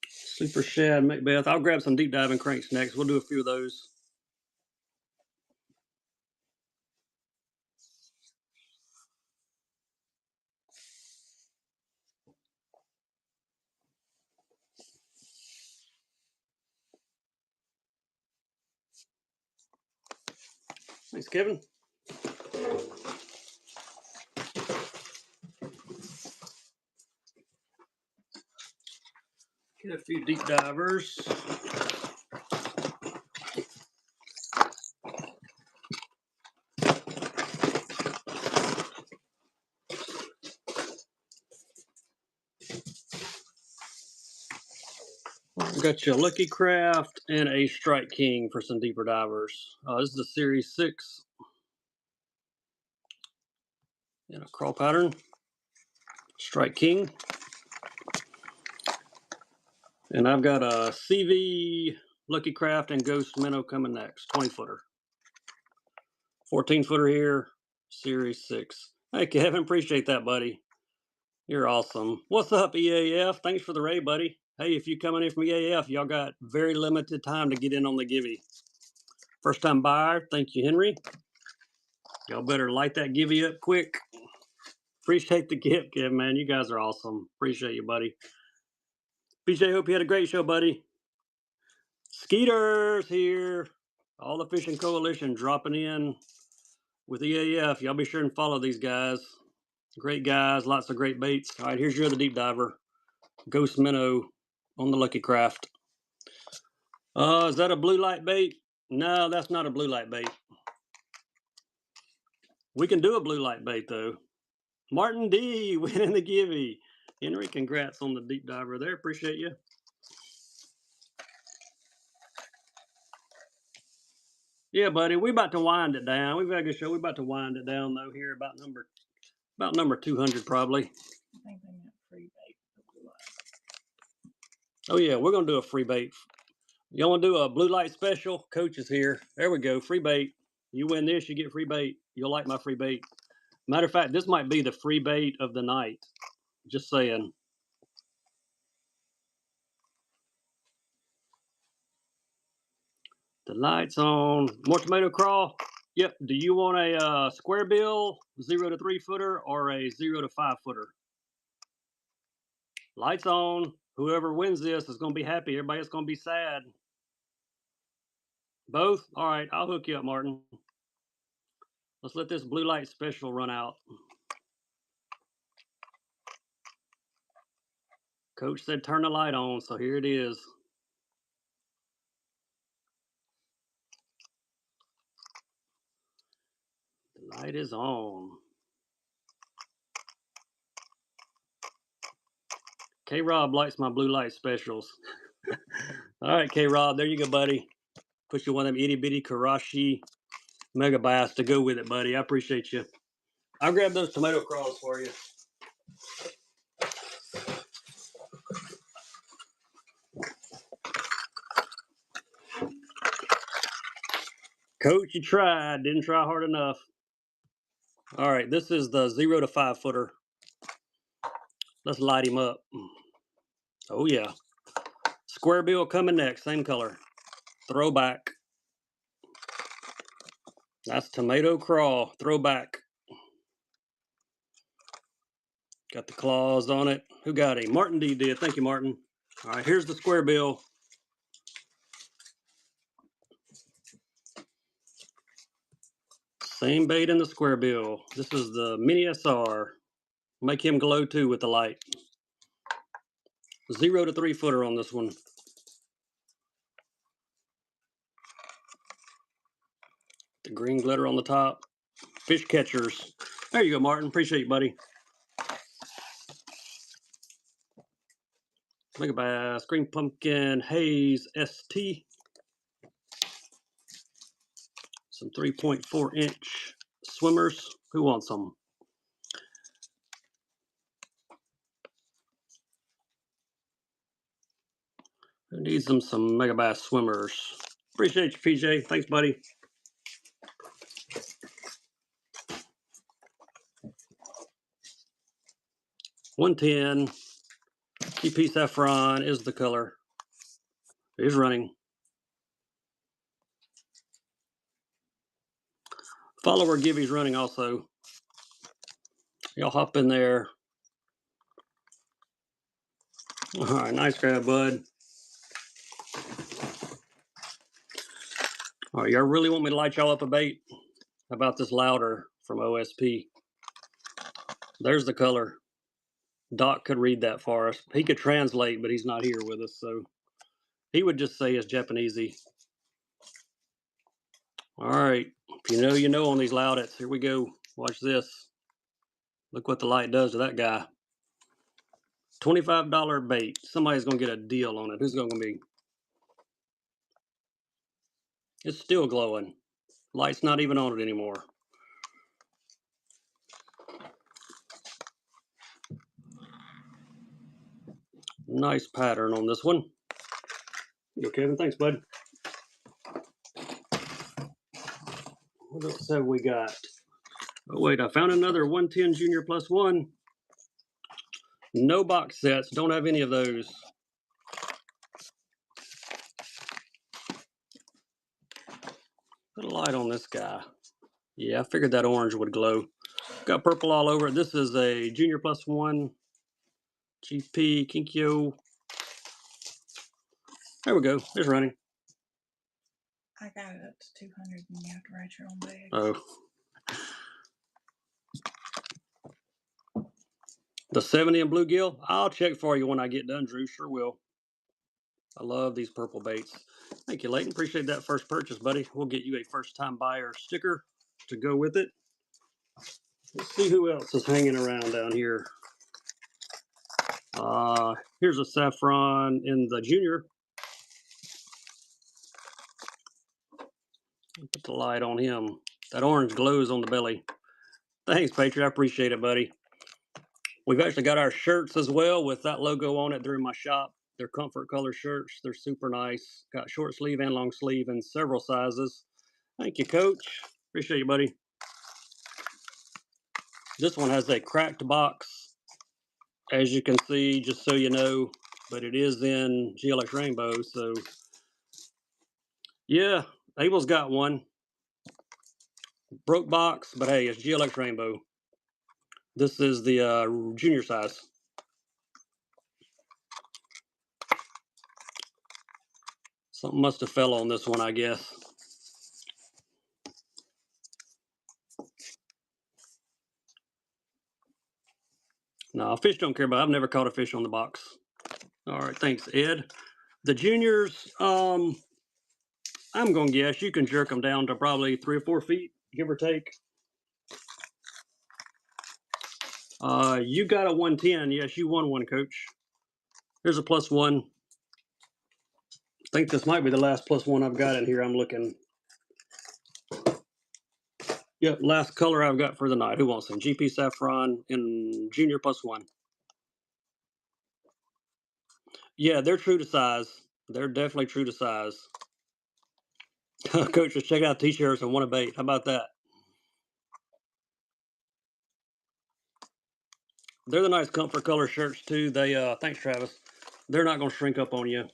Sleeper shad, Macbeth. I'll grab some deep diving cranks next. We'll do a few of those. Thanks, Kevin. Get a few deep divers. We got you a Lucky Craft and a Strike King for some deeper divers. This is the Series 6. In a crawl pattern. Strike King. And I've got a CV, Lucky Craft, and Ghost Minnow coming next. 20-footer. 14-footer here. Series 6. Hey, Kevin. Appreciate that, buddy. You're awesome. What's up, EAF? Thanks for the raid, buddy. Hey, if you're coming in from EAF, y'all got very limited time to get in on the givey. First time buyer, thank you, Henry. Y'all better light that givey up quick. Appreciate the gift, Kevin, man. You guys are awesome. Appreciate you, buddy. BJ, hope you had a great show, buddy. Skeeters here. All the Fishing Coalition dropping in with EAF. Y'all be sure and follow these guys. Great guys, lots of great baits. All right, here's your other deep diver. Ghost Minnow on the Lucky Craft. Is that a blue light bait? No, that's not a blue light bait. We can do a blue light bait, though. Martin D winning the givey. Henry, congrats on the deep diver there. Appreciate you. Yeah, buddy, we about to wind it down. We've had a good show. We're about to wind it down, though, here about number 200, probably. I think they meant free bait. Oh, yeah, we're going to do a free bait. Y'all want to do a blue light special? Coach is here. There we go. Free bait. You win this, you get free bait. You'll like my free bait. Matter of fact, this might be the free bait of the night. Just saying. The light's on. More tomato crawl. Yep. Do you want a square bill 0 to 3 footer or a 0 to 5 footer? Lights on. Whoever wins this is going to be happy. Everybody else going to be sad. Both? All right. I'll hook you up, Martin. Let's let this blue light special run out. Coach said turn the light on, so here it is. The light is on. K-Rob likes my blue light specials. All right, K-Rob, there you go, buddy. Put you one of them itty-bitty Karashi Mega Bass to go with it, buddy. I appreciate you. I'll grab those tomato crawls for you. Coach, you tried. Didn't try hard enough. All right, this is the 0 to 5 footer. Let's light him up. Oh, yeah. Square bill coming next. Same color. Throwback. That's tomato crawl. Throwback. Got the claws on it. Who got him? Martin D did. Thank you, Martin. All right, here's the square bill. Same bait in the square bill. This is the mini SR. Make him glow too with the light. 0 to 3 footer on this one. The green glitter on the top. Fish catchers. There you go, Martin. Appreciate you, buddy. Mega Bass, Green Pumpkin, Haze, ST. Some 3.4 inch swimmers. Who wants them? Who needs them? Some Mega Bass swimmers. Appreciate you, PJ. Thanks, buddy. $110. GP Saffron is the color. He's running. Follower Gibby's running also. Y'all hop in there. All right, nice grab, bud. All right, y'all really want me to light y'all up a bait? How about this louder from OSP? There's the color. Doc could read that for us. He could translate, but he's not here with us, so he would just say it's Japanesey. All right, if you know, you know on these loudets. Here we go. Watch this. Look what the light does to that guy. $25 bait. Somebody's going to get a deal on it. Who's going to be? It's still glowing. Light's not even on it anymore. Nice pattern on this one. You go, Kevin. Thanks, bud. What else have we got? Oh, wait, I found another 110 Junior Plus 1. No box sets. Don't have any of those. Put a light on this guy. Yeah, I figured that orange would glow. Got purple all over it. This is a Junior Plus 1 GP Kinkyo. There we go. It's running. I got it up to 200 and you have to write your own bag. Oh. The 70 in bluegill? I'll check for you when I get done, Drew. Sure will. I love these purple baits. Thank you, Layton. Appreciate that first purchase, buddy. We'll get you a first-time buyer sticker to go with it. Let's see who else is hanging around down here. Here's a saffron in the junior. Put the light on him. That orange glows on the belly. Thanks, Patriot. I appreciate it, buddy. We've actually got our shirts as well with that logo on it. They're in my shop. They're comfort color shirts. They're super nice. Got short sleeve and long sleeve in several sizes. Thank you, Coach. Appreciate you, buddy. This one has a cracked box, as you can see, just so you know, but it is in GLX Rainbow. So, yeah, Abel's got one. Broke box, but hey, it's GLX Rainbow. This is the junior size. Something must have fell on this one, I guess. No, fish don't care about it. I've never caught a fish on the box. All right, thanks, Ed. The juniors, I'm going to guess you can jerk them down to probably 3 or 4 feet, give or take. You got a 110. Yes, you won one, Coach. Here's a +1. I think this might be the last +1 I've got in here. I'm looking. Yep, last color I've got for the night. Who wants them? GP Saffron in junior +1. Yeah, they're true to size. They're definitely true to size. Coach, just check out t-shirts and want a bait. How about that? They're the nice comfort color shirts too. They thanks, Travis. They're not going to shrink up on you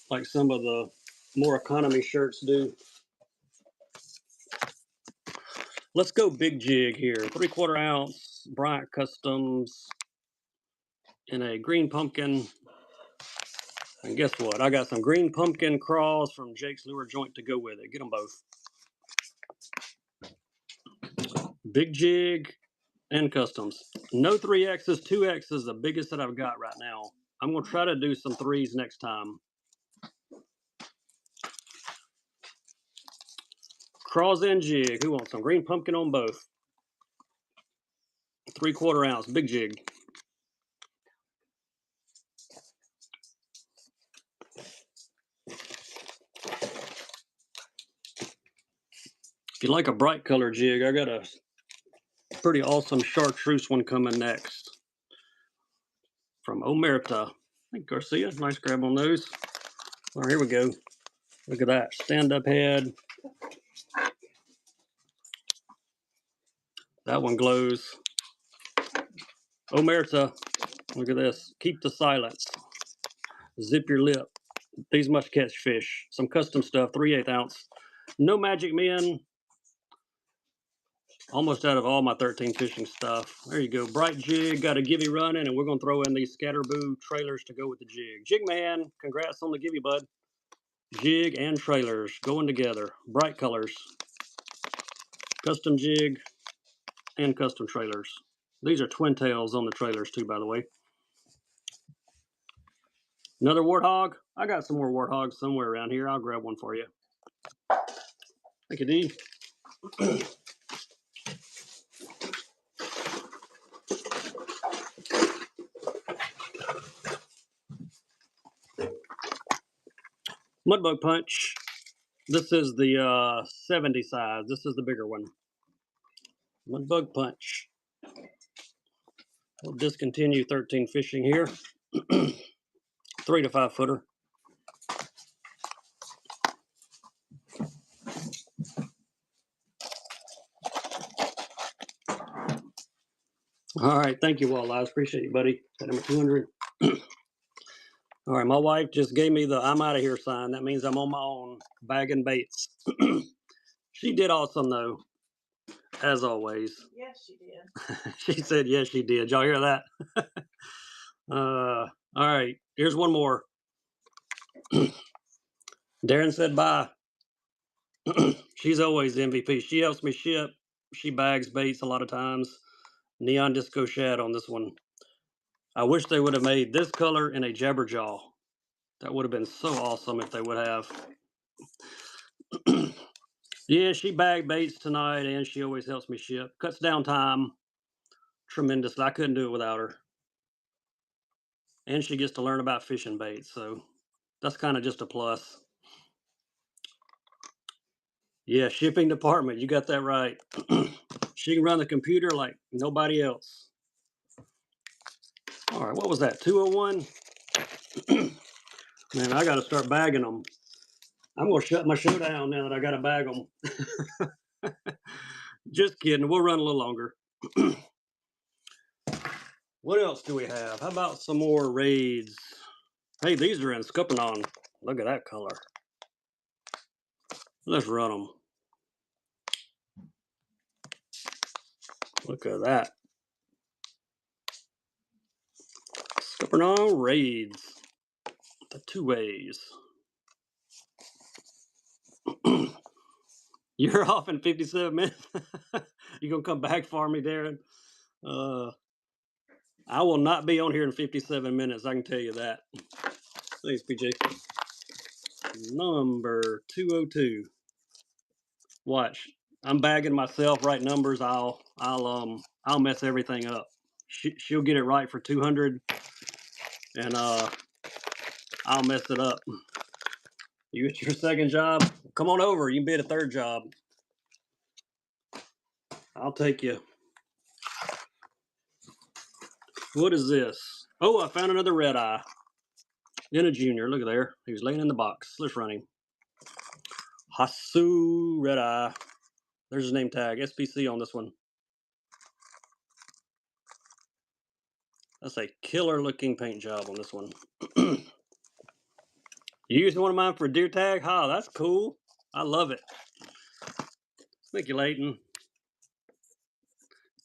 like some of the more economy shirts do. Let's go big jig here. 3/4 ounce Bryant Customs in a green pumpkin. And guess what? I got some green pumpkin craws from Jake's Lure Joint to go with it. Get them both. Big jig and customs. No 3Xs, 2X is the biggest that I've got right now. I'm going to try to do some 3s next time. Craws and jig. Who wants some? Green pumpkin on both. 3/4 ounce. Big jig. If you like a bright color jig, I got a pretty awesome chartreuse one coming next. From Omerta. I think Garcia. Nice grab on those. All right, here we go. Look at that. Stand-up head. That one glows. Omerta. Look at this. Keep the silence. Zip your lip. These must catch fish. Some custom stuff. 3/8 ounce. No Magic Men. Almost out of all my 13 fishing stuff. There you go. Bright jig. Got a givey running, and we're going to throw in these Scatterboo trailers to go with the jig. Jig man, congrats on the givey, bud. Jig and trailers going together. Bright colors. Custom jig and custom trailers. These are twin tails on the trailers too, by the way. Another warthog. I got some more warthogs somewhere around here. I'll grab one for you. Thank you, D. Mudbug punch. This is the 70 size. This is the bigger one. Mudbug punch. We'll discontinue 13 fishing here. 3 to 5 footer. All right, thank you, Walleyes. Appreciate you, buddy. Got number 200. All right, my wife just gave me the I'm out of here sign. That means I'm on my own, bagging baits. She did awesome, though, as always. Yes, she did. She said, yes, she did. Y'all hear that? All right, here's one more. Darren said bye. She's always the MVP. She helps me ship. She bags baits a lot of times. Neon Disco Shad on this one. I wish they would have made this color in a Jabberjaw. That would have been so awesome if they would have. Yeah, she bagged baits tonight, and she always helps me ship. Cuts down time tremendously. I couldn't do it without her. And she gets to learn about fishing baits, so that's kind of just a plus. Yeah, shipping department, you got that right. She can run the computer like nobody else. All right, what was that, 201? Man, I got to start bagging them. I'm going to shut my show down now that I got to bag them. Just kidding. We'll run a little longer. What else do we have? How about some more raids? Hey, these are in Scuppernong. Look at that color. Let's run them. Look at that. Scuppernong Raids. The 2 ways. You're off in 57 minutes. You gonna come back for me, Darren? I will not be on here in 57 minutes. I can tell you that. Thanks, PJ. Number 202. Watch. I'm bagging myself. Right numbers. I'll mess everything up. She'll get it right for 200, and I'll mess it up. You get your second job. Come on over. You can bid a third job. I'll take you. What is this? Oh, I found another red eye. In a junior. Look at there. He was laying in the box. Let's run him. Hasu red eye. There's his name tag. SPC on this one. That's a killer looking paint job on this one. You using one of mine for a deer tag? Ha, that's cool. I love it. Thank you, Layton.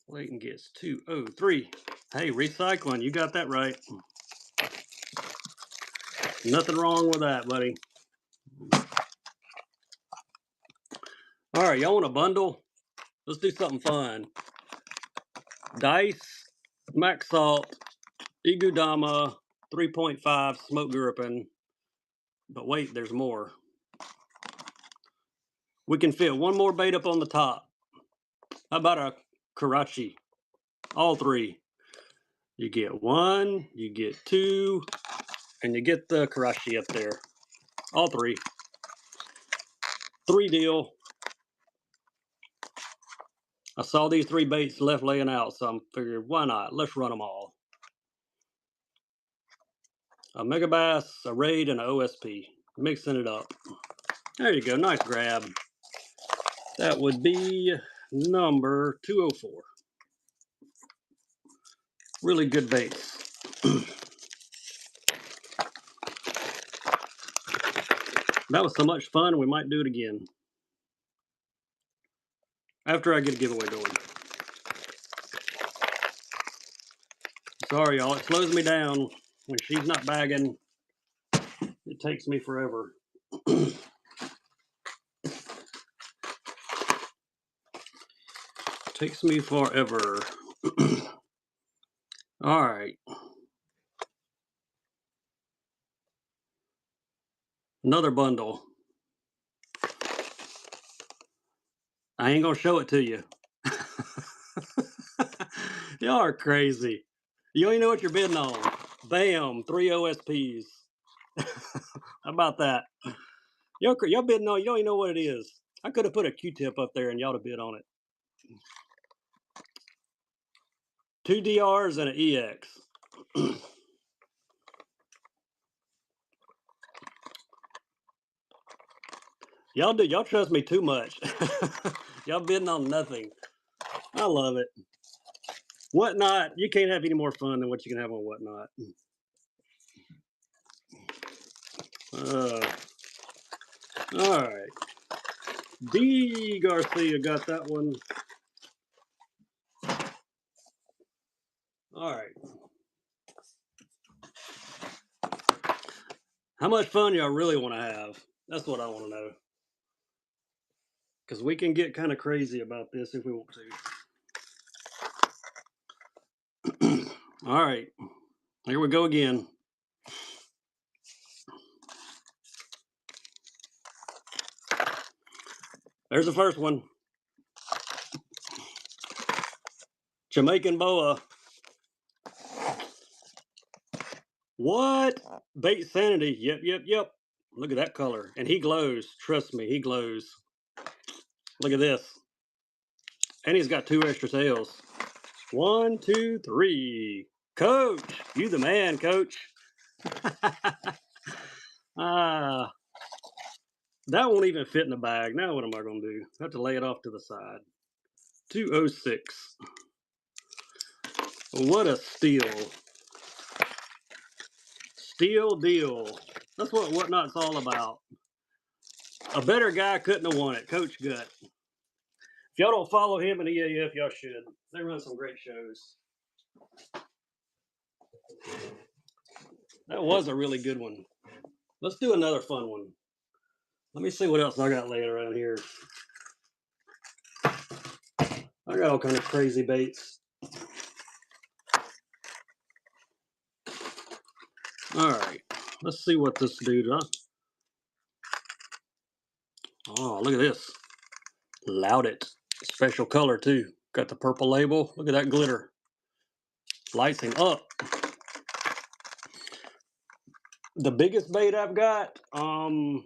Layton gets 203. Hey, recycling. You got that right. Nothing wrong with that, buddy. All right, y'all want a bundle? Let's do something fun. Dice, Max Salt, Igudama, 3.5, Smoke Gurupin. But wait, there's more. We can fit one more bait up on the top. How about a Karachi? All 3. You get 1, you get 2, and you get the Karachi up there. All 3. 3 deal. I saw these 3 baits left laying out, so I figured, why not? Let's run them all. A Mega Bass, a Raid, and an OSP. Mixing it up. There you go. Nice grab. That would be number 204. Really good baits. That was so much fun, we might do it again. After I get a giveaway going. Sorry, y'all. It slows me down. When she's not bagging, it takes me forever. Takes me forever. All right. Another bundle. I ain't gonna show it to you. Y'all are crazy. You don't even know what you're bidding on. Bam, 3 OSPs. How about that? Y'all bidding on, you don't even know what it is. I could have put a Q-tip up there and y'all have bid on it. 2 DRs and an EX. Y'all trust me too much. Y'all bidding on nothing. I love it. Whatnot, you can't have any more fun than what you can have on Whatnot. All right. D. Garcia got that one. All right. How much fun y'all really want to have? That's what I want to know. Because we can get kind of crazy about this if we want to. All right. Here we go again. There's the first one. Jamaican boa. What? Bait Sanity. Yep. Look at that color. And he glows. Trust me, he glows. Look at this. And he's got 2 extra tails. 1, 2, 3. Coach, you the man, Coach. That won't even fit in the bag. Now what am I going to do? I have to lay it off to the side. 206. What a steal. Steal deal. That's what Whatnot's all about. A better guy couldn't have won it. Coach Gut. If y'all don't follow him and EAF, y'all should. They run some great shows. That was a really good one. Let's do another fun one. Let me see what else I got laying around here. I got all kind of crazy baits. All right, let's see what this dude does. Oh, look at this. Loud it. Special color too. Got the purple label. Look at that glitter. Lights him up. The biggest bait I've got, we'll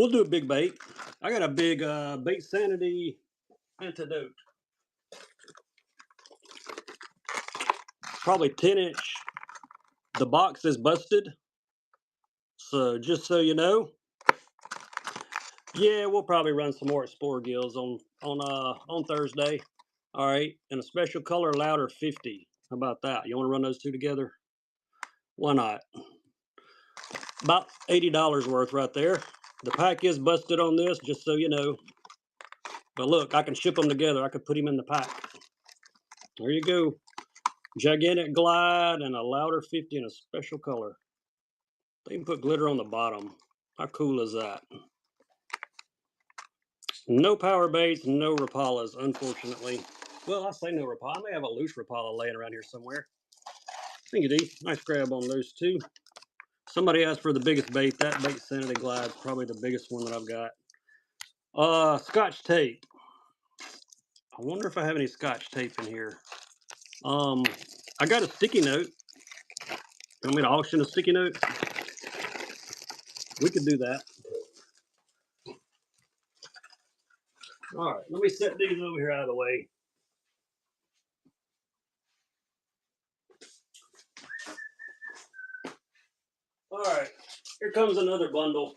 do a big bait. I got a big Bait Sanity Antidote. Probably 10-inch. The box is busted. So just so you know, yeah, we'll probably run some more Explorer Gills on Thursday. All right, and a special color Louder 50. How about that? You want to run those two together? Why not? About $80 worth right there. The pack is busted on this, just so you know. But look, I can ship them together. I could put him in the pack. There you go. Gigantic Glide and a Louder 50 in a special color. They can put glitter on the bottom. How cool is that? No power baits, no Rapalas, unfortunately. Well, I say no Rapala. I may have a loose Rapala laying around here somewhere. Thank you, D. Nice grab on those two. Somebody asked for the biggest bait. That Bait Sanity Glide is probably the biggest one that I've got. Scotch tape. I wonder if I have any Scotch tape in here. I got a sticky note. You want me to auction a sticky note? We could do that. All right, let me set these over here out of the way. All right, here comes another bundle.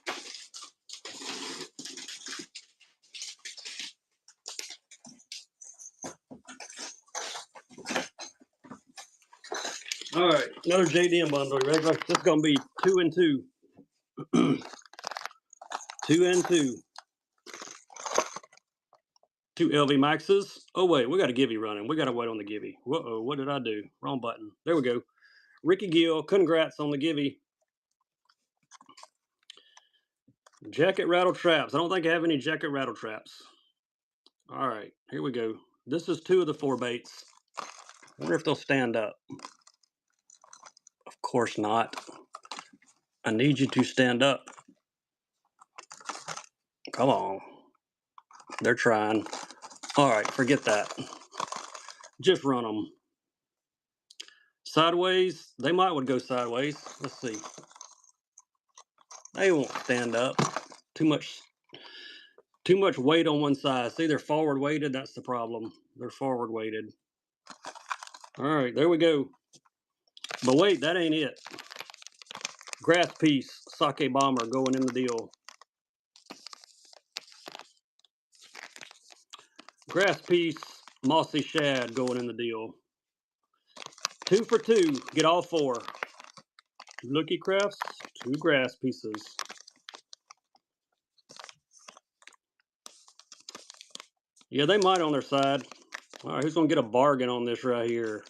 All right, another JDM bundle. You ready? This is going to be 2 and 2. 2 and 2. 2 LV Maxes. Oh, wait, we got a Givy running. We got to wait on the Givy. Whoa, what did I do? Wrong button. There we go. Ricky Gill, congrats on the Givy. Jacket rattle traps. I don't think I have any jacket rattle traps. All right, here we go. This is 2 of the 4 baits. I wonder if they'll stand up. Of course not. I need you to stand up. Come on. They're trying. All right, forget that. Just run them. Sideways. They might would go sideways. Let's see. They won't stand up. Too much weight on one side. See, they're forward weighted. That's the problem. They're forward weighted. All right, there we go. But wait, that ain't it. Grass piece, Sake Bomber going in the deal. Grass piece, Mossy Shad going in the deal. 2 for 2. Get all 4. 2 Looky Crafts, 2 grass pieces. Yeah, they might on their side. All right, who's going to get a bargain on this right here?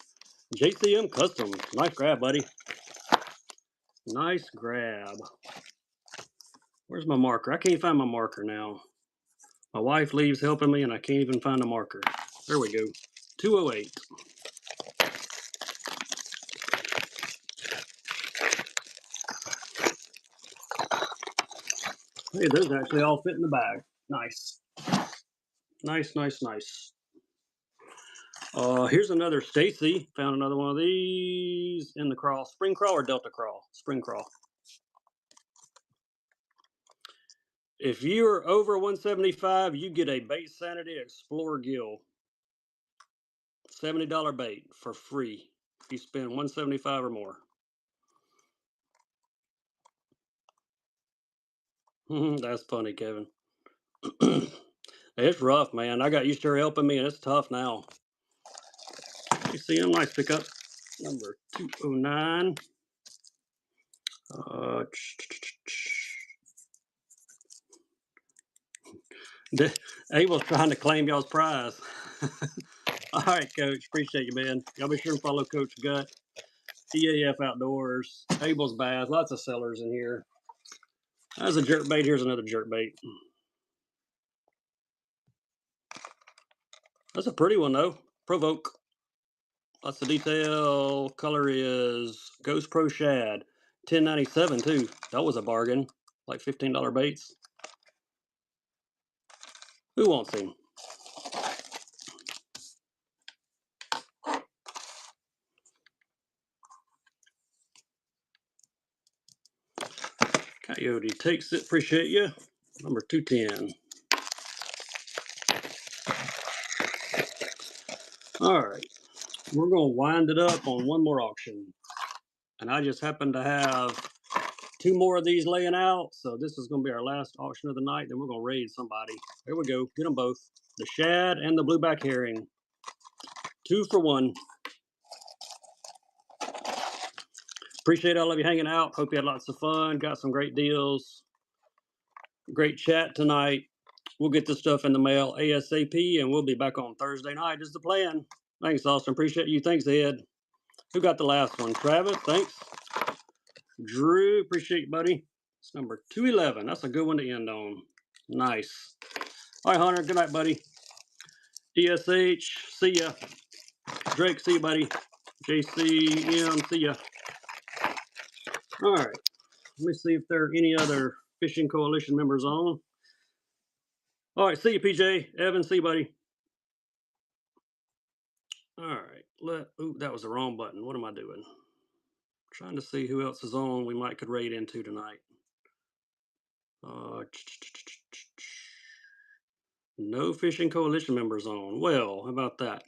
JCM Customs. Nice grab, buddy. Nice grab. Where's my marker? I can't find my marker now. My wife leaves helping me, and I can't even find a marker. There we go. 208. Hey, those actually all fit in the bag. Nice. Nice, nice, nice. Here's another Stacy. Found another one of these in the crawl. Spring crawl or Delta crawl? Spring crawl. If you're over 175, you get a Bait Sanity Explorer Gill. $70 bait for free if you spend 175 or more. That's funny, Kevin. It's rough, man. I got used to her helping me, and it's tough now. You see him? Nice pickup. Number 209. Abel's trying to claim y'all's prize. All right, Coach. Appreciate you, man. Y'all be sure and follow Coach Gut, EAF Outdoors, Abel's Bass. Lots of sellers in here. That's a jerk bait. Here's another jerk bait. That's a pretty one, though. Provoke. Lots of detail. Color is Ghost Pro Shad. $10.97 too. That was a bargain. Like $15 baits. Who wants him? Coyote takes it. Appreciate you. Number 210. All right. We're going to wind it up on one more auction. And I just happen to have 2 more of these laying out. So this is going to be our last auction of the night. Then we're going to raid somebody. There we go. Get them both. The shad and the blueback herring. 2 for 1. Appreciate all of you hanging out. Hope you had lots of fun. Got some great deals. Great chat tonight. We'll get this stuff in the mail ASAP, and we'll be back on Thursday night is the plan. Thanks, Austin. Appreciate you. Thanks, Ed. Who got the last one? Travis, thanks. Drew, appreciate you, buddy. It's number 211. That's a good one to end on. Nice. All right, Hunter. Good night, buddy. DSH, see ya. Drake, see you, buddy. JCM, see ya. All right. Let me see if there are any other Fishing Coalition members on. All right, see you, PJ. Evan, see you, buddy. All right. Ooh, that was the wrong button. What am I doing? Trying to see who else is on we might could raid into tonight. No Fishing Coalition members on. Well, how about that?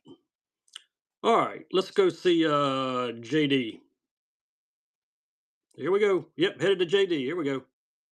All right, let's go see JD. Here we go. Yep, headed to JD. Here we go.